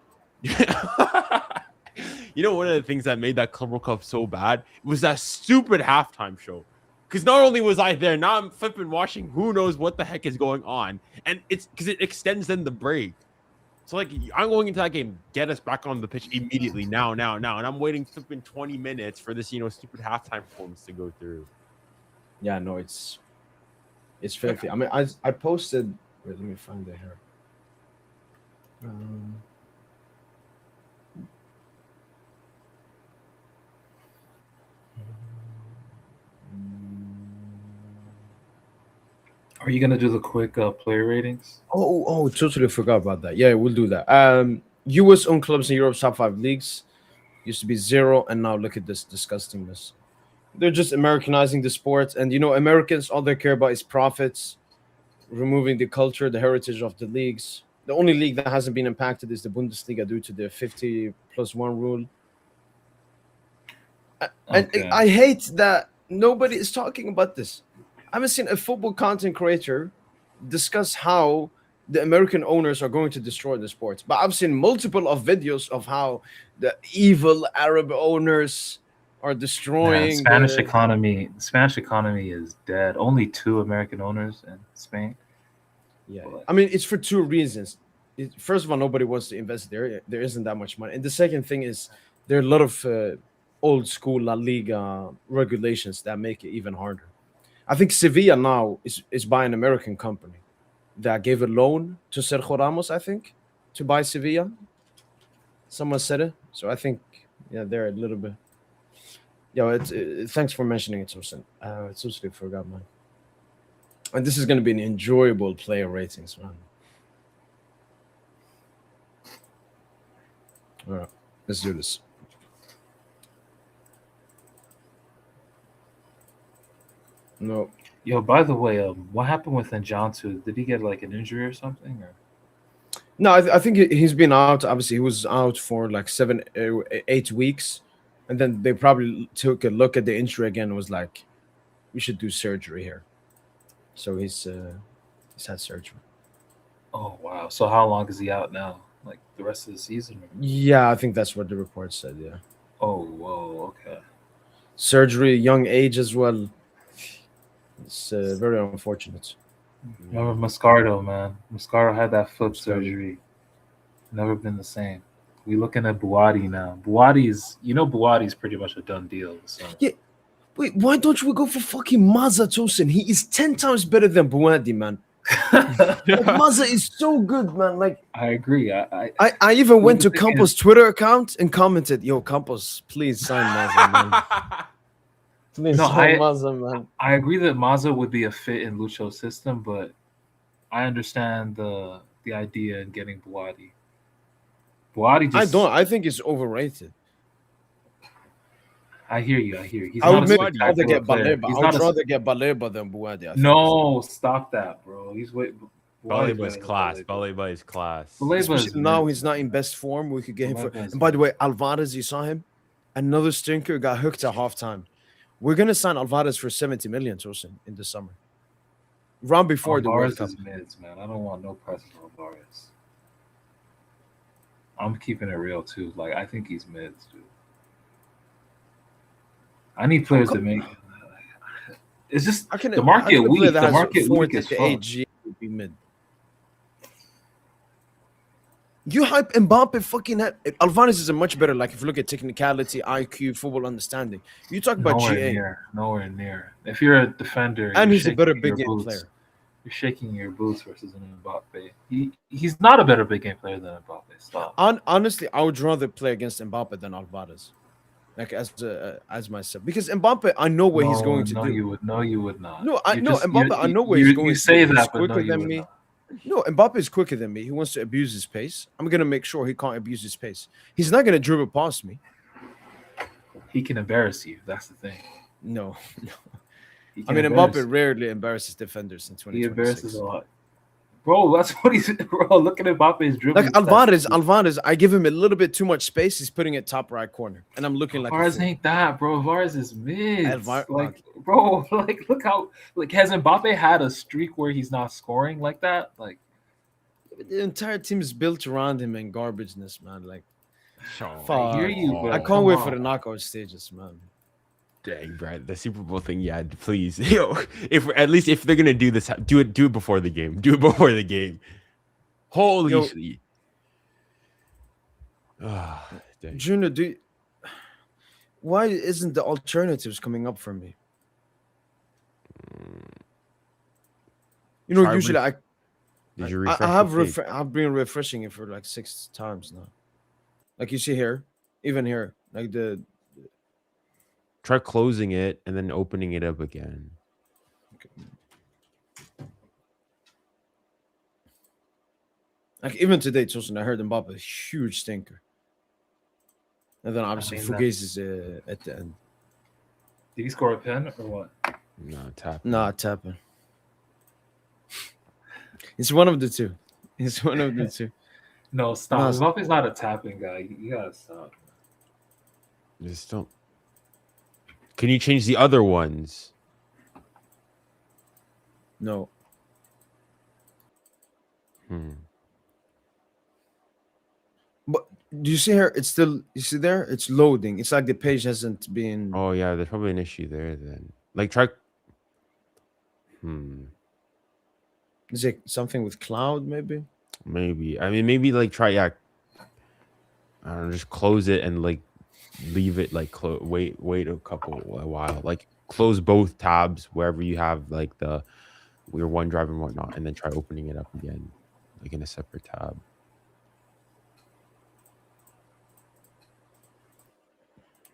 of the things that made that Club World Cup so bad was that stupid halftime show. Because not only was I there, now I'm flipping watching who knows what the heck is going on. And it's because it extends then the break. So, like, I'm going into that game, get us back on the pitch immediately, now. And I'm waiting flipping 20 minutes for this, stupid halftime performance to go through. Yeah, no, it's filthy. I mean, I posted. Wait, let me find it here. Are you gonna do the quick player ratings? Oh, totally forgot about that. Yeah, we'll do that. U.S. owned clubs in Europe's top 5 leagues used to be 0, and now look at this disgustingness. They're just Americanizing the sport, and Americans, all they care about is profits, removing the culture, the heritage of the leagues. The only league that hasn't been impacted is the Bundesliga due to the 50+1 rule. And I hate that nobody is talking about this. I haven't seen a football content creator discuss how the American owners are going to destroy the sports. But I've seen multiple of videos of how the evil Arab owners are destroying Spanish economy. The Spanish economy is dead. Only 2 American owners in Spain. Yeah, I mean, it's for 2 reasons. First of all, nobody wants to invest there. There isn't that much money. And the second thing is there are a lot of old school La Liga regulations that make it even harder. I think Sevilla now is by an American company that gave a loan to Sergio Ramos, I think, to buy Sevilla. Someone said it. So I think, they're a little bit. Thanks for mentioning it, Tosin. I totally forgot, man. And this is going to be an enjoyable player ratings, man. All right, let's do this. No. Yo, by the way, what happened with Njantu? Did he get like an injury or something? Or? No, I think he's been out. Obviously, he was out for like 7-8 weeks. And then they probably took a look at the injury again and was like, we should do surgery here. So he's had surgery. Oh, wow. So how long is he out now? Like the rest of the season? Yeah, I think that's what the report said, yeah. Oh, whoa, okay. Surgery, young age as well. It's very unfortunate. Remember Moscardo, man. Moscardo had that foot surgery. Never been the same. We looking at Buwadi now. Buwadi's pretty much a done deal. So. Yeah. Wait, why don't we go for fucking Maza Tosin? He is 10 times better than Buwadi, man. Maza is so good, man. Like I agree. I even went to Campos' Twitter account and commented, "Yo, Campos, please sign Maza, man." Maza, man. I agree that Maza would be a fit in Lucho's system, but I understand the idea in getting Buwadi. I think it's overrated. I hear you. He's I would rather get Baleba. I would rather get Baleba than Buwadi. No, stop that, bro. Baleba is class. Baleba is class. Especially now he's not in best form. We could get him for. And by the way, Alvarez, you saw him. Another stinker got hooked at halftime. We're gonna sign Alvarez for 70 million, Tosin, in the summer. Run before the World Cup. Is mids, man. I don't want no press on Alvarez. I'm keeping it real too. Like I think he's mids, dude. I need players to make. It's just the market weak. The market weak as fuck. AG would be mid. You hype Mbappe fucking Alvarez is a much better, like if you look at technicality, IQ, football understanding. You talk about Nowhere near. If you're a defender, and you're he's a better shaking your big game boots. player. You're shaking your boots versus an Mbappe. He's not a better big game player than Mbappe. Stop. Honestly, I would rather play against Mbappe than Alvarez, like as myself, because Mbappe, I know what he's going to do. You would not. No, Mbappe, I know what he's going to do. You say that, He's but quicker than me. No, Mbappe is quicker than me. He wants to abuse his pace. I'm gonna make sure he can't abuse his pace. He's not gonna dribble past me. He can embarrass you. That's the thing. No. I mean, Mbappe rarely embarrasses defenders in 2026. He embarrasses a lot. Bro, that's what he's... Bro, look at Mbappe's dribbling. Like Alvarez, I give him a little bit too much space. He's putting it top right corner. And I'm looking like... Alvarez ain't that, bro. Alvarez is mid. Bro, look how... Like, has Mbappe had a streak where he's not scoring like that? Like... The entire team is built around him and garbageness, man. Like... I hear you, but I can't wait for the knockout stages, man. Dang, Brad, the Super Bowl thing, yeah, please. Yo, if they're gonna do this, do it before the game. Do it before the game. Holy shit. Junior, why isn't the alternatives coming up for me? You know, usually I've been refreshing it for like 6 times now. Like you see here, even here, like try closing it and then opening it up again. Okay. Like even today, Tosin, I heard Mbappe, a huge stinker. And then obviously Fugazi is at the end. Did he score a pen or what? No, tapping. No, tapping. It's one of the two. It's one of the two. No, stop. Mbappe's not a tapping guy. You gotta stop. Just don't. Can you change the other ones? No. But do you see here? It's still, you see there? It's loading. It's like the page hasn't been... Oh, yeah. There's probably an issue there then. Like, try... Is it something with cloud, maybe? Maybe. I mean, maybe, like, try, I don't know, just close it and, like, leave it, like, wait a while. Like, close both tabs wherever you have, like, your OneDrive and whatnot, and then try opening it up again, like, in a separate tab.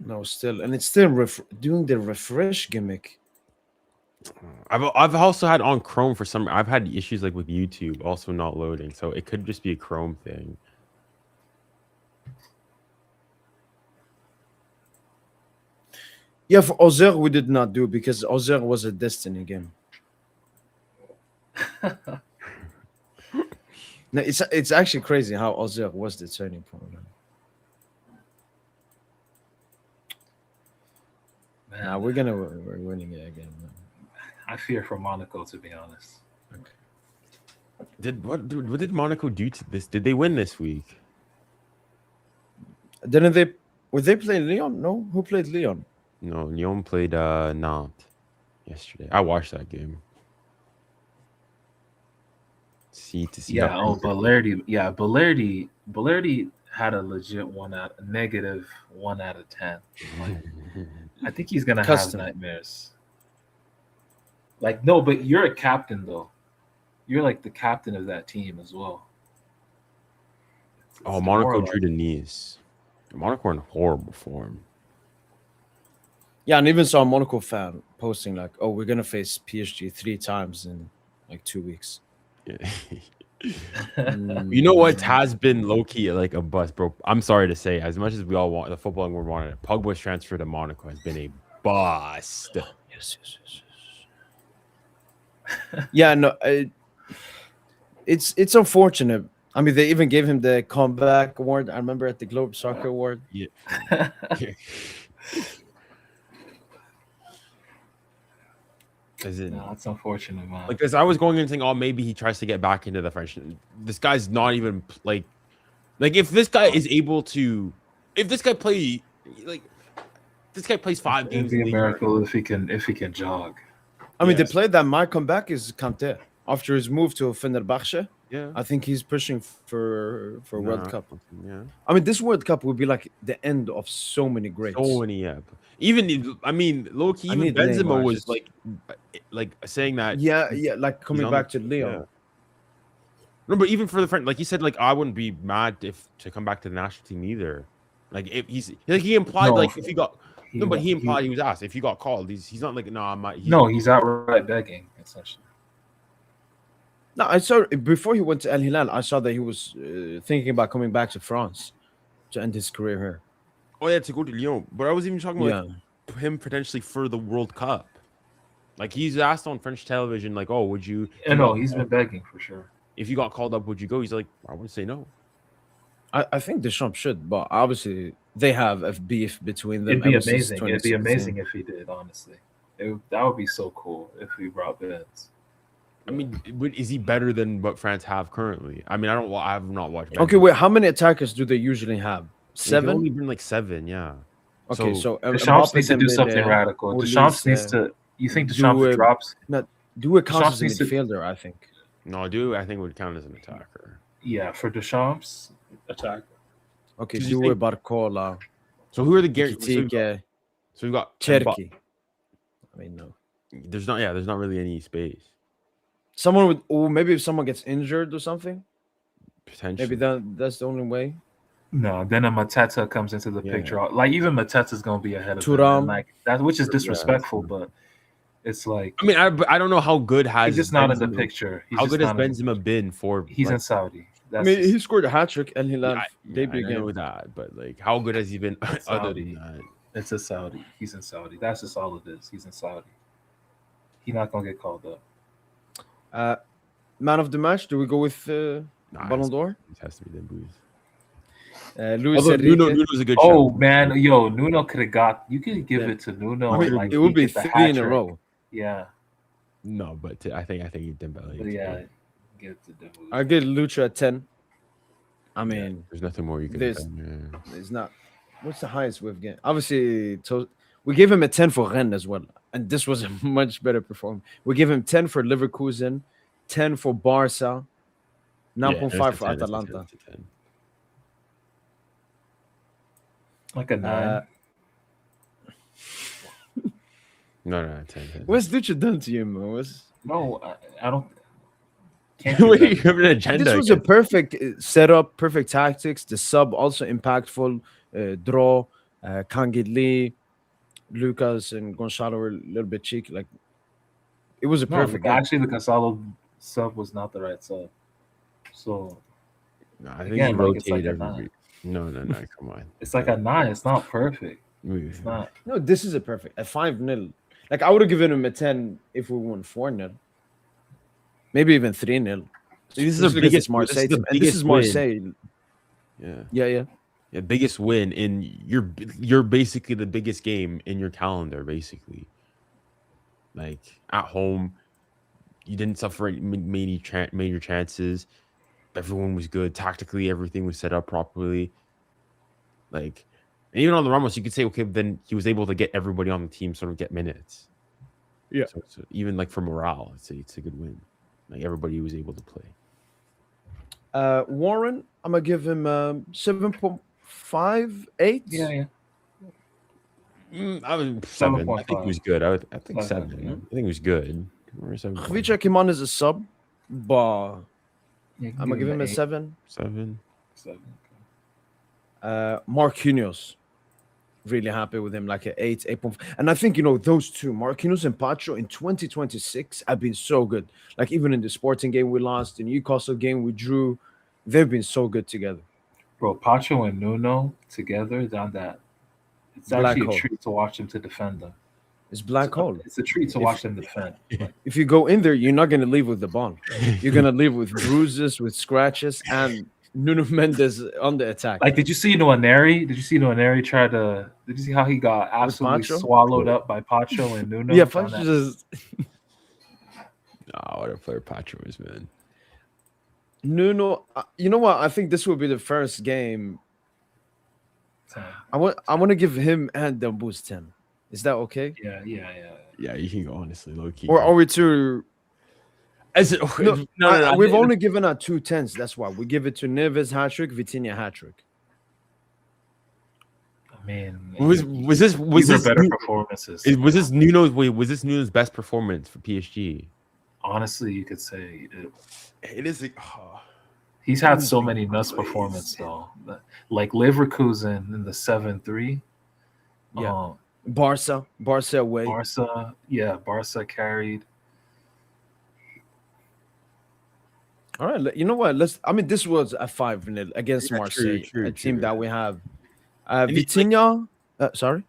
No, still. And it's still doing the refresh gimmick. I've also had on Chrome for some... I've had issues, like, with YouTube also not loading, so it could just be a Chrome thing. Yeah, for Auxerre, we did not do because Auxerre was a Destiny game. No, it's actually crazy how Auxerre was the turning point. Man, Nah, we're winning it again, man. I fear for Monaco, to be honest. Okay. What did Monaco do to this? Did they win this week? Didn't they? Were they playing Lyon? No, who played Lyon? No, Lyon played Nantes yesterday. I watched that game. Balerdi. Yeah, Balerdi had a legit negative 1 out of 10. Like, I think he's gonna have nightmares. Like, no, but you're a captain though. You're like the captain of that team as well. It's Monaco drew to Nice. Monaco in horrible form. Yeah, and even saw a Monaco fan posting like, "Oh, we're gonna face PSG 3 times in like 2 weeks." Yeah. You know what has been low key like a bust, bro? I'm sorry to say, as much as we all want the footballing world wanted it, Pogba's transfer to Monaco has been a bust. Yes. Yeah, no, it's unfortunate. I mean, they even gave him the comeback award. I remember at the Globe Soccer Award. Yeah. No, that's unfortunate, man. Like, as I was going in thinking, oh, maybe he tries to get back into the French. This guy's not even like if this guy is able to, if this guy plays 5 games. It'd be a miracle if he can jog. I mean, the player that might come back is Kanté after his move to Fenerbahce. Yeah. I think he's pushing for World Nah, Cup. Yeah. I mean, this World Cup would be like the end of so many greats. So many, yeah. Even I mean, low key, I even need Benzema Neymar, was just- like saying that. Yeah, like he's coming on back the- to Leo. yeah. No, but even for the friend, like he said, like I wouldn't be mad if to come back to the national team either. Like if he implied No, like if he got no, but he he- implied he was asked if he got called. He's not like no, I'm not. He's outright begging essentially. No, I saw before he went to Al Hilal. I saw that he was thinking about coming back to France to end his career here. Oh yeah, to go to Lyon. But I was even talking about Yeah. like, him potentially for the World Cup. Like he's asked on French television, like, "Oh, would you?" Yeah, no, he's been begging for sure. If you got called up, would you go? He's like, "I would say no." I think Deschamps should, but obviously they have a beef between them. It'd be ever since amazing. It'd be 2016. amazing if he did. Honestly, that would be so cool if we brought Benz. I mean, is he better than what France have currently? I mean, I have not watched. Okay, wait. How many attackers do they usually have? They can 7. only bring like 7, yeah. Okay, so Deschamps Mbappe, needs to do something Dembele, radical. Olise, Deschamps needs to. You think Deschamps do a- drops? do it count Deschamps as a needs to- midfielder. I think. No, dude, I think would count as an attacker. Yeah, for Deschamps, attack. Okay, Do you do a think- Barcola, So who are the guarantees? Kitike, So we've got Cherki. I mean, no. There's not really any space. Someone would, or maybe if someone gets injured or something, Potentially. maybe that's the only way. No, then a Mateta comes into the Yeah. picture. Like even Mateta's gonna be ahead of him. Thuram. And, like that, which is disrespectful, but it's like I mean, I don't know how good has he's just not in the Benzema- picture. He's How just good has not in- Benzema been for? He's like, in Saudi. I That's mean, he scored a hat trick and he yeah, left debut I know game. that, but like, how good has he been It's other Saudi. than that? it's a Saudi. He's in Saudi. That's just all it is. He's in Saudi. He's not gonna get called up. Man of the match. Do we go with Nah, Ballon d'Or? It has to be them boys. Luis Although Enrique. Nuno's a good. Oh shout. man, yo, Nuno could have got. You could give Yeah. it to Nuno. I mean, and, like, it would he be gets a 3 in a hat-trick. row. Yeah, No, but I think Dembele. but yeah, give it to Dembele. I give Lucha a 10. I mean, There's nothing more you can. There's- do. it's not. What's the highest we've get? Obviously, we gave him a 10 for Rennes as well, and this was a much better performance. We give him 10 for Leverkusen, 10 for Barca, 9.5 for Atalanta. Like a 9. No, 10. What's Lucha done to you, man? No, I don't. Can't What do do you that. have an agenda? This was a against? perfect setup, perfect tactics. The sub also impactful. Draw, Kang-In, Lucas, and Gonzalo were a little bit cheeky. Like it was a No, perfect. game. actually, the Gonzalo sub was not the right sub. So No, I think Again, he like, it's rotated like a every week. No, come on. it's like a 9. It's not perfect. Move. It's not. No, this is a perfect. A 5-0. Like I would have given him a 10 if we won 4-0. Maybe even 3-0. See, this is the Especially because biggest. it's Marseille. This is the and this biggest is win. Marseille. Yeah. Yeah. Biggest win in you're basically the biggest game in your calendar, basically. Like at home, you didn't suffer any major chances. Everyone was good tactically. Everything was set up properly. Like, and even on the Ramos, you could say, okay, then he was able to get everybody on the team sort of get minutes. Yeah. So even like for morale, it's a good win. Like everybody was able to play. Warren, I'm gonna give him 7.58. Yeah. I was 7. I think 7.5. it was good. I think 7, 7. yeah. I think it was good. Or 7. Khvicha came on as a sub, but Yeah, I'm gonna give him a an 7. 7. 7. Marquinhos, really happy with him, like an 8, 8.5. And I think those two, Marquinhos and Pacho, in 2026 have been so good. Like even in the Sporting game we lost, the Newcastle game we drew, they've been so good together. Bro, Pacho and Nuno together down that. It's Black actually hole. a treat to watch them to defend them. It's black hole. It's a treat to watch them defend. If you go in there, you're not gonna leave with the ball. You're gonna leave with bruises, with scratches, and Nuno Mendes on the attack. Like, did you see Nuaneri? Did you see Nuaneri try to? Did you see how he got absolutely Pacho? swallowed up by Pacho and Nuno? Yeah, down Pacho that- just Oh, what a player Pacho is, man. Nuno. You know what? I think this will be the first game. I want to give him and the boost 10. Is that okay? Yeah. Yeah, you can go honestly, low key. Or are we too? Is it, no. We've only given out 2 10s. That's why we give it to Neves hat trick, Vitinha hat trick. I mean, was this better performances? Was this Nuno's best performance for PSG? Honestly, you could say it is. He's had so many nuts performances though, like Leverkusen in the 7-3. Yeah, Barca away. Barca carried. All right, you know what? This was a 5-0 against Marseille, a team that we have. Vitinha, sorry.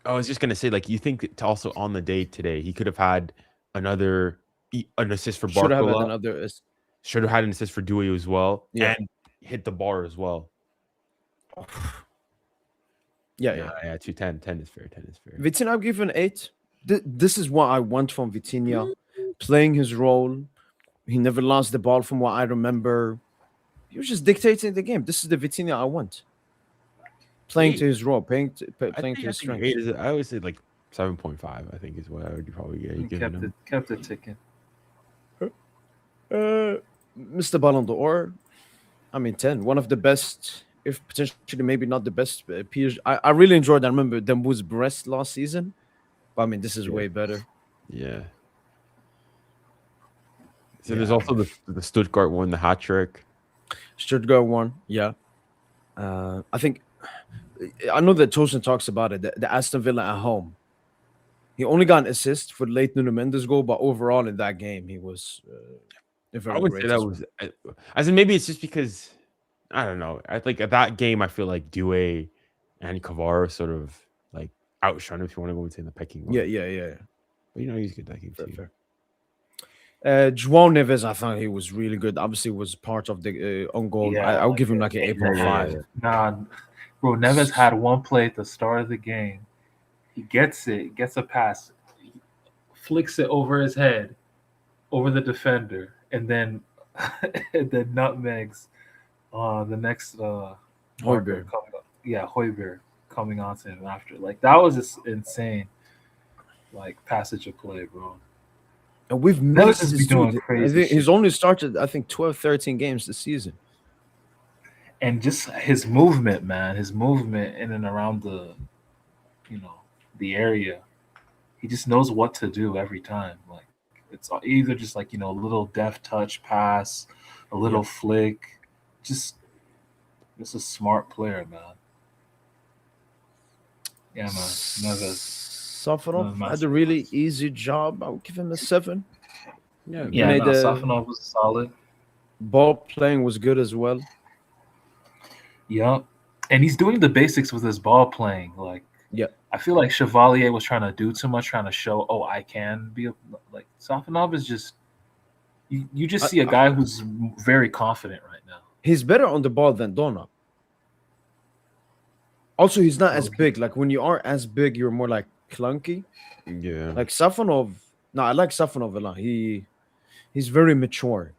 I was just gonna say, like, you think it's also on the day today he could have had an assist for Barcola. Should have had an assist for Doué as well, and hit the bar as well. Yeah. 10 is fair. 10 is fair. Vitinha, I've given 8. This is what I want from Vitinha, playing his role. He never lost the ball from what I remember. He was just dictating the game. This is the Vitinha I want. Playing to his role, playing to his strength. I always say like 7.5, I think is what I would probably get. Kept it ticking. Mr. Ballon d'Or, 10. One of the best, if potentially maybe not the best. PSG. I really enjoyed. I remember Dembo's Brest last season, but this is way better. Yeah. So there's also the Stuttgart one, the hat trick. Stuttgart one, yeah. I think I know that Tosin talks about it. The Aston Villa at home. He only got an assist for the late Nuno Mendes goal, but overall in that game he was. I would say that was, as in maybe it's just because I don't know. I think at that game I feel like Doué and Kvara sort of like outshone if you want to go into the pecking order. Yeah. But he's good that game too. Fair. João Neves, I thought he was really good. Obviously, was part of the own goal. Yeah, I'll give him like an 8.5. Nah, bro, Neves had one play at the start of the game. He gets a pass, flicks it over his head, over the defender, and then nutmegs the next Højbjerg. Højbjerg coming on to him after. Like, that was just insane. Like, passage of play, bro. And we've missed just this doing dude. crazy He's only started, 12, 13 games this season. And just his movement, man, his movement in and around the area. He just knows what to do every time. Like, it's either just like, a little deft touch pass, a little flick. Just a smart player, man. Yeah, man. Safanov had a really easy job. I would give him a 7. Safanov was solid. Ball playing was good as well. Yeah, and he's doing the basics with his ball playing. Like, I feel like Chevalier was trying to do too much, trying to show, I can be like Safanov is just you just see a guy who's very confident right now. He's better on the ball than Donna. Also, he's not as big. Like, when you are as big, you're more like clunky. Yeah. Like Safanov. No, I like Safanov a lot. He's very mature.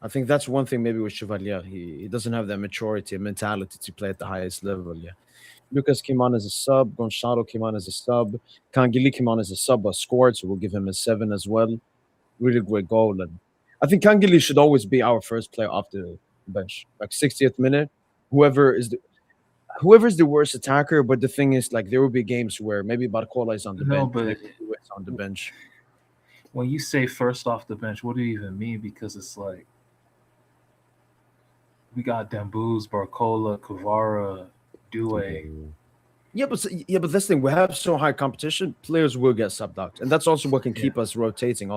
I think that's one thing maybe with Chevalier. He doesn't have that maturity and mentality to play at the highest level. Yeah. Lucas came on as a sub. Gonçalo came on as a sub. Kang-In came on as a sub, but scored, so we'll give him a 7 as well. Really great goal. And I think Kang-In should always be our first player off the bench. Like, 60th minute, whoever is the worst attacker. But the thing is, like, there will be games where maybe Barcola is on the bench. But it's on the bench. When you say first off the bench, what do you even mean? Because it's like we got Dembouz, Barcola, Kvara, Doué. Yeah, but that's the thing. We have so high competition, players will get subbed out, and that's also what can keep us rotating.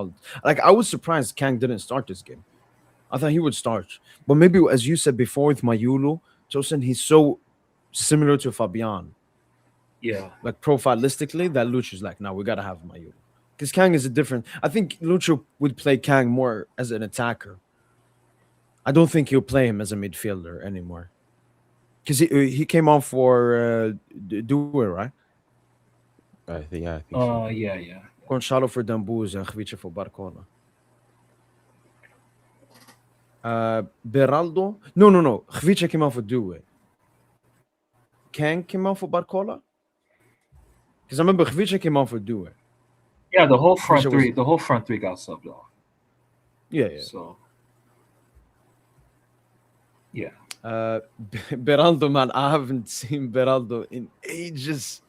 Like, I was surprised Kang didn't start this game. I thought he would start, but maybe as you said before with Mayulu, Tosin, he's so similar to Fabian. Yeah, like profilistically, that Lucho's like, no, we gotta have Mayulu because Kang is a different. I think Lucho would play Kang more as an attacker. I don't think he'll play him as a midfielder anymore. Because he came on for Doué, right? I think so. Yeah. Gonçalo for Dembouz and Khvicha for Barcola. Beraldo? No. Khvicha came on for Doué. Kang came on for Barcola? Because I remember Khvicha came on for Doué. Yeah, the whole front three got subbed off. Yeah. So, yeah. Beraldo, man, I haven't seen Beraldo in ages.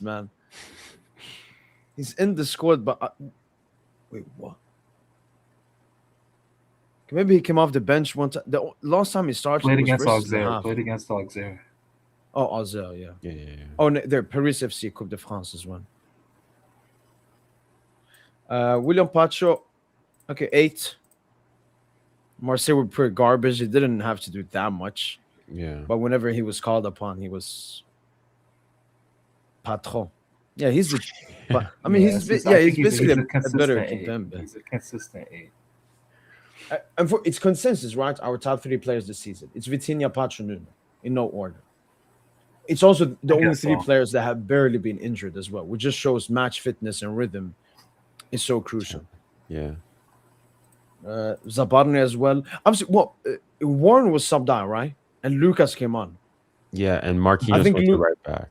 Man. He's in the squad, but wait, what? Maybe he came off the bench one time. The last time he started Played was against versus Le Auxerre. Havre. Played against Auxerre. Oh, Auxerre, yeah. Yeah. Oh, there, Paris FC Coupe de France as well. William Pacho, okay, 8. Marseille were pretty garbage. He didn't have to do that much, Yeah. but whenever he was called upon, he was patron. Yeah, he's the. But I mean, I he's think basically a a consistent better 8. Kimpembe. He's a consistent 8. And it's consensus, right? Our top 3 players this season. It's Vitinha, Pacho, Nuno, in no order. It's also the only 3 players that have barely been injured as well, which just shows match fitness and rhythm is so crucial. Yeah. Zabarne as well. Obviously, Warren was subbed out, right? And Lucas came on. Yeah, and Marquinhos went to right back.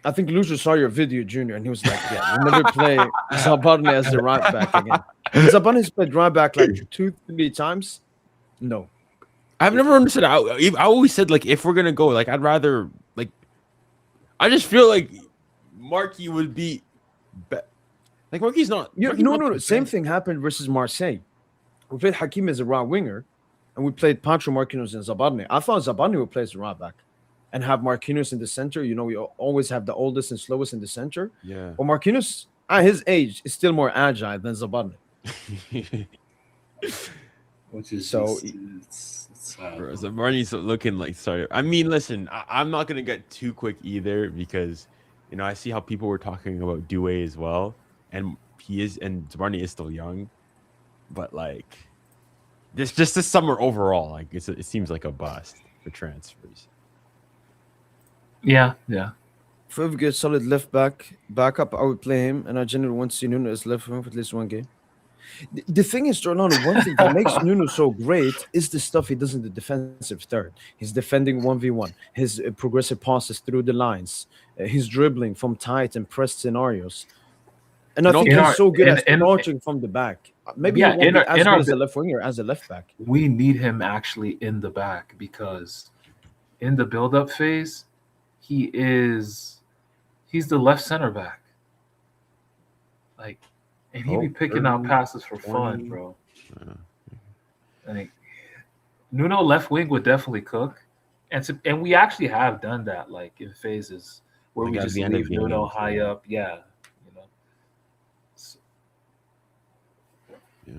I think Lucio saw your video, Junior, and he was like, "Yeah, we'll never play Zabarne as the right back again." Zabarne's played right back like 2-3 times. No, I've never understood. I always said like if we're gonna go, like I'd rather like. I just feel like Marquis would be. Like Marquis not. No. Same thing happened versus Marseille. We played Hakim as a right winger, and we played Pancho, Marquinhos, and Zabarne. I thought Zabarne would play as a right back and have Marquinhos in the center. You know, we always have the oldest and slowest in the center. Yeah. But Marquinhos, at his age, is still more agile than Zabarne. Which is so. Zabarne's looking like sorry. I mean, listen, I'm not gonna get too quick either because, you know, I see how people were talking about Doué as well, and Zabarne is still young. But like, this summer overall, like it seems like a bust for transfers. Yeah. If we get solid left backup, I would play him, and I generally want to see Nuno as left wing for at least one game. The thing is, Jordan, one thing that makes Nuno so great is the stuff he does in the defensive third. He's defending 1v1, his progressive passes through the lines, his dribbling from tight and pressed scenarios. And I think he's so good at launching from the back. Maybe he won't be as good as a left winger as a left back. We need him actually in the back because in the build-up phase, he's the left center back. Like, and he be picking out passes for fun, bro. Like, Nuno left wing would definitely cook, and we actually have done that, like in phases where we just leave Nuno high up. Yeah. Yeah.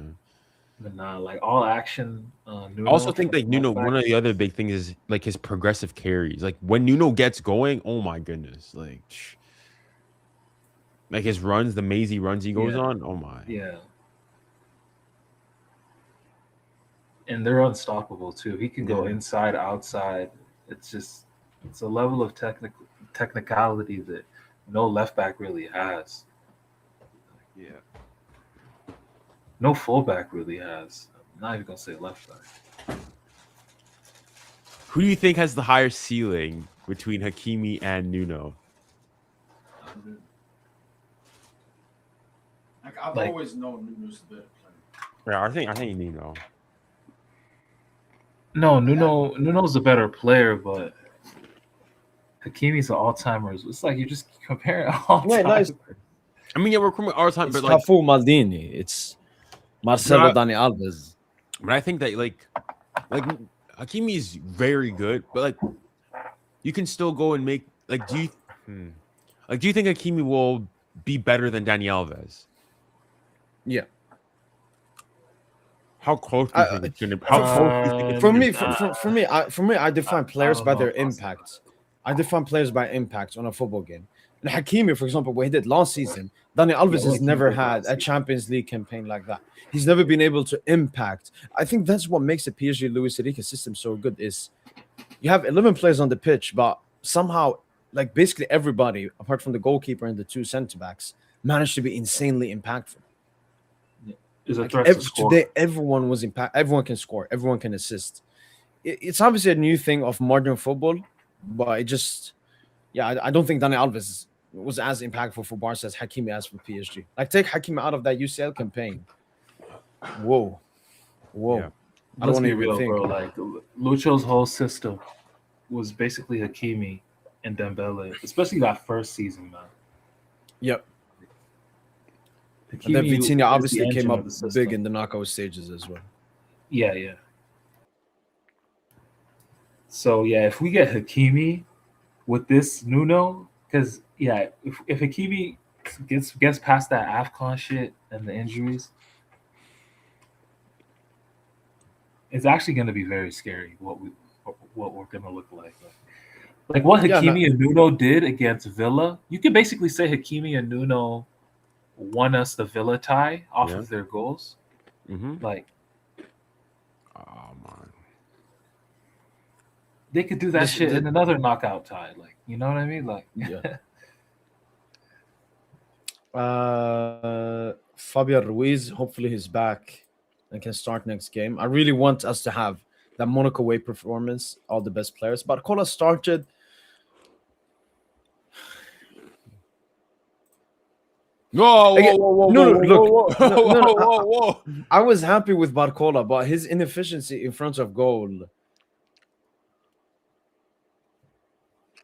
But nah, like all action. Nuno, I also think like Nuno, one of the other big things is like his progressive carries. Like when Nuno gets going, oh my goodness, like his runs, the mazy runs he goes on. Oh my. Yeah. And they're unstoppable too. He can go inside, outside. It's a level of technicality that no left back really has. Yeah. No fullback really has. I'm not even gonna say left back. Who do you think has the higher ceiling between Hakimi and Nuno? I've always known Nuno's the better player. Yeah, I think Nuno. No, Nuno's a better player, but Hakimi's an all-timer. It's like you're just comparing all time. Nice. I mean, yeah, we're comparing all time, It's but like Cafu, Maldini. It's Marcelo, Dani Alves. But I think that like Hakimi is very good, but like you can still go and make like do you think Hakimi will be better than Dani Alves? Yeah. How close do you think it's gonna? How close do you think it's For me, I define players by their impact. I define players by impact on a football game. And Hakimi, for example, what he did last season, Dani Alves has never had a Champions League campaign like that. He's never been able to impact. I think that's what makes the PSG Luis Enrique system so good is you have 11 players on the pitch, but somehow, like basically everybody, apart from the goalkeeper and the 2 center-backs, managed to be insanely impactful. Is a threat to score. Today, everyone was impact. Everyone can score. Everyone can assist. It's obviously a new thing of modern football, but it just, I don't think Dani Alves was as impactful for Barca as Hakimi as for PSG. Like take Hakimi out of that UCL campaign, Whoa. Yeah. I Let's don't be even real, think. bro. Like Lucho's whole system was basically Hakimi and Dembele, especially that first season, man. Yep. And then Hakimi Vitinha is obviously the came engine up of the system. big in the knockout stages as well. Yeah. So yeah, if we get Hakimi with this Nuno, because if Hakimi gets past that AFCON shit and the injuries, it's actually going to be very scary what we're going to look like. Like what Hakimi and Nuno did against Villa, you can basically say Hakimi and Nuno won us the Villa tie off of their goals. Like, oh man, they could do that shit in another knockout tie. Like, you know what I mean? Like, Fabian Ruiz, hopefully he's back and can start next game. I really want us to have that Monaco way performance, all the best players. But Barcola started. Whoa! I was happy with Barcola, but his inefficiency in front of goal.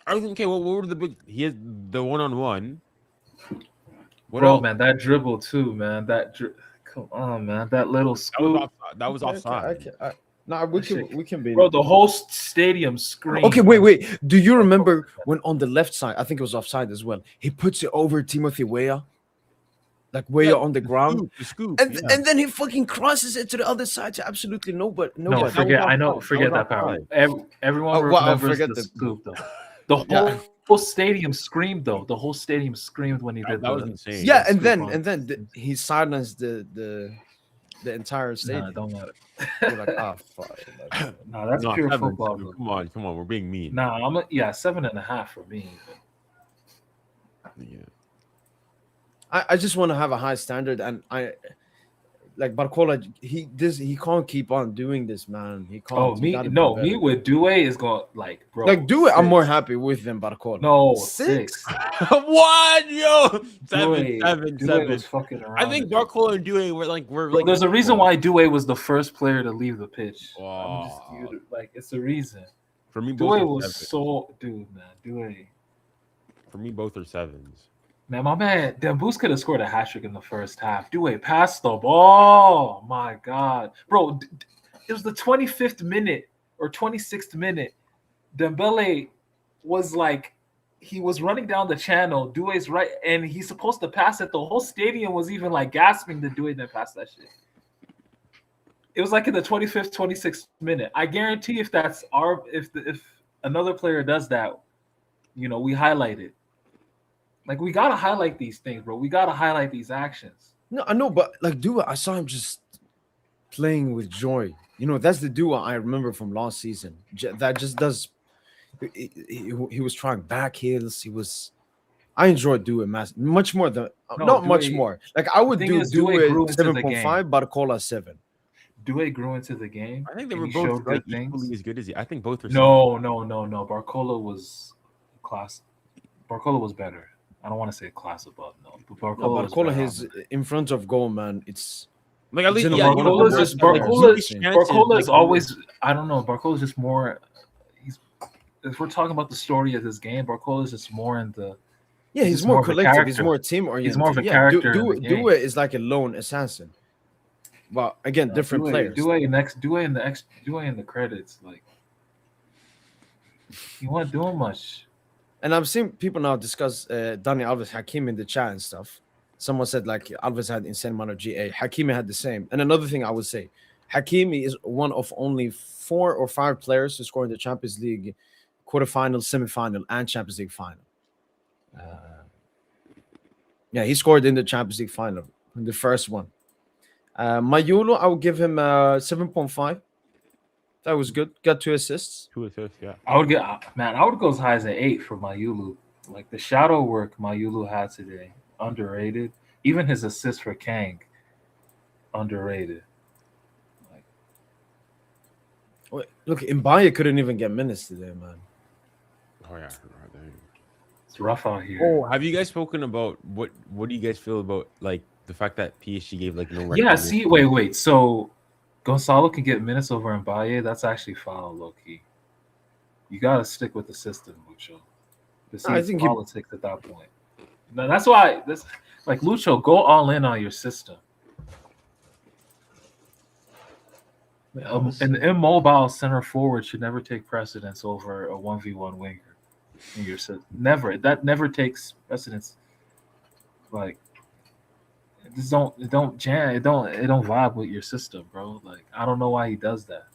Okay, what were the big? He has the one-on-one. Bro, man, that dribble too, man. Come on, man. That little scoop. That was offside. We can be. Bro, the whole stadium screamed. Okay, wait. Do you remember when on the left side, I think it was offside as well, he puts it over Timothy Weah? Like Weah on the ground. The scoop. And then he fucking crosses it to the other side to absolutely nobody. No, forget that part. Everyone remembers the scoop, though. The whole stadium screamed, though. The whole stadium screamed when he did that. That was insane. Yeah, and then he silenced the entire stadium. Nah, don't matter. You're like, fuck. Nah, that's pure football. Come on, we're being mean. Nah, 7.5 for me. Yeah. I just want to have a high standard, and I like Barcola. He can't keep on doing this, man. He can't. Me with Due is going like, bro. Like Due, I'm more happy with than Barcola. No, 6. What, yo? 7. Was fucking around. I think Barcola and Due were like. There's a reason why Due was the first player to leave the pitch. Wow. It's a reason. For me, Due was Due. For me, both are 7s. Man, my man, Dembus could have scored a hat trick in the first half. Due passed the ball. Oh, my God. Bro, it was the 25th minute or 26th minute. Dembele was like, he was running down the channel. Due's right, and he's supposed to pass it. The whole stadium was even like gasping that Due didn't pass that shit. It was like in the 25th, 26th minute. I guarantee if another player does that, we highlight it. Like, we got to highlight these things, bro. We got to highlight these actions. No, I know, but like Due, I saw him just playing with joy. That's the Due I remember from last season. That just does. He was trying back heels. I enjoyed Due much more than much more. Like I would do Due 7.5, Barcola 7. Due grew into the game. I think they were both equally as good as he. I think both are. No. Barcola was class. Barcola was better. I don't want to say class above, no. But Barcola is in front of goal, man. It's like at least Barcola is always. I don't know. Barcola is just more. If we're talking about the story of this game, Barcola is just more in the. Yeah, he's more collective. He's more team oriented. He's more of a character. Due is like a lone assassin. Well, again, different players. Due in the credits, like he wasn't doing much. And I've seen people now discuss Dani Alves, Hakimi in the chat and stuff. Someone said like Alves had insane amount of GA. Hakimi had the same. And another thing I would say, Hakimi is one of only 4 or 5 players to score in the Champions League quarterfinal, semifinal, and Champions League final. He scored in the Champions League final, in the first one. Mayulu, I would give him 7.5. That was good. Got 2 assists. 2 assists, yeah. I would go as high as an 8 for Mayulu. Like the shadow work Mayulu had today, underrated. Even his assist for Kang, underrated. Look, Mbaye couldn't even get minutes today, man. Oh yeah, it's rough out here. Oh, have you guys spoken about what do you guys feel about like The fact that PSG gave like no Yeah, recognition. see, wait. So Gonzalo can get minutes over Mbaye. That's actually foul, low key. You gotta stick with the system, Lucho. I It's think he politics at that point. No, that's why this like Lucho, go all in on your system. An immobile center forward should never take precedence over a 1v1 winger in your system. Never. That never takes precedence. Like it don't jam, it don't vibe with your system, bro. Like I don't know why he does that.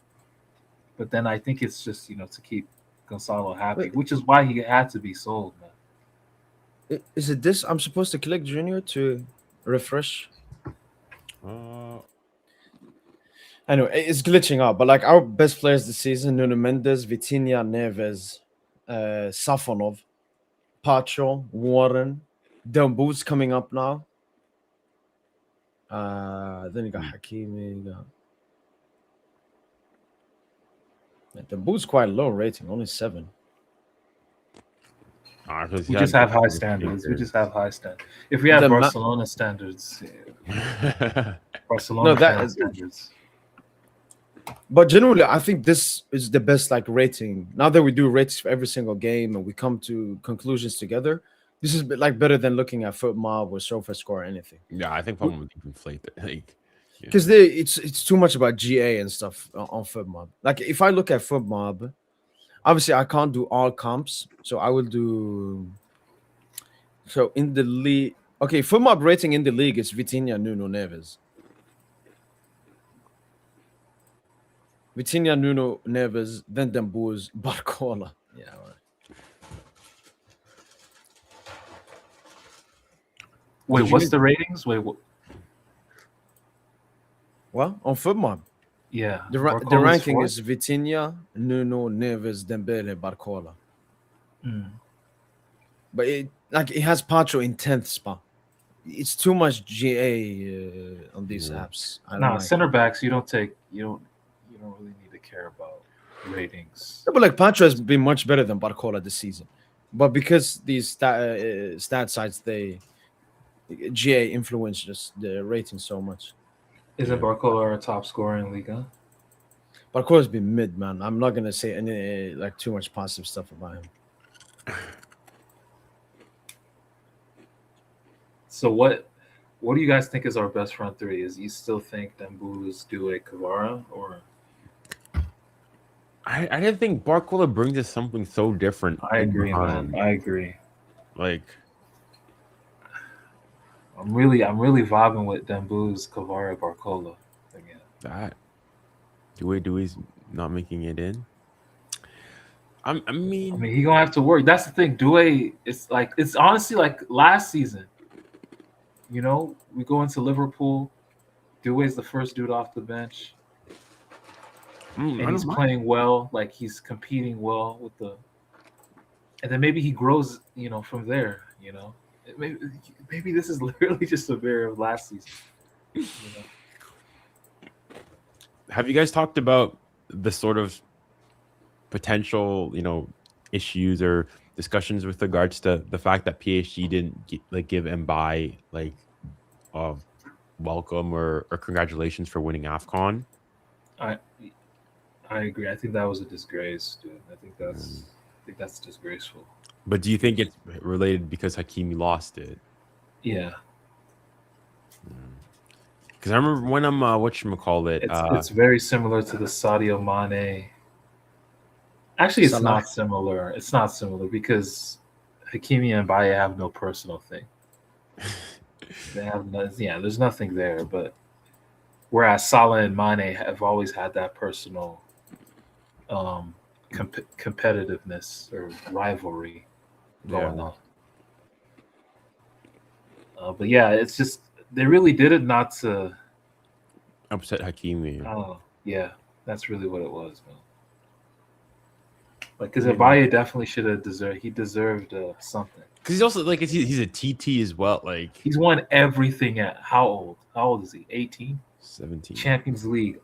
But then I think it's just, to keep Gonzalo happy, Wait. which is why he had to be sold, man. Is it this? I'm supposed to click Junior to refresh. Anyway, it's glitching out. But like our best players this season: Nuno Mendes, Vitinha, Neves, Safonov, Pacho, Warren, Dembouz coming up now. Then you got Hakimi. You got Dembouz quite low rating, only 7. We just have high standards. We just have high standards. If we had Barcelona standards, Barcelona standards. But generally, I think this is the best like rating. Now that we do rates for every single game and we come to conclusions together, this is like better than looking at FootMob or SofaScore or anything. Yeah, I think FootMob would inflate it. Like, because it's too much about GA and stuff on FootMob. Like if I look at FootMob, obviously I can't do all comps, so I will do. So in the league, okay, FootMob rating in the league is Vitinha, Nuno, Neves. Vitinha, Nuno, Neves, then Dembouz, Barcola. Yeah, all right. Wait, what's the ratings? Wait, what? Well, on FootMob. Yeah. The ranking is Vitinha, Nuno, Neves, Dembele, Barcola. But it has Pacho in 10th spot. It's too much GA on these apps. Center backs, you don't really need to care about ratings. Yeah, but like Pacho has been much better than Barcola this season. But because these stat sites, GA influence just the rating so much. Isn't Barcola our top scorer in Liga? Barcola's been mid, man. I'm not gonna say any like too much positive stuff about him. So what do you guys think is our best front three? Is you still think Dembouz, Doué, Kvara, or? I didn't think Barcola brings us something so different. I agree, man. I agree. Like, I'm really vibing with Dembouz, Kvara, Barcola again. That Doué's not making it in. I mean, he gonna have to work. That's the thing. Doué, it's honestly like last season. We go into Liverpool. Doué's the first dude off the bench. And he's playing well, like he's competing well with and then maybe he grows, from there, Maybe this is literally just a mirror of last season. Have you guys talked about the sort of potential, issues or discussions with regards to the fact that PSG didn't give Mbaye welcome or congratulations for winning AFCON? I agree. I think that was a disgrace, dude. I think that's disgraceful. But do you think it's related because Hakimi lost it? Yeah. Because I remember when whatchamacallit. It's very similar to the Sadio Mane. Actually, it's Salah. not similar. It's not similar because Hakimi and Mbaye have no personal thing. They have there's nothing there. But whereas Salah and Mane have always had that personal competitiveness or rivalry going on. But yeah, it's just they really did it not to upset Hakimi. Oh, yeah, that's really what it was, man. Like, because Mbaye definitely should have deserved something. Because he's also he's a TT as well. Like, he's won everything at how old? How old is he? 18? 17. Champions League.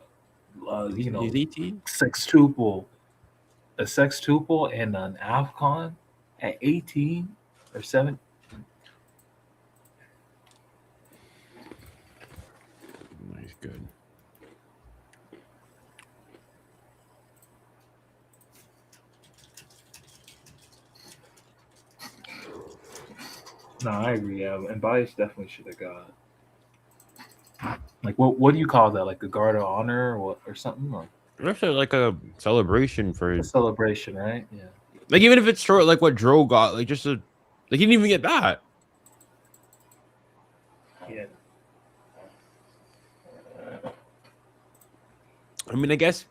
He's 18. A sextuple and an AFCON at 18 or 7. No, I agree. Yeah, and Bias definitely should have got like what do you call that? Like a guard of honor or what or something? Or That's like a celebration for a celebration, right? Yeah. like even if it's short, like what Dro got, like just a like he didn't even get that. Yeah. I mean, I guess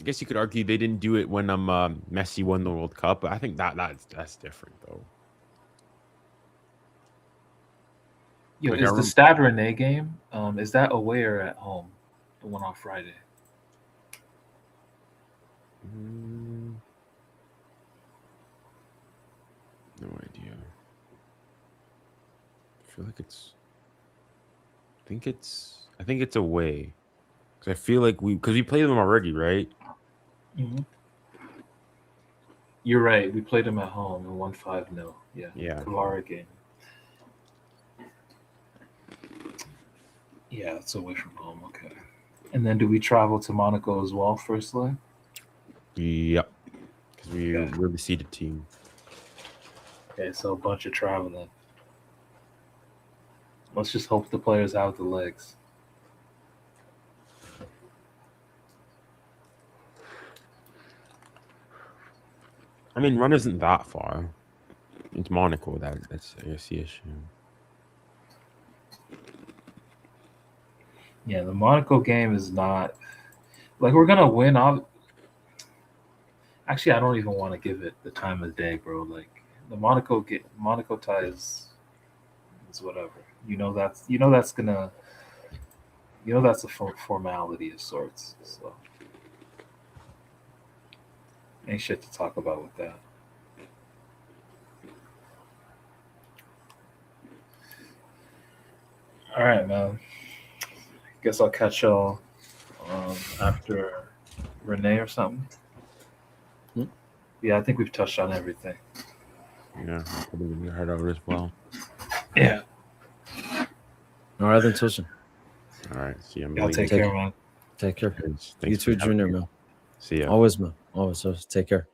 you could argue they didn't do it when Messi won the World Cup, but I think that's different though. Yo, Like, I is the remember- Stade Rennais game? Is that away or at home? The one on Friday. No idea. I feel like I think it's away. Cause I feel like we played them already, right? Mm-hmm. You're right. We played them at home and won 5-0. Yeah. Yeah. Kavara game. Yeah, it's away from home. Okay. And then do we travel to Monaco as well, first leg? Yep. Because Okay. we're the seeded team. Okay, so a bunch of traveling. Let's just hope the players have the legs. I mean, run isn't that far. It's Monaco. That's I guess the issue. Yeah, the Monaco game is not like we're gonna win. Actually, I don't even want to give it the time of day, bro. Like the Monaco tie is whatever. That's that's a formality of sorts. So ain't shit to talk about with that. All right, man. Guess I'll catch y'all after Renee or something. Yeah, I think we've touched on everything. Yeah, I'll probably give you a heart out as well. Yeah. All right, then, Tosin. All right, see you. Y'all take care, man. Take care. Thanks You too, for having Junior, me. man. See ya. Always, man. Always. Take care.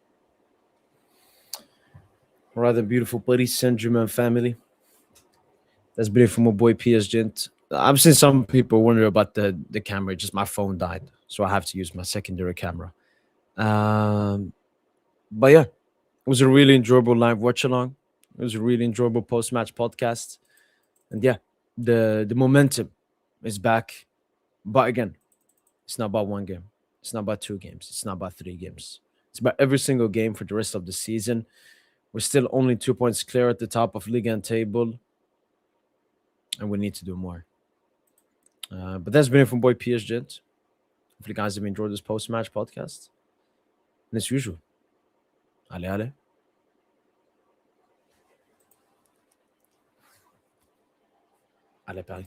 All right, then, beautiful Paris Saint-Germain family. That's been it from my boy PSGINT. I've seen some people wonder about the camera. Just my phone died, so I have to use my secondary camera. But yeah, it was a really enjoyable live watch along. It was a really enjoyable post match podcast, and yeah, the momentum is back. But again, it's not about one game. It's not about 2 games. It's not about 3 games. It's about every single game for the rest of the season. We're still only 2 points clear at the top of Ligue and table, and we need to do more. But that's been it from boy PSGINT. Hopefully, guys have enjoyed this post match podcast. And as usual, allez. Allez, Paris.